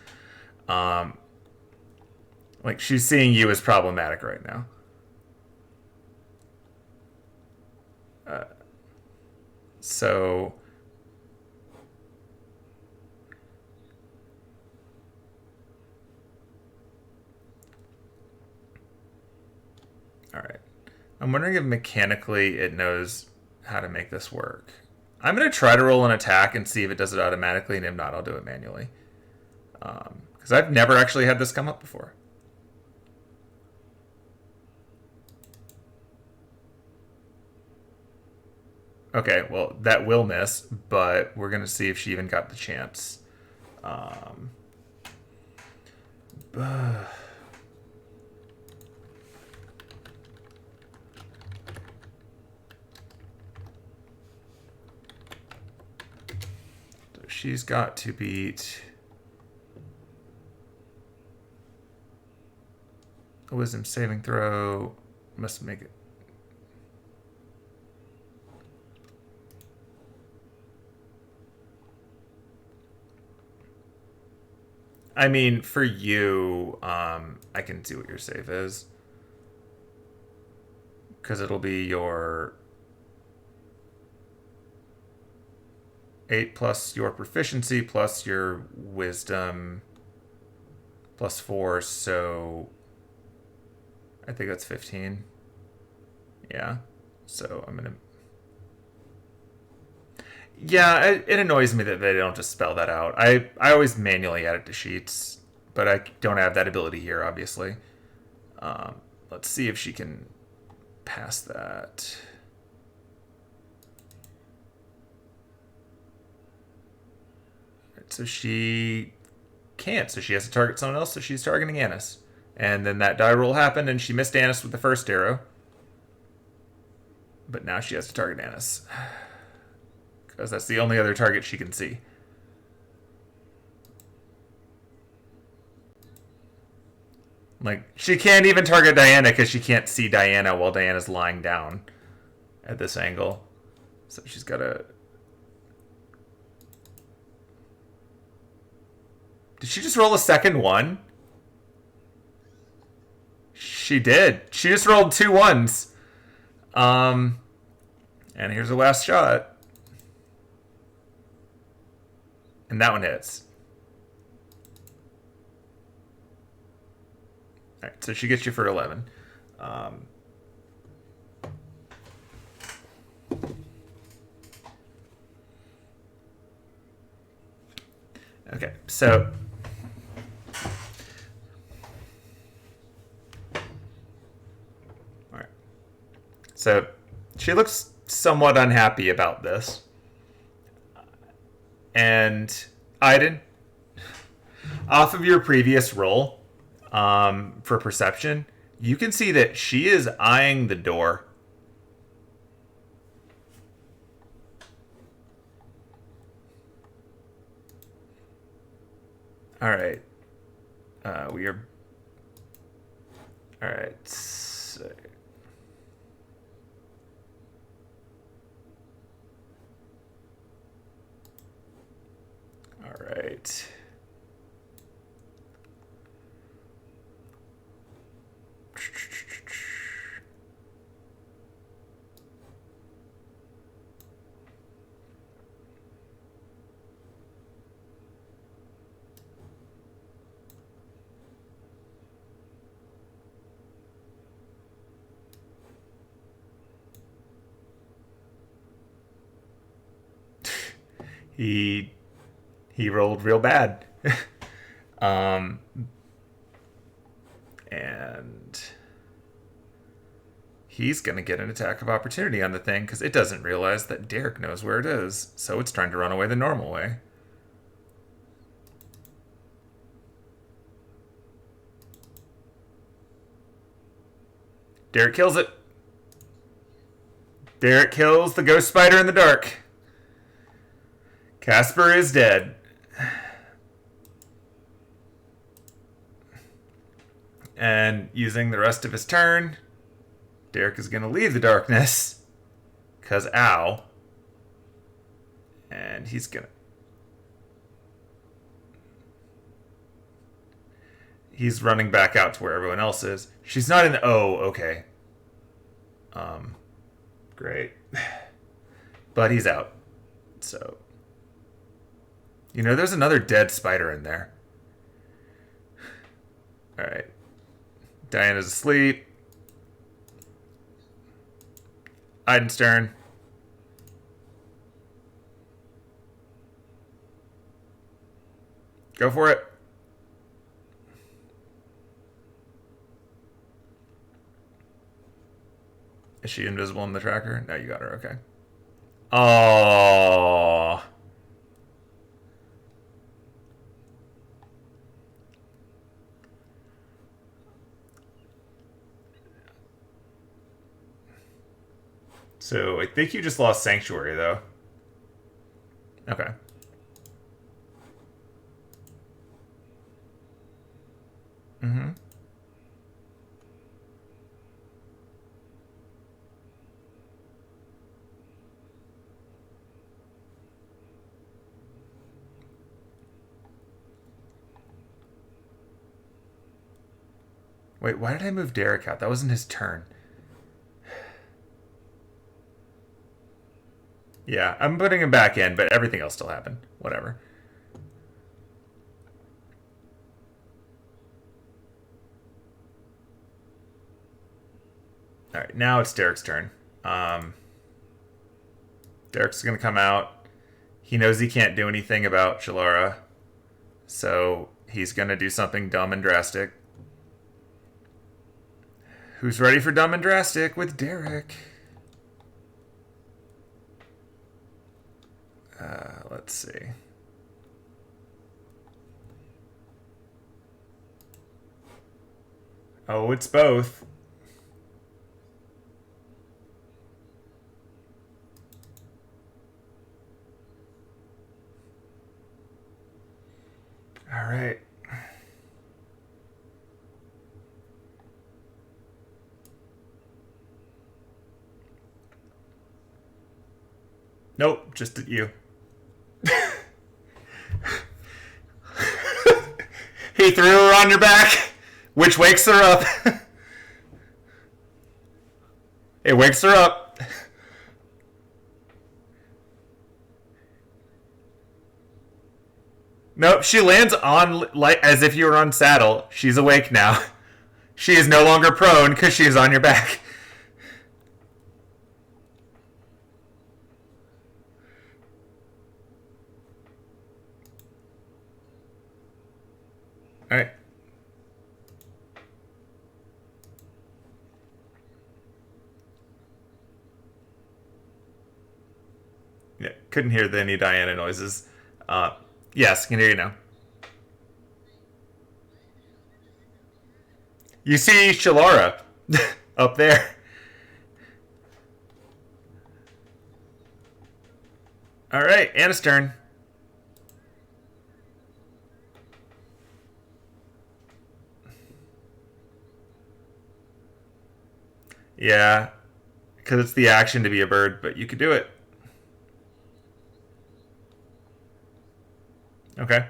[SPEAKER 1] Um, like she's seeing you as problematic right now. So all right. I'm wondering if mechanically it knows how to make this work. I'm going to try to roll an attack and see if it does it automatically, and if not, I'll do it manually. Because I've never actually had this come up before. Okay, well, that will miss, but we're going to see if she even got the chance. Um, she's got to beat a wisdom saving throw. Must make it. I mean, for you, I can see what your save is. Because it'll be your 8 plus your proficiency plus your wisdom plus 4, so I think that's 15. Yeah. So I'm going to. Yeah, it annoys me that they don't just spell that out. I always manually add it to sheets, but I don't have that ability here, obviously. Let's see if she can pass that. So she can't. So she has to target someone else. So she's targeting Annis. And then that die roll happened, and she missed Annis with the first arrow. But now she has to target Annis. Because that's the only other target she can see. Like, she can't even target Diana because she can't see Diana while Diana's lying down at this angle. So she's got to... Did she just roll a second one? She did. She just rolled 2 ones. And here's the last shot. And that one hits. Alright, so she gets you for 11. Okay, so... Alright. So, she looks somewhat unhappy about this. And, Aiden, off of your previous roll, for perception, you can see that she is eyeing the door. All right. We are... All right. So... All right. He rolled real bad. And he's going to get an attack of opportunity on the thing because it doesn't realize that Derek knows where it is. So it's trying to run away the normal way. Derek kills it. Derek kills the ghost spider in the dark. Casper is dead. And using the rest of his turn, Derek is going to leave the darkness. Because ow. And he's going to... He's running back out to where everyone else is. She's not in the... Oh, okay. Great. But he's out. So... You know, there's another dead spider in there. Alright. Diana's asleep. Aiden's turn. Go for it. Is she invisible in the tracker? No, you got her. Okay. Oh. So I think you just lost Sanctuary, though. Okay. Mm-hmm. Wait, why did I move Derek out? That wasn't his turn. Yeah, I'm putting him back in, but everything else still happened. Whatever. Alright, now it's Derek's turn. Derek's going to come out. He knows he can't do anything about Shelara. So he's going to do something dumb and drastic. Who's ready for dumb and drastic with Derek? Let's see. Oh, it's both. All right. Nope, just you. He threw her on your back, which wakes her up. It wakes her up. Nope, she lands on like as if you were on saddle. She's awake now. She is no longer prone because she is on your back. All right. Yeah, couldn't hear any Diana noises. Yes, can hear you now. You see Shelara up there. All right, Anna's turn. Yeah, because it's the action to be a bird, but you could do it. Okay.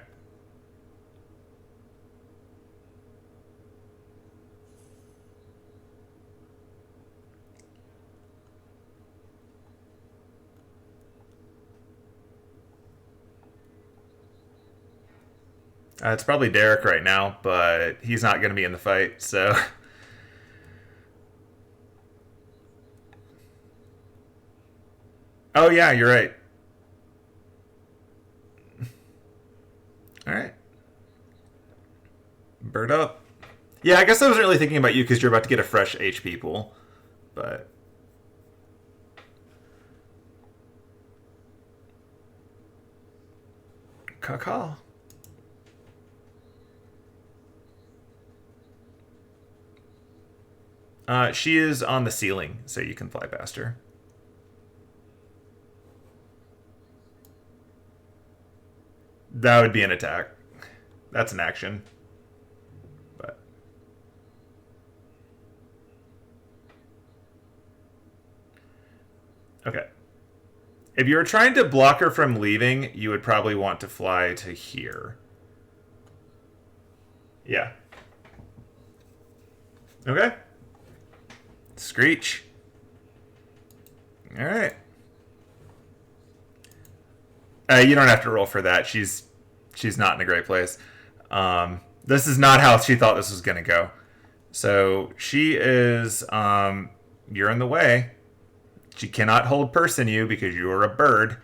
[SPEAKER 1] It's probably Derek right now, but he's not going to be in the fight, so. Oh, yeah, you're right. All right. Bird up. Yeah, I guess I wasn't really thinking about you because you're about to get a fresh HP pool, but. Caw. She is on the ceiling, so you can fly past her. That would be an attack. That's an action. But okay. If you were trying to block her from leaving, you would probably want to fly to here. Yeah. Okay. Screech. All right. You don't have to roll for that. She's not in a great place. This is not how she thought this was going to go. So she is. You're in the way. She cannot hold person you because you are a bird.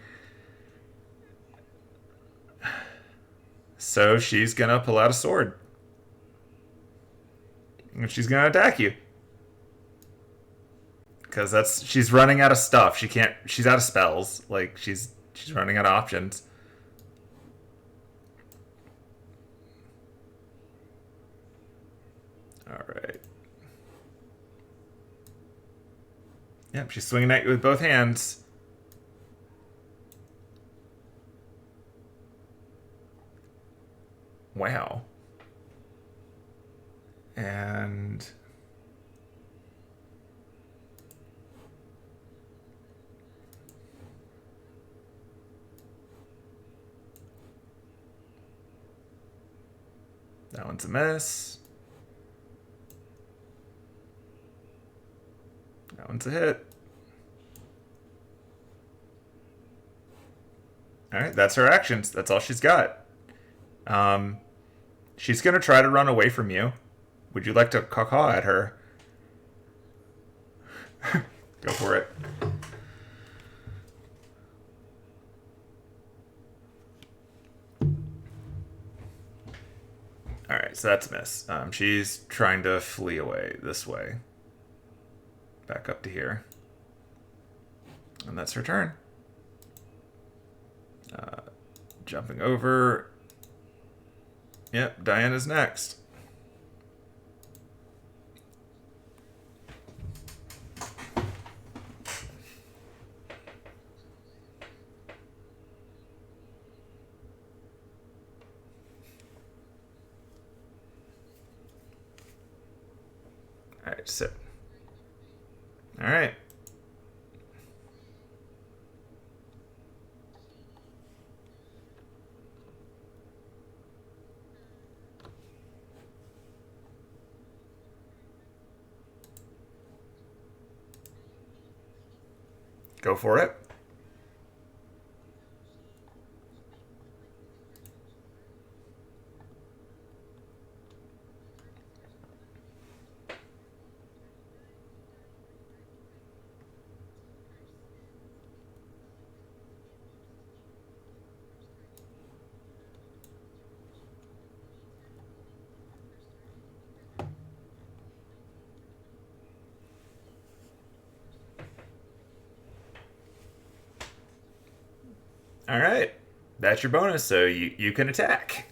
[SPEAKER 1] So she's gonna pull out a sword. And she's gonna attack you. Because she's running out of stuff. She's out of spells. Like she's running out of options. Alright. Yep, she's swinging at you with both hands. Wow. And that one's a miss. That one's a hit. Alright, that's her actions. That's all she's got. She's gonna try to run away from you. Would you like to caw at her? Go for it. Alright, so that's a miss. She's trying to flee away this way. Back up to here. And that's her turn. Jumping over. Yep, Diana's next. right, so. All right. Go for it. All right. That's your bonus, so you can attack.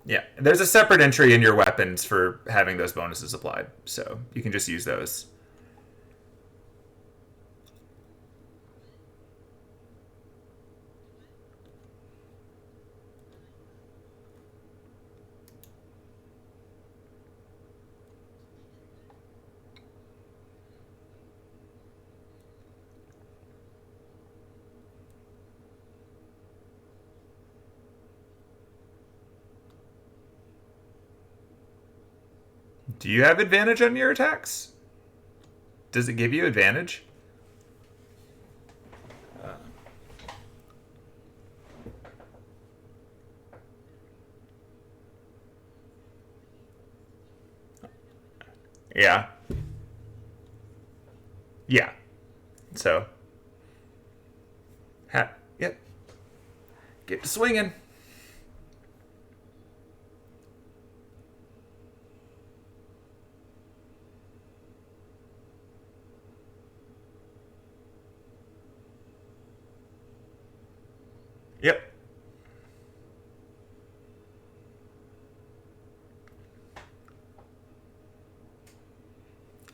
[SPEAKER 1] Yeah, there's a separate entry in your weapons for having those bonuses applied, so you can just use those. Do you have advantage on your attacks? Does it give you advantage? Yeah. Yeah. So. Yep. Get to swinging. Yep.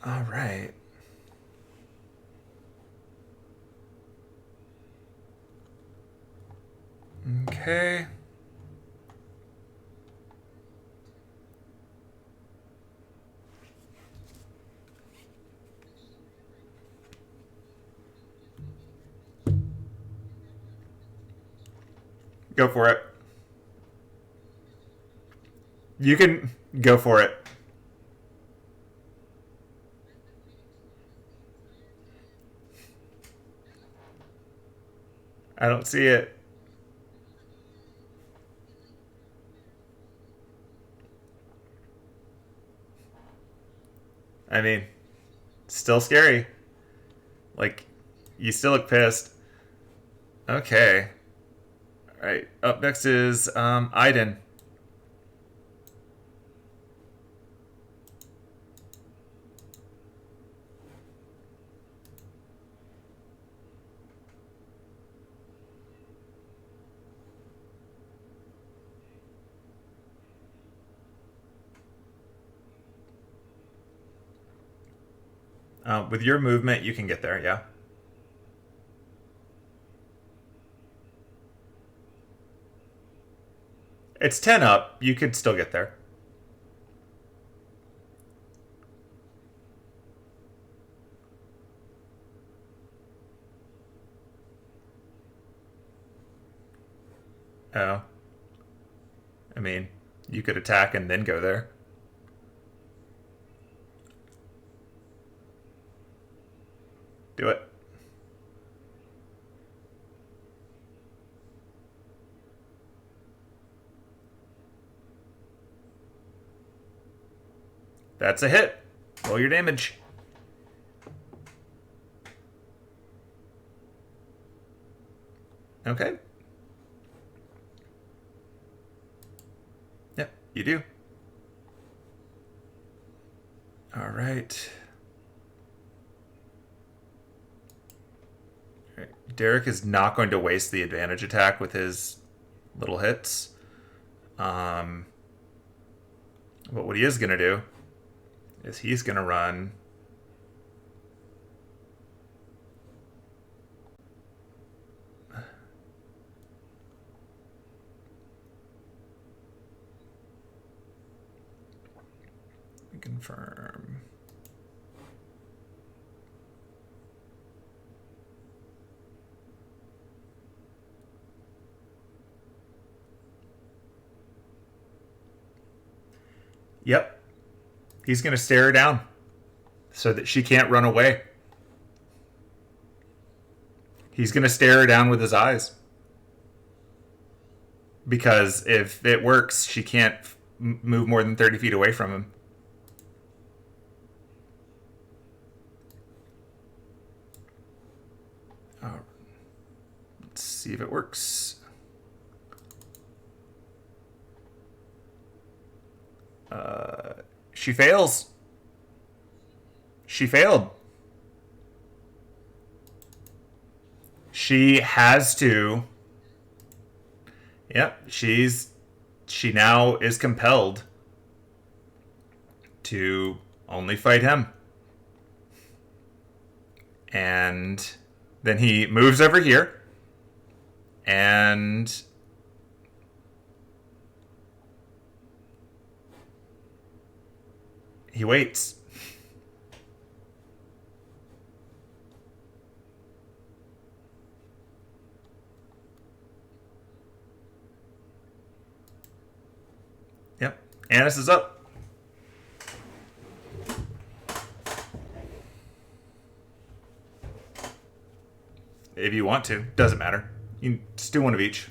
[SPEAKER 1] All right. Okay. Go for it. You can go for it. I don't see it. I mean, still scary. Like, you still look pissed. Okay. All right. Up next is Aiden. With your movement, you can get there, yeah? It's 10 up. You could still get there. Oh. I mean, you could attack and then go there. Do it. That's a hit. Roll your damage. Okay. Yep, you do. All right. All right. Derek is not going to waste the advantage attack with his little hits. But what he is going to do is he's going to run Confirm. Yep. He's going to stare her down so that she can't run away. He's going to stare her down with his eyes. Because if it works, she can't move more than 30 feet away from him. Oh. Let's see if it works. She fails. She failed. She has to. Yep, she now is compelled to only fight him. And then he moves over here and he waits. Yep. Annis is up. If you want to. Doesn't matter. You can just do one of each.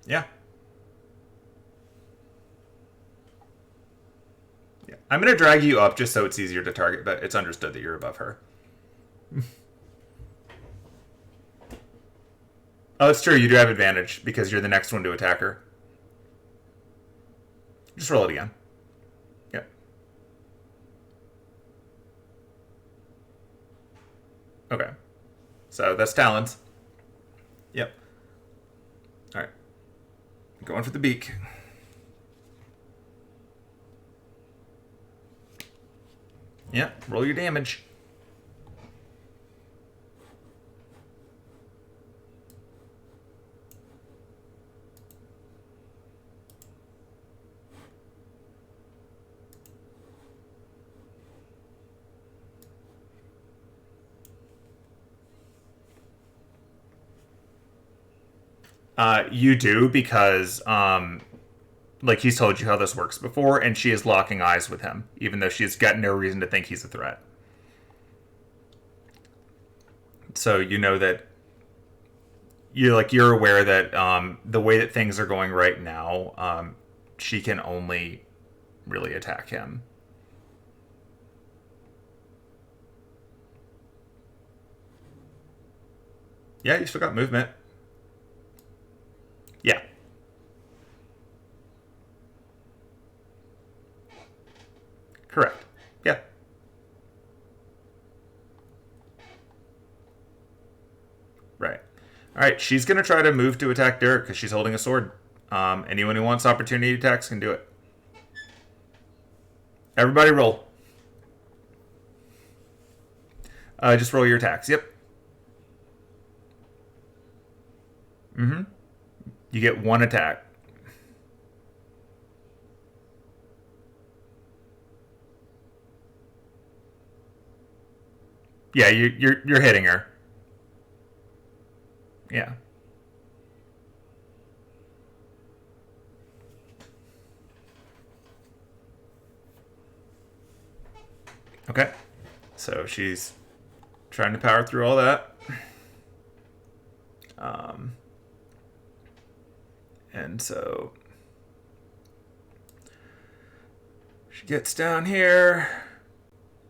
[SPEAKER 1] Yeah. Yeah. I'm going to drag you up just so it's easier to target, but it's understood that you're above her. Oh, it's true. You do have advantage because you're the next one to attack her. Just roll it again. Yep. Okay. So that's talons. Yep. All right. Going for the beak. Yep. Roll your damage. You do because, like he's told you how this works before, and she is locking eyes with him, even though she's got no reason to think he's a threat. So you know that you're aware that the way that things are going right now, she can only really attack him. Yeah, you still got movement. Yeah. Correct. Yeah. Right. All right. She's going to try to move to attack Derek because she's holding a sword. Anyone who wants opportunity attacks can do it. Everybody roll. Just roll your attacks. Yep. Mm-hmm. You get one attack. Yeah, you're hitting her. Yeah. Okay. So she's trying to power through all that. And so she gets down here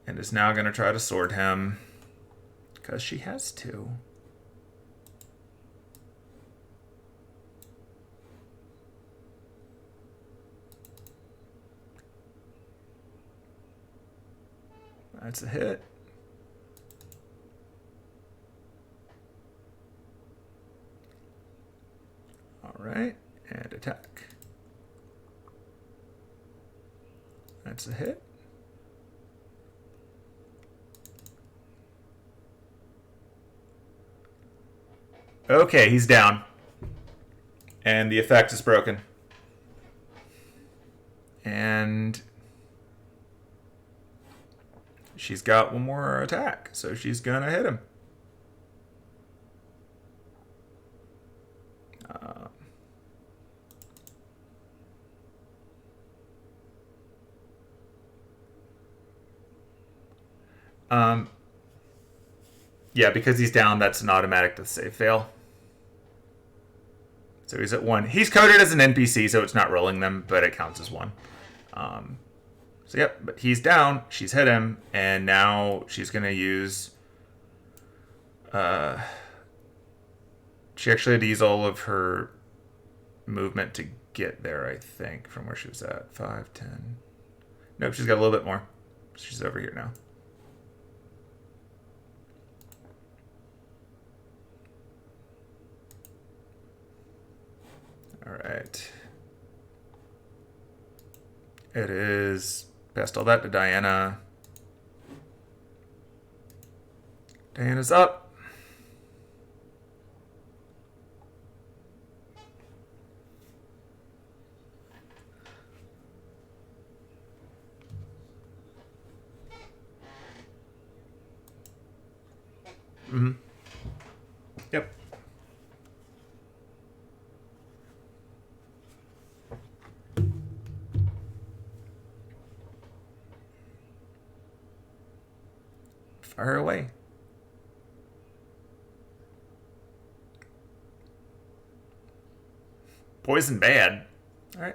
[SPEAKER 1] and is now going to try to sword him because she has to. That's a hit. All right, and attack. That's a hit. Okay, he's down. And the effect is broken. And she's got one more attack, so she's gonna hit him. Yeah, because he's down, that's an automatic death save fail. So he's at 1. He's coded as an NPC, so it's not rolling them, but it counts as 1. So yep, but he's down. She's hit him, and now she's gonna use. She actually had to use all of her movement to get there, I think, from where she was at. 5, 10. Nope, she's got a little bit more. She's over here now. All right. It is past all that to Diana. Diana's up. Mm-hmm. Yep. Fire away. Poison bad. All right.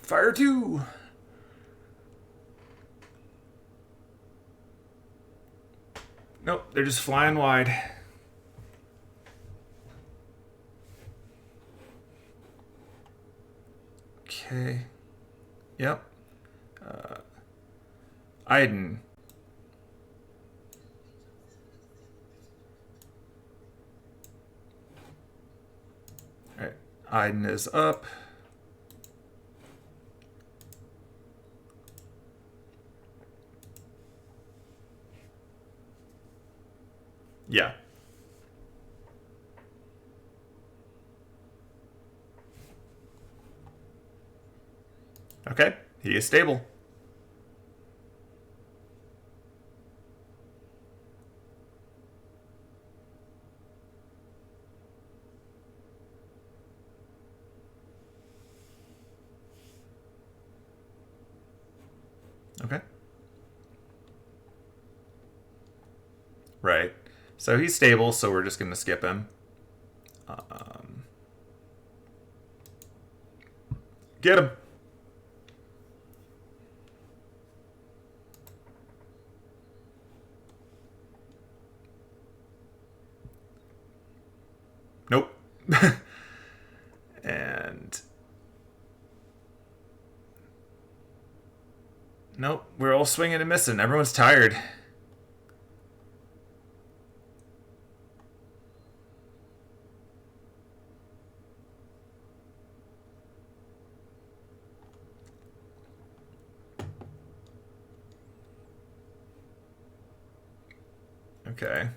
[SPEAKER 1] Fire 2. Nope, they're just flying wide. Okay. Yep. Iden. All right. Iden is up. Yeah. Okay, he is stable. Okay. Right. So he's stable, so we're just going to skip him. Get him. Nope. And nope, we're all swinging and missing. Everyone's tired. Okay.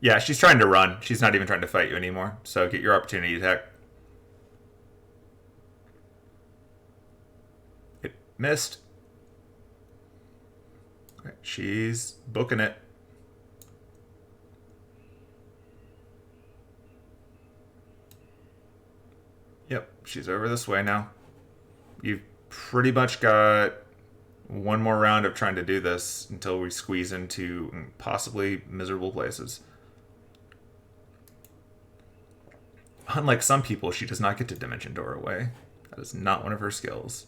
[SPEAKER 1] Yeah, she's trying to run. She's not even trying to fight you anymore. So get your opportunity attack. It missed. Okay, she's booking it. Yep, she's over this way now. You've pretty much got one more round of trying to do this until we squeeze into possibly miserable places. Unlike some people, she does not get to Dimension Door away. That is not one of her skills.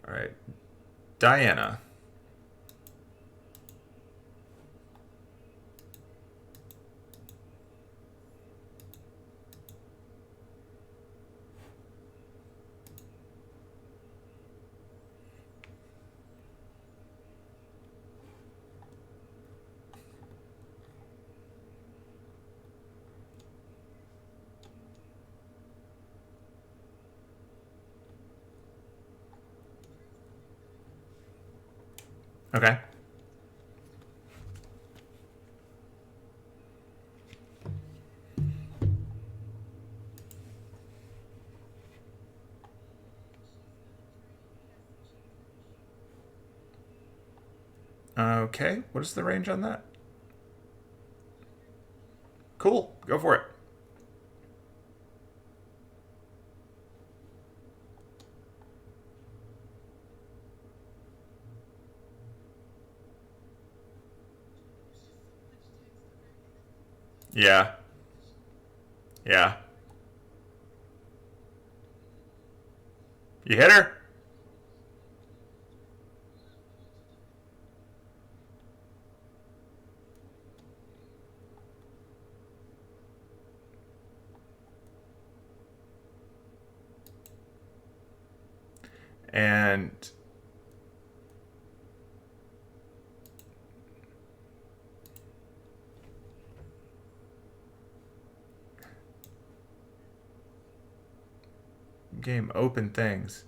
[SPEAKER 1] All right. Diana. Okay. Okay, what is the range on that? Cool, go for it. Yeah. Yeah. You hit her? And game open things.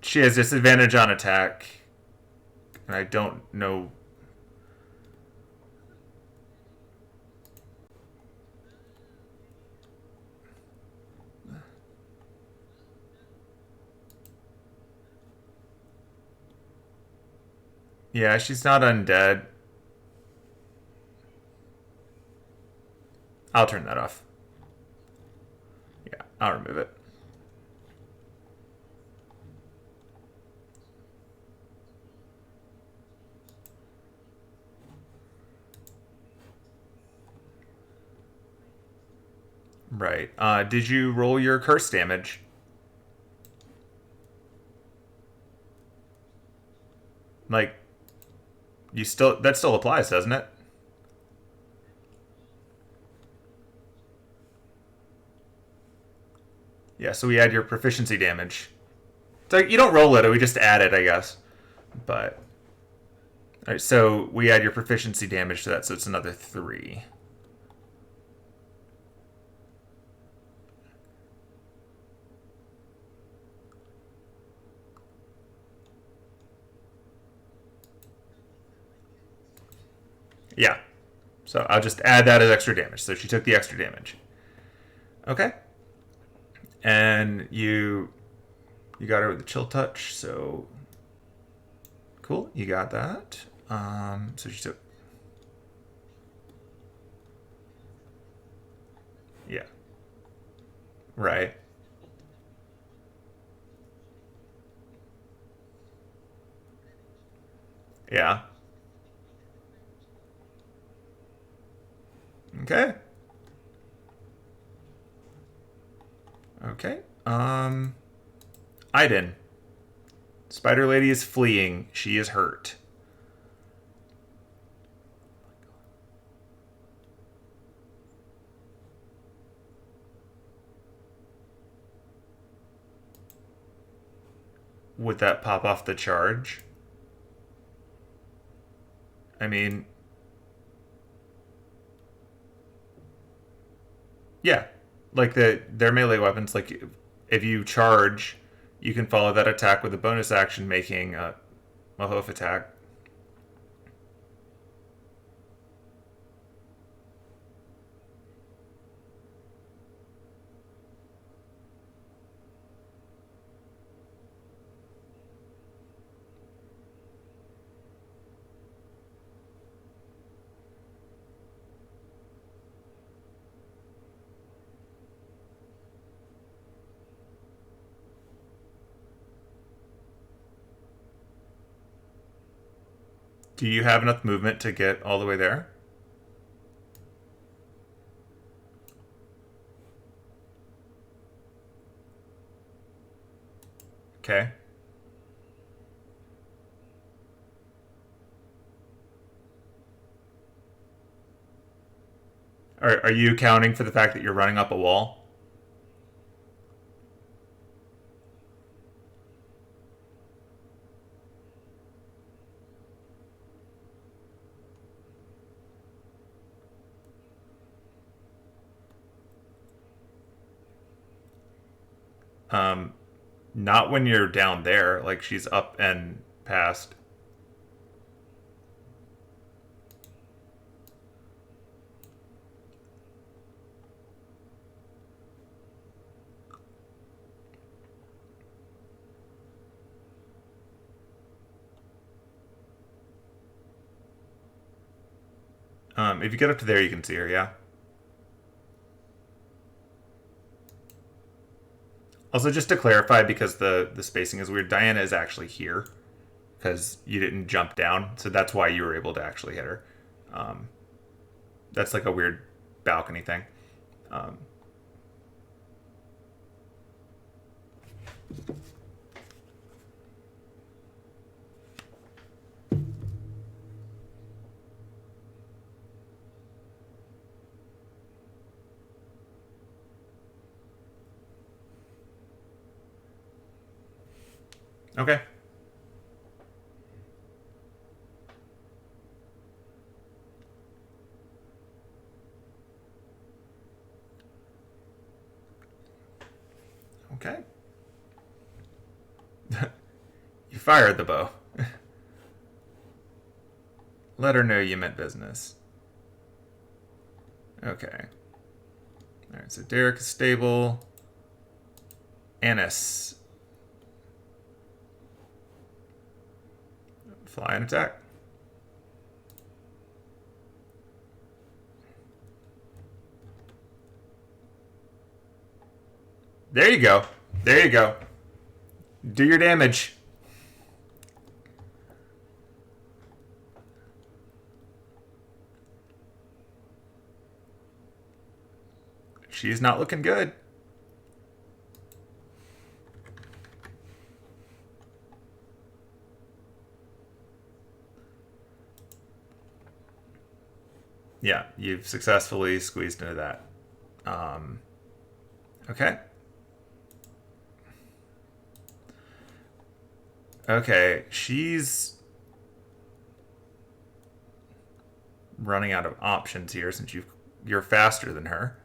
[SPEAKER 1] She has disadvantage on attack. And I don't know. Yeah, she's not undead. I'll turn that off. Yeah, I'll remove it. Right. Did you roll your curse damage? Like, you still that still applies, doesn't it? Yeah. So we add your proficiency damage. So you don't roll it; we just add it, I guess. But all right, so we add your proficiency damage to that, so it's another 3. Yeah. So I'll just add that as extra damage. So she took the extra damage. Okay. And you got her with the chill touch, so cool. You got that. So she took. Yeah. Right. Yeah. Okay. Okay. Aiden. Spider Lady is fleeing. She is hurt. Would that pop off the charge? I mean, yeah. Like their melee weapons, like if you charge, you can follow that attack with a bonus action making a hoof attack. Do you have enough movement to get all the way there? Okay. Are you accounting for the fact that you're running up a wall? Um, Not when you're down there. Like she's up and past. If you get up to there, you can see her, yeah? Also, just to clarify, because the spacing is weird, Diana is actually here. Because you didn't jump down, so that's why you were able to actually hit her. That's like a weird balcony thing. Okay. Okay. You fired the bow. Let her know you meant business. Okay. Alright, so Derek is stable. Annis. Fly and attack. There you go. There you go. Do your damage. She's not looking good. Yeah, you've successfully squeezed into that. Okay. Okay, she's running out of options here since you're faster than her.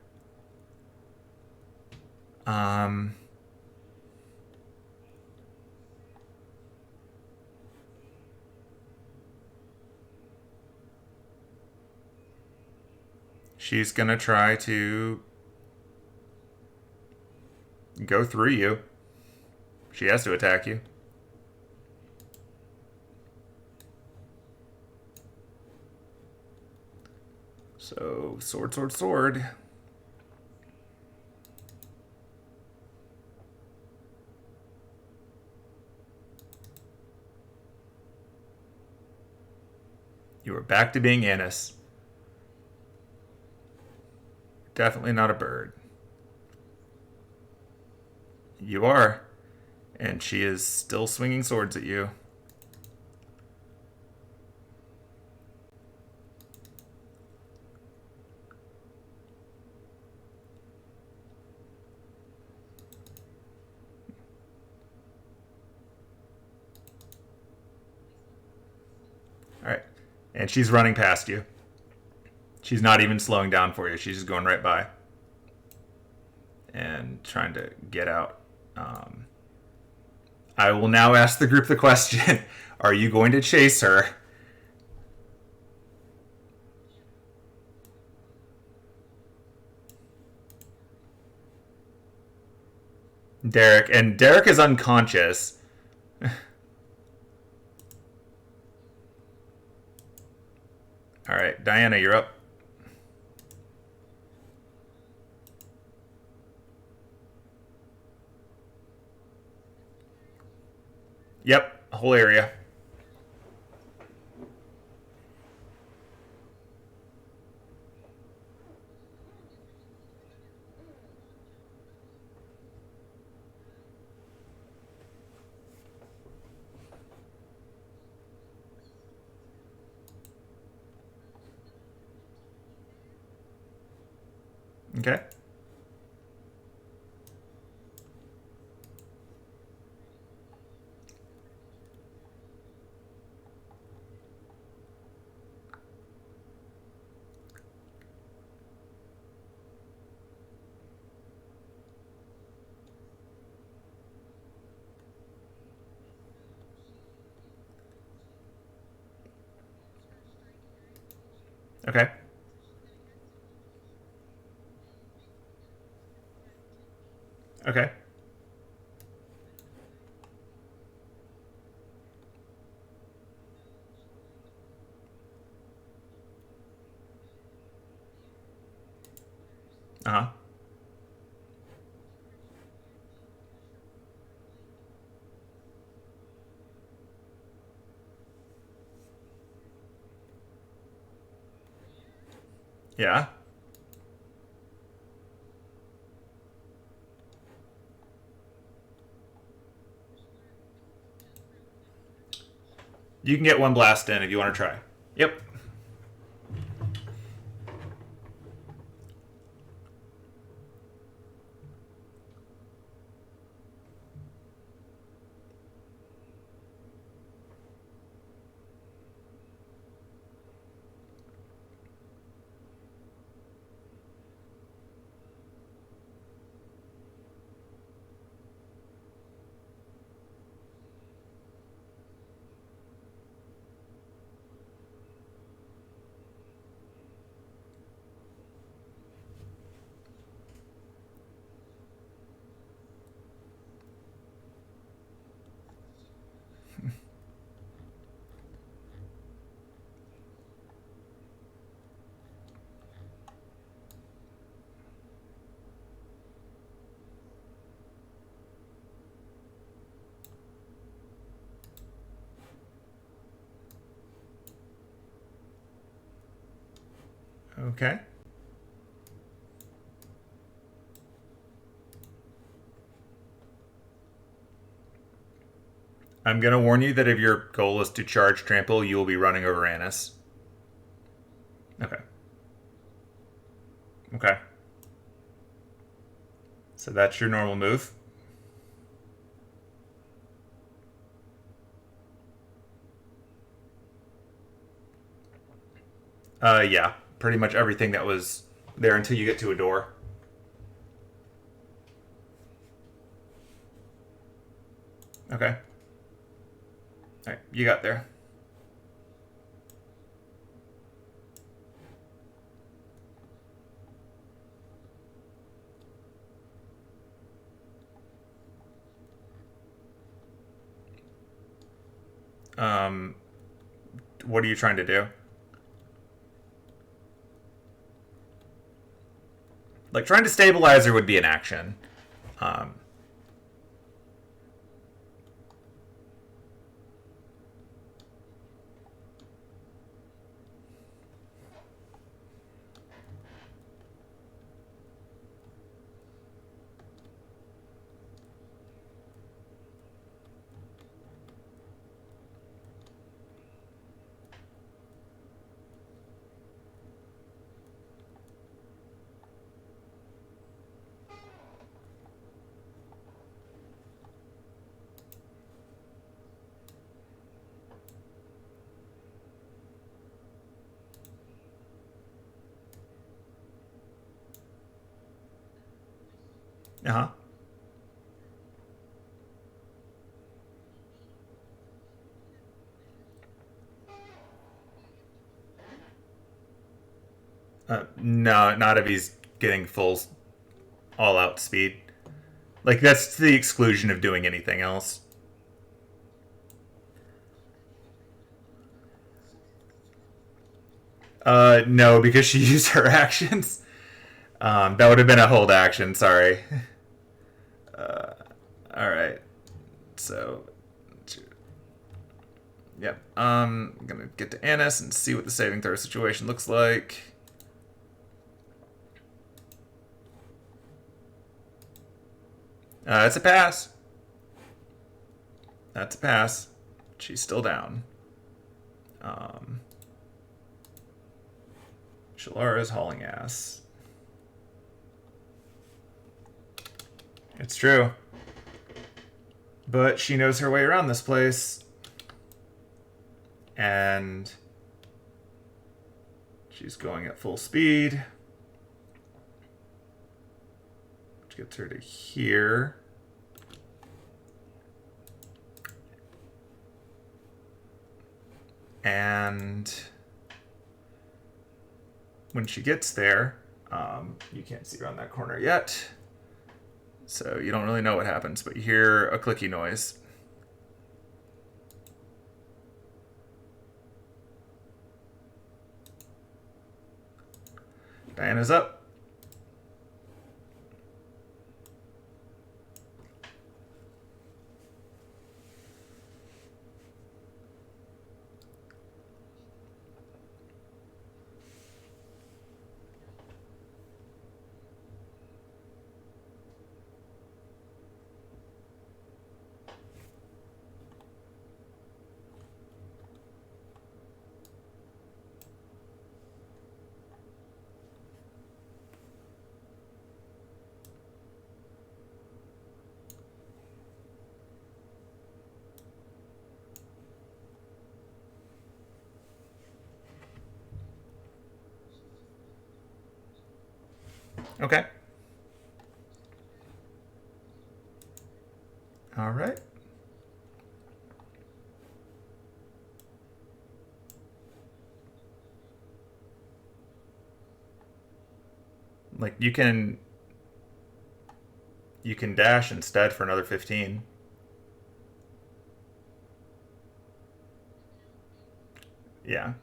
[SPEAKER 1] She's gonna try to go through you. She has to attack you. So, sword, sword, sword. You are back to being Annis. Definitely not a bird. You are. And she is still swinging swords at you. Alright. And she's running past you. She's not even slowing down for you. She's just going right by. And trying to get out. I will now ask the group the question. Are you going to chase her? Derek. And Derek is unconscious. Alright, Diana, you're up. Yep, whole area. Okay. Okay. Okay. Uh-huh. Yeah. You can get one blast in if you want to try. Yep. Okay. I'm going to warn you that if your goal is to charge trample, you will be running over Annis. Okay. Okay. So that's your normal move. Yeah. Pretty much everything that was there until you get to a door. Okay. All right. You got there. Um, what are you trying to do? Like, trying to stabilize her would be an action. Um, uh-huh. No, not if he's getting full all-out speed. Like, that's to the exclusion of doing anything else. No, because she used her actions. That would have been a hold action. Sorry. All right. So, yep. I'm gonna get to Annis and see what the saving throw situation looks like. It's a pass. That's a pass. She's still down. Shelara is hauling ass. It's true. But she knows her way around this place. And she's going at full speed. Which gets her to here. And when she gets there, you can't see around that corner yet. So you don't really know what happens, but you hear a clicky noise. Diana's up. Okay. All right. Like you can dash instead for another 15. Yeah.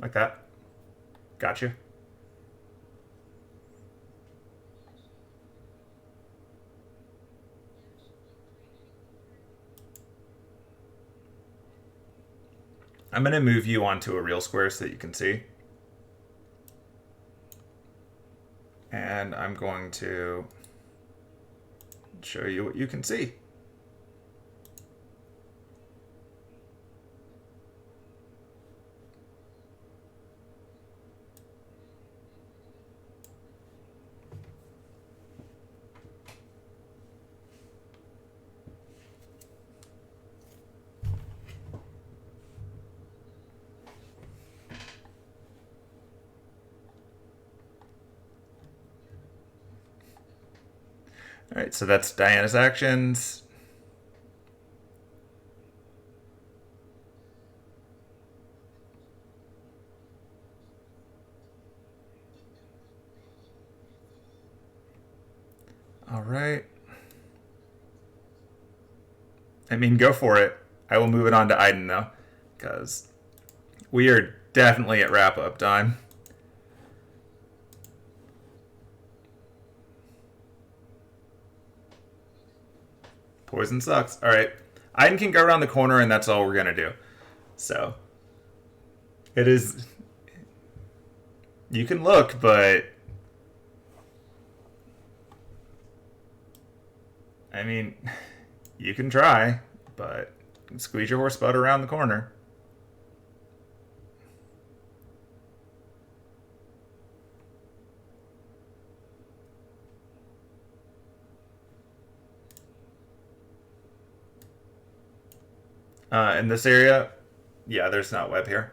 [SPEAKER 1] Like that. Got you. I'm going to move you onto a real square so that you can see. And I'm going to show you what you can see. All right, so that's Diana's actions. All right. I mean, go for it. I will move it on to Aiden, though, because we are definitely at wrap-up time. Poison sucks. All right. Aiden can go around the corner, and that's all we're going to do. So, it is... You can look, but... I mean, you can try, but squeeze your horse butt around the corner. In this area, yeah, there's not web here.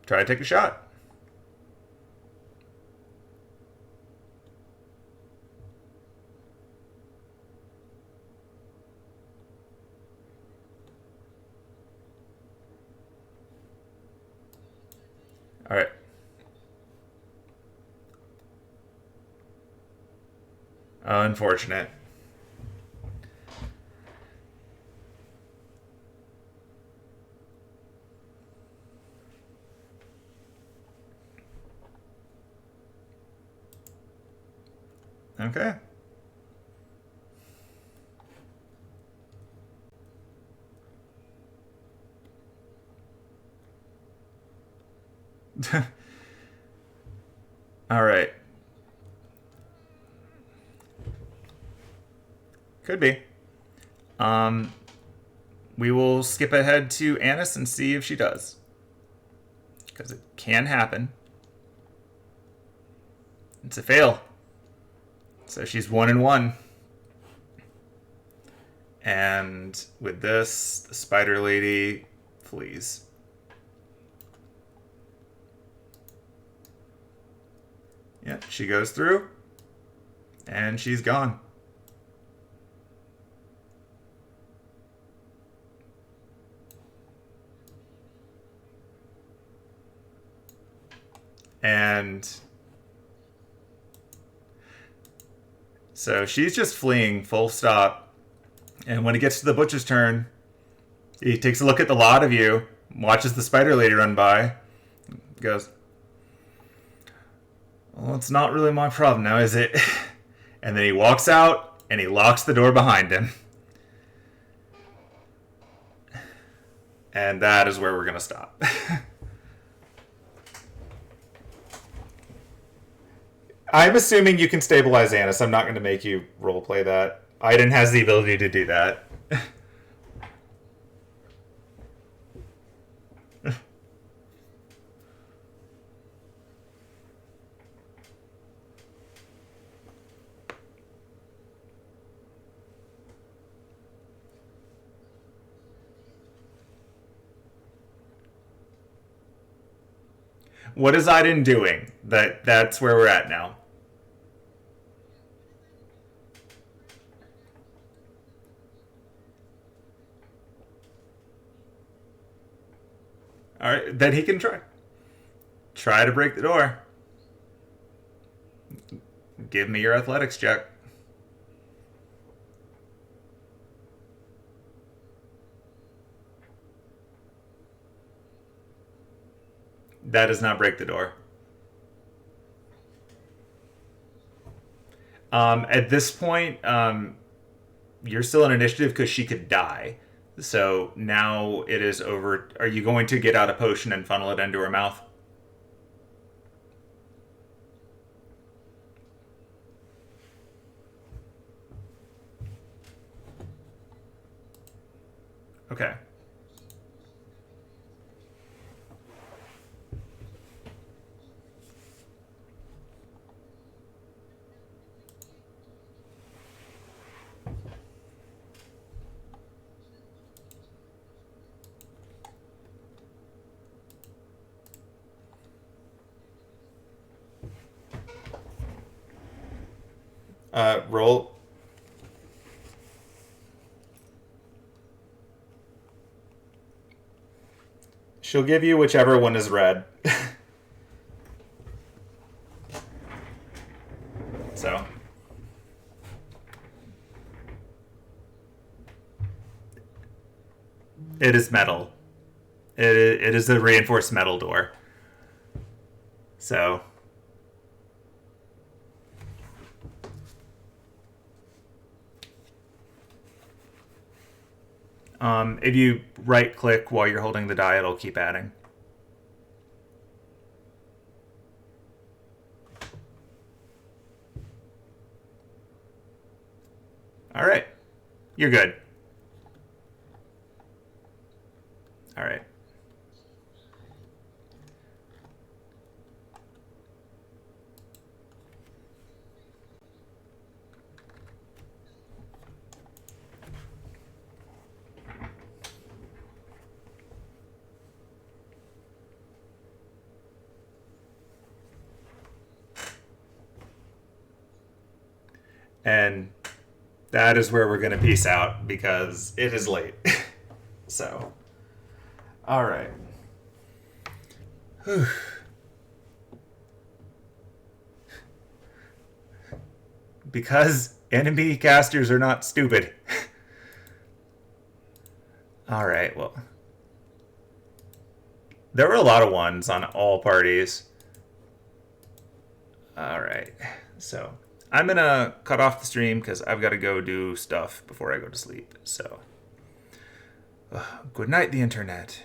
[SPEAKER 1] Try to take a shot. All right. Unfortunate. Okay. All right. Could be. We will skip ahead to Annis and see if she does. Because it can happen. It's a fail. So she's 1-1. And with this, the spider lady flees. Yep, she goes through. And she's gone. And so she's just fleeing, full stop. And when it gets to the butcher's turn, he takes a look at the lot of you, watches the spider lady run by, goes, well, it's not really my problem now, is it? And then he walks out, and he locks the door behind him. And that is where we're going to stop. I'm assuming you can stabilize Annis. I'm not going to make you roleplay that. Aiden has the ability to do that. What is Aiden doing? That's where we're at now. All right, then he can try to break the door. Give me your athletics check. That does not break the door. At this point, you're still in initiative because she could die. So now it is over. Are you going to get out a potion and funnel it into her mouth? Okay. Roll. She'll give you whichever one is red. So. It is metal. It is a reinforced metal door. So. If you right click while you're holding the die, it'll keep adding. All right. You're good. All right. And that is where we're going to peace out because it is late. So, all right. Because enemy casters are not stupid. All right, well. There were a lot of ones on all parties. All right, so I'm going to cut off the stream because I've got to go do stuff before I go to sleep. So, good night, the internet.